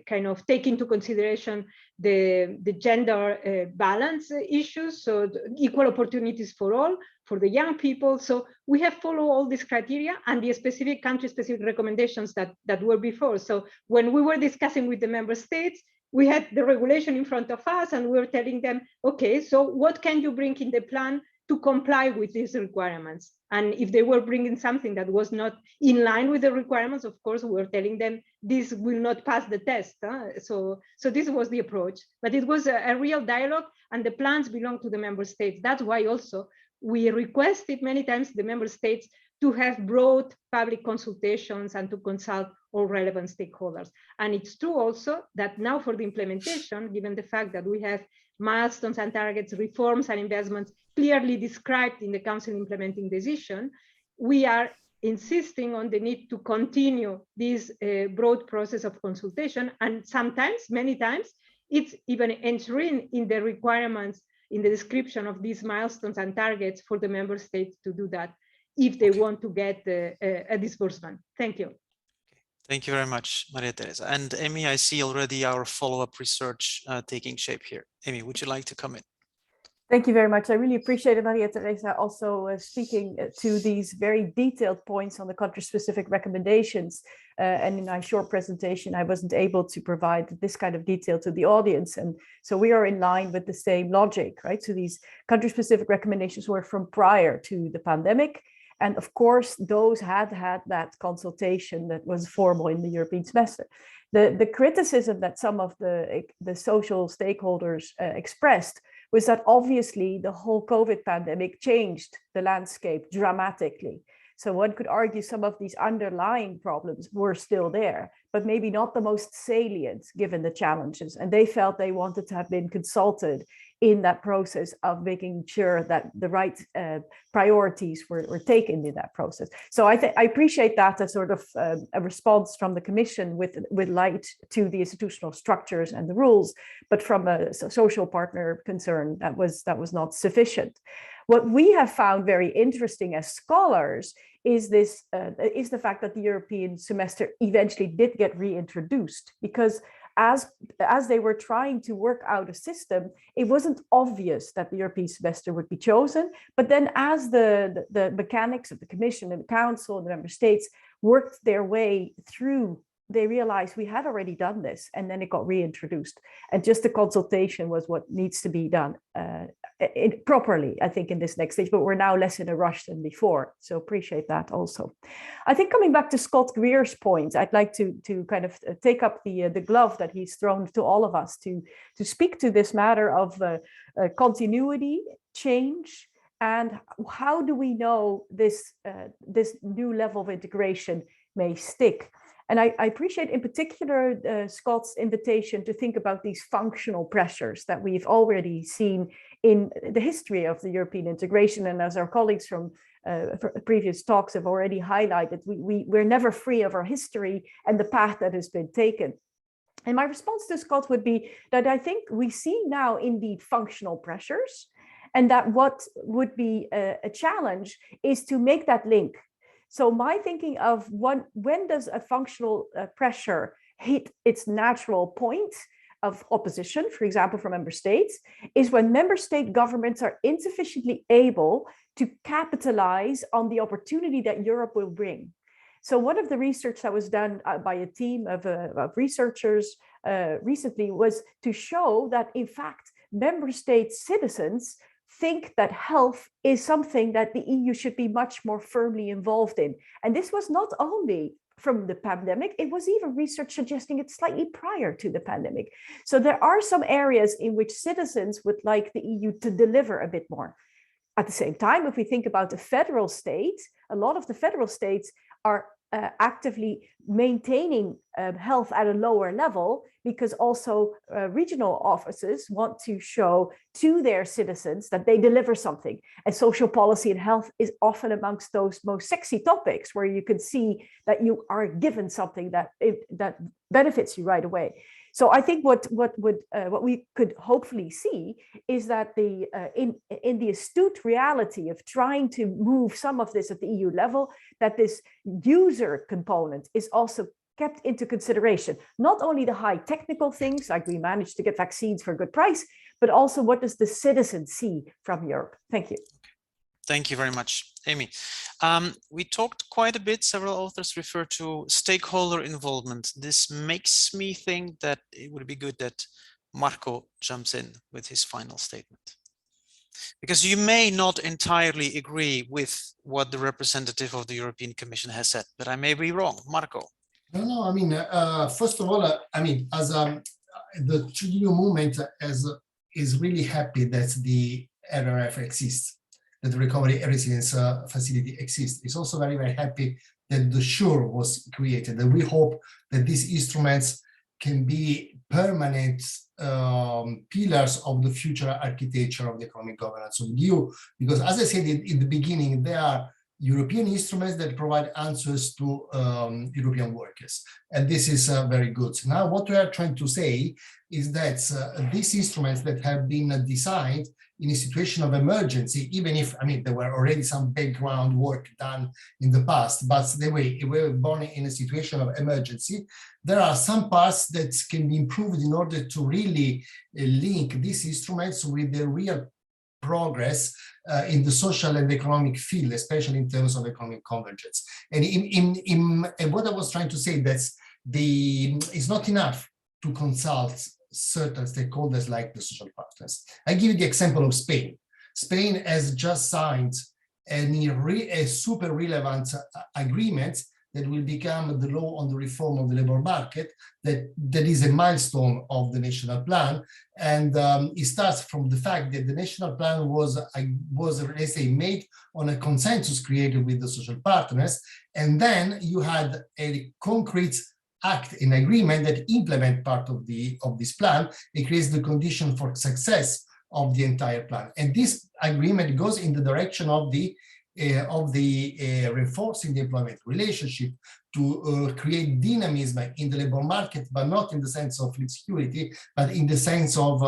kind of take into consideration the gender balance issues, so equal opportunities for all, for the young people. So we have followed all these criteria and the specific country-specific recommendations that were before. So when we were discussing with the member states, we had the regulation in front of us and we were telling them, okay, so what can you bring in the plan to comply with these requirements? And if they were bringing something that was not in line with the requirements, of course, we were telling them this will not pass the test. So this was the approach, but it was a real dialogue, and the plans belong to the member states. That's why also we requested many times the member states to have broad public consultations and to consult all relevant stakeholders. And it's true also that now for the implementation, given the fact that we have milestones and targets, reforms and investments clearly described in the Council implementing decision, we are insisting on the need to continue this broad process of consultation. And sometimes, many times, it's even entering in the requirements in the description of these milestones and targets for the member states to do that if they want to get a disbursement. Thank you. Thank you very much, Maria Teresa. And Amy, I see already our follow-up research taking shape here. Amy, would you like to come in? Thank you very much. I really appreciated Maria Teresa also speaking to these very detailed points on the country-specific recommendations. And in my short presentation, I wasn't able to provide this kind of detail to the audience. And so we are in line with the same logic, right? So these country-specific recommendations were from prior to the pandemic. And of course, those had that consultation that was formal in the European semester. The criticism that some of the social stakeholders expressed was that obviously the whole COVID pandemic changed the landscape dramatically. So one could argue some of these underlying problems were still there, but maybe not the most salient given the challenges. And they felt they wanted to have been consulted in that process of making sure that the right priorities were taken in that process. So I appreciate that as sort of a response from the Commission with light to the institutional structures and the rules, but from a social partner concern, that was not sufficient. What we have found very interesting as scholars is the fact that the European semester eventually did get reintroduced, because as they were trying to work out a system, it wasn't obvious that the European semester would be chosen. But then as the mechanics of the Commission and the Council and the Member States worked their way through, they realized we had already done this, and then it got reintroduced. And just the consultation was what needs to be done properly, I think, in this next stage, but we're now less in a rush than before. So appreciate that also. I think coming back to Scott Greer's point, I'd like to kind of take up the glove that he's thrown to all of us to speak to this matter of continuity, change, and how do we know this new level of integration may stick. And I appreciate in particular Scott's invitation to think about these functional pressures that we've already seen in the history of the European integration. And as our colleagues from previous talks have already highlighted, we're never free of our history and the path that has been taken. And my response to Scott would be that I think we see now indeed functional pressures, and that what would be a challenge is to make that link. So my thinking of when does a functional pressure hit its natural point of opposition, for example, from member states, is when member state governments are insufficiently able to capitalize on the opportunity that Europe will bring. So one of the research that was done by a team of researchers recently was to show that, in fact, member state citizens think that health is something that the EU should be much more firmly involved in. And this was not only from the pandemic, it was even research suggesting it slightly prior to the pandemic. So there are some areas in which citizens would like the EU to deliver a bit more. At the same time, if we think about the federal state, a lot of the federal states are actively maintaining health at a lower level, because also regional offices want to show to their citizens that they deliver something. And social policy and health is often amongst those most sexy topics where you can see that you are given something that benefits you right away. So I think what we could hopefully see is that in the astute reality of trying to move some of this at the EU level, that this user component is also kept into consideration. Not only the high technical things, like we managed to get vaccines for a good price, but also what does the citizen see from Europe? Thank you. Thank you very much, Amy. We talked quite a bit, several authors refer to stakeholder involvement. This makes me think that it would be good that Marco jumps in with his final statement. Because you may not entirely agree with what the representative of the European Commission has said, but I may be wrong. Marco. No, I mean, first of all, I mean, as the EU movement is really happy that the RRF exists, that the Recovery and Resilience Facility exists. It's also very, very happy that the SURE was created, and we hope that these instruments can be permanent pillars of the future architecture of the economic governance of the EU, because as I said in the beginning, there are European instruments that provide answers to European workers, and this is very good. Now, what we are trying to say is that these instruments that have been designed in a situation of emergency, even if, I mean, there were already some background work done in the past, but they were born in a situation of emergency, there are some parts that can be improved in order to really link these instruments with the real progress in the social and economic field, especially in terms of economic convergence. And in what I was trying to say, that it's not enough to consult certain stakeholders like the social partners. I give you the example of Spain. Spain has just signed a super relevant agreement that will become the law on the reform of the labor market, that is a milestone of the national plan. And it starts from the fact that the national plan was, let's say, made on a consensus created with the social partners. And then you had a concrete act in agreement that implement part of this plan. It creates the condition for success of the entire plan. And this agreement goes in the direction of reinforcing the employment relationship to create dynamism in the labor market, but not in the sense of flexicurity, but in the sense of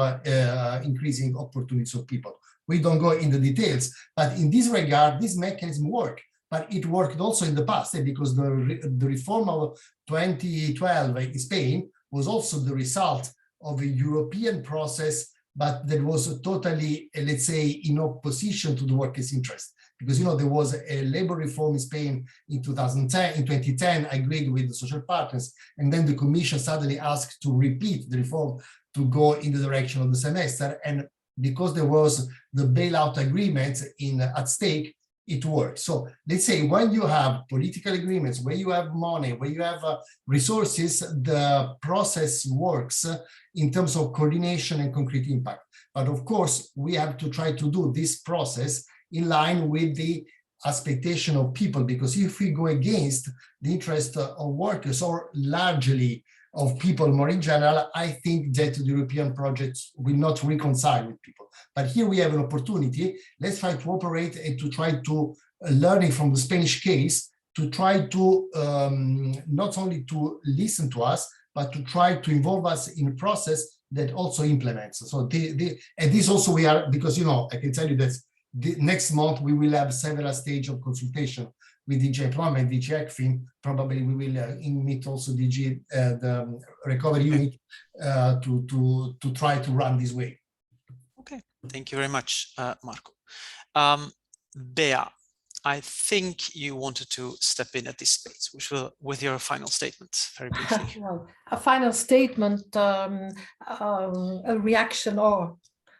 increasing opportunities of people. We don't go in the details, but in this regard, this mechanism works. But it worked also in the past, because the reform of 2012 in Spain was also the result of a European process, but that was totally, let's say, in opposition to the workers' interest. Because, you know, there was a labor reform in Spain in 2010, agreed with the social partners, and then the Commission suddenly asked to repeat the reform to go in the direction of the semester. And because there was the bailout agreement at stake, it works. So let's say when you have political agreements, when you have money, when you have resources, the process works in terms of coordination and concrete impact. But of course, we have to try to do this process in line with the expectation of people, because if we go against the interest of workers, or largely of people more in general, I think that the European projects will not reconcile with people. But here we have an opportunity. Let's try to operate and to try to, learning from the Spanish case, to try to not only to listen to us, but to try to involve us in a process that also implements. So and this also we are, because, you know, I can tell you that next month we will have several stages of consultation with DG Employment, DG ECFIN, probably we will meet also DG, the recovery unit, to try to run this way. Okay, thank you very much, Marco. Bea, I think you wanted to step in at this space, which will, with your final statement, very briefly. Well, a final statement, a reaction, or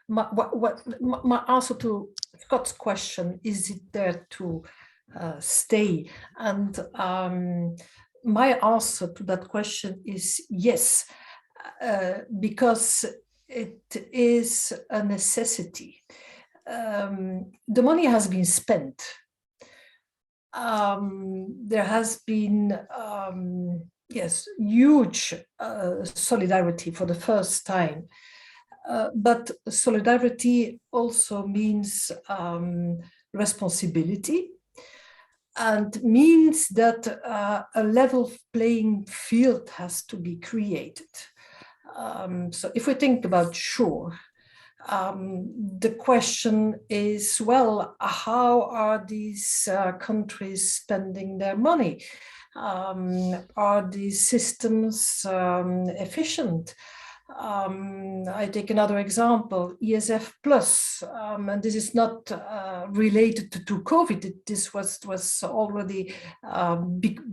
my answer to Scott's question: is it there to stay? And my answer to that question is yes, because it is a necessity. The money has been spent. There has been, yes, huge solidarity for the first time. But solidarity also means responsibility, and means that a level playing field has to be created. So if we think about SURE, the question is, well, how are these countries spending their money? Are these systems efficient? I take another example, ESF Plus, and this is not related to COVID. This was already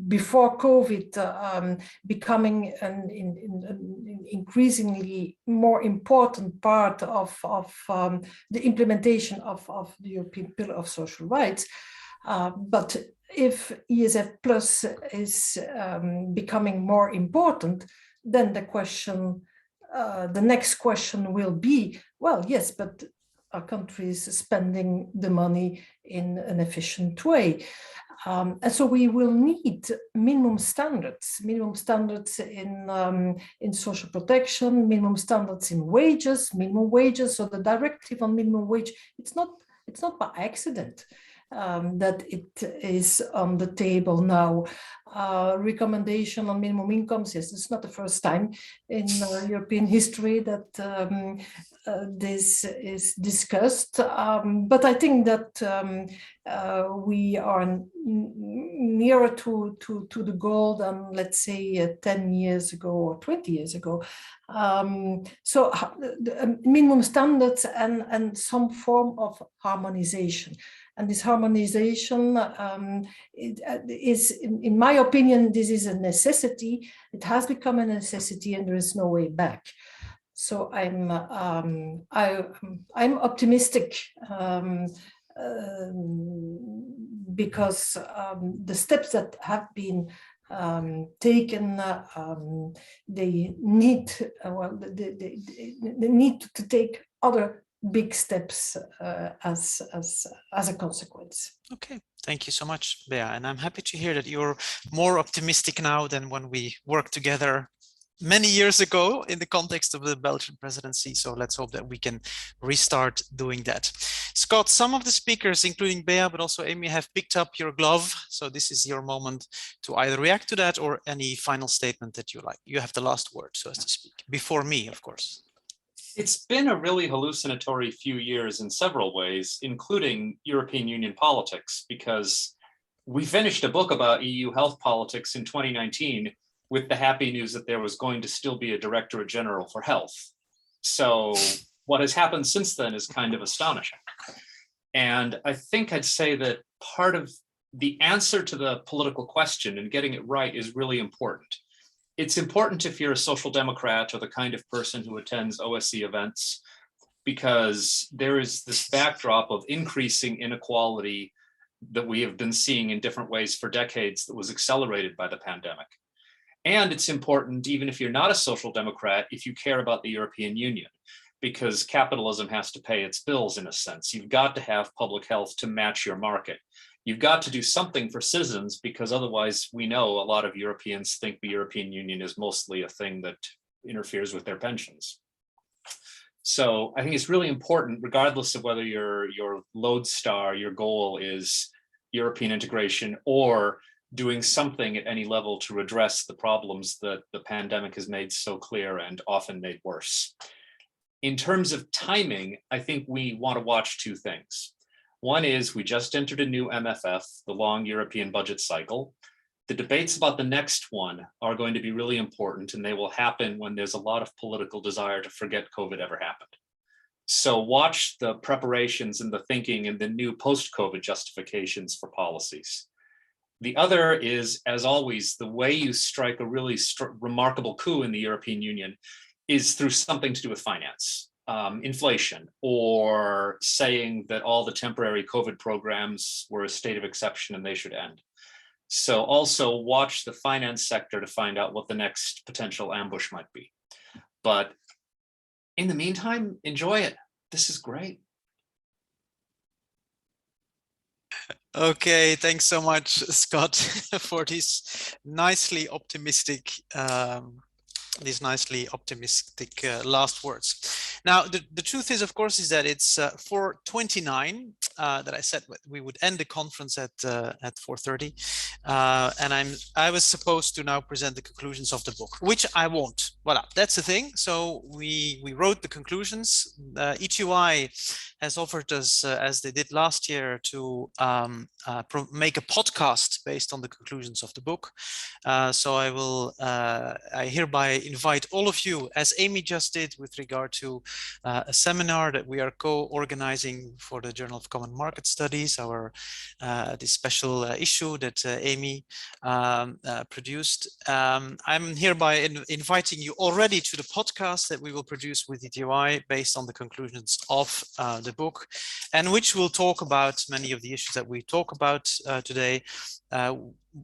before COVID becoming an increasingly more important part of the implementation of the European Pillar of Social Rights. But if ESF Plus is becoming more important, then the question, the next question will be, well, yes, but are countries spending the money in an efficient way? And so we will need minimum standards in social protection, minimum standards in wages, minimum wages. So the directive on minimum wage, it's not by accident that it is on the table now. Recommendation on minimum incomes, yes, it's not the first time in European history that this is discussed. But I think that we are nearer to the goal than, let's say, 10 years ago or 20 years ago. So minimum standards and some form of harmonization. And this harmonization is, in my opinion, this is a necessity. It has become a necessity, and there is no way back. So I'm optimistic because the steps that have been taken, they need they need to take other big steps as a consequence. Okay, thank you so much, Bea. And I'm happy to hear that you're more optimistic now than when we worked together many years ago in the context of the Belgian presidency. So let's hope that we can restart doing that. Scott, some of the speakers, including Bea, but also Amy, have picked up your glove. So this is your moment to either react to that or any final statement that you like. You have the last word, so as to speak, before me, of course. It's been a really hallucinatory few years in several ways, including European Union politics, because we finished a book about EU health politics in 2019 with the happy news that there was going to still be a Directorate General for Health. So what has happened since then is kind of astonishing. And I think I'd say that part of the answer to the political question and getting it right is really important. It's important if you're a social democrat or the kind of person who attends OSCE events, because there is this backdrop of increasing inequality that we have been seeing in different ways for decades that was accelerated by the pandemic. And it's important, even if you're not a social democrat, if you care about the European Union, because capitalism has to pay its bills in a sense. You've got to have public health to match your market. You've got to do something for citizens, because otherwise we know a lot of Europeans think the European Union is mostly a thing that interferes with their pensions. So I think it's really important, regardless of whether your lodestar, your goal is European integration or doing something at any level to address the problems that the pandemic has made so clear and often made worse. In terms of timing, I think we want to watch two things. One is we just entered a new MFF, the long European budget cycle. The debates about the next one are going to be really important, and they will happen when there's a lot of political desire to forget COVID ever happened. So watch the preparations and the thinking and the new post-COVID justifications for policies. The other is, as always, the way you strike a really remarkable coup in the European Union is through something to do with finance, inflation, or saying that all the temporary COVID programs were a state of exception and they should end. So also watch the finance sector to find out what the next potential ambush might be. But in the meantime, enjoy it. This is great. Okay, thanks so much, Scott, for these nicely optimistic last words. Now, the truth is, of course, is that it's 4:29 that I said we would end the conference at 4:30, and I was supposed to now present the conclusions of the book, which I won't. Voilà, that's the thing. So we wrote the conclusions. ETUI has offered us, as they did last year, to make a podcast based on the conclusions of the book. So I hereby invite all of you, as Amy just did with regard to a seminar that we are co-organizing for the Journal of Common Market Studies, this special issue that Amy produced. I'm hereby inviting you already to the podcast that we will produce with ETUI based on the conclusions of the book, and which will talk about many of the issues that we talk about today.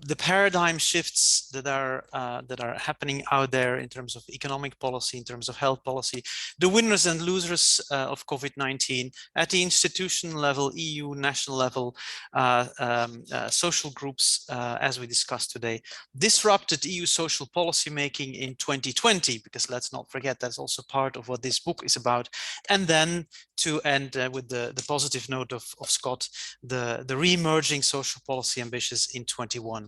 The paradigm shifts that are happening out there in terms of economic policy, in terms of health policy, the winners and losers of COVID-19 at the institutional level, EU, national level, social groups, as we discussed today, disrupted EU social policy making in 2020, because let's not forget that's also part of what this book is about. And then to end with the positive note of Scott, the re-emerging social policy ambitions in 21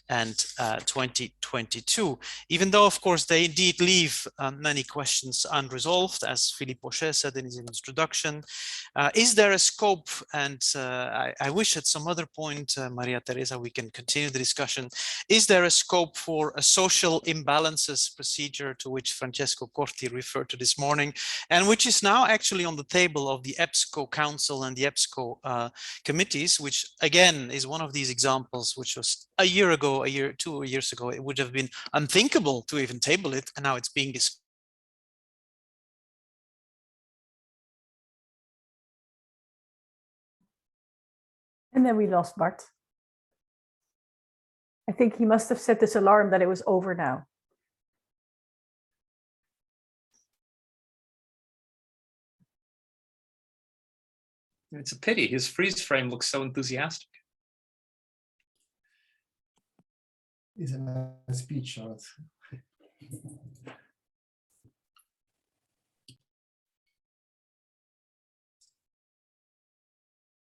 and 2022, even though of course they indeed leave many questions unresolved, as Philippe Pochet said in his introduction. Is there a scope, and I wish at some other point, Maria Teresa, we can continue the discussion, is there a scope for a social imbalances procedure to which Francesco Corti referred to this morning, and which is now actually on the table of the EBSCO Council and the EBSCO committees, which again is one of these examples which was a year ago, 2 years ago, it would have been unthinkable to even table it, and now it's being discussed. And then we lost Bart. I think he must have set this alarm that it was over now. It's a pity. His freeze frame looks so enthusiastic. Is a nice speech shot.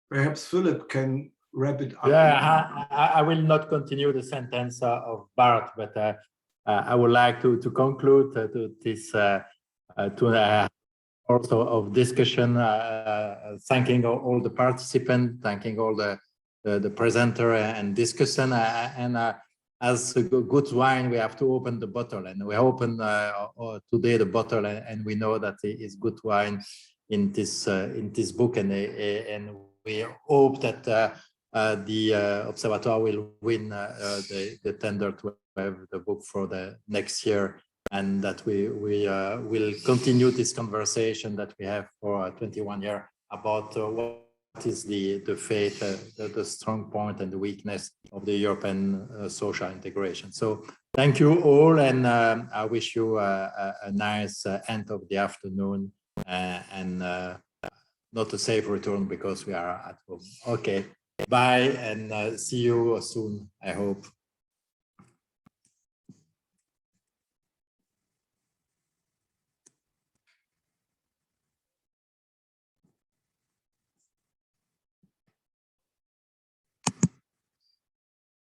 Perhaps Philippe can wrap it up. Yeah, I will not continue the sentence of Bart, but I would like to conclude to this also of discussion, thanking all the participants, thanking all the presenter and discussion, and as a good wine, we have to open the bottle, and we open today the bottle, and we know that it is good wine in this book, and we hope that the Observatoire will win the tender to have the book for the next year, and that we will continue this conversation that we have for 21 years about what is the fate, the strong point and the weakness of the European social integration. So thank you all, and I wish you a nice end of the afternoon, and not a safe return because we are at home. Okay, bye, and see you soon, I hope.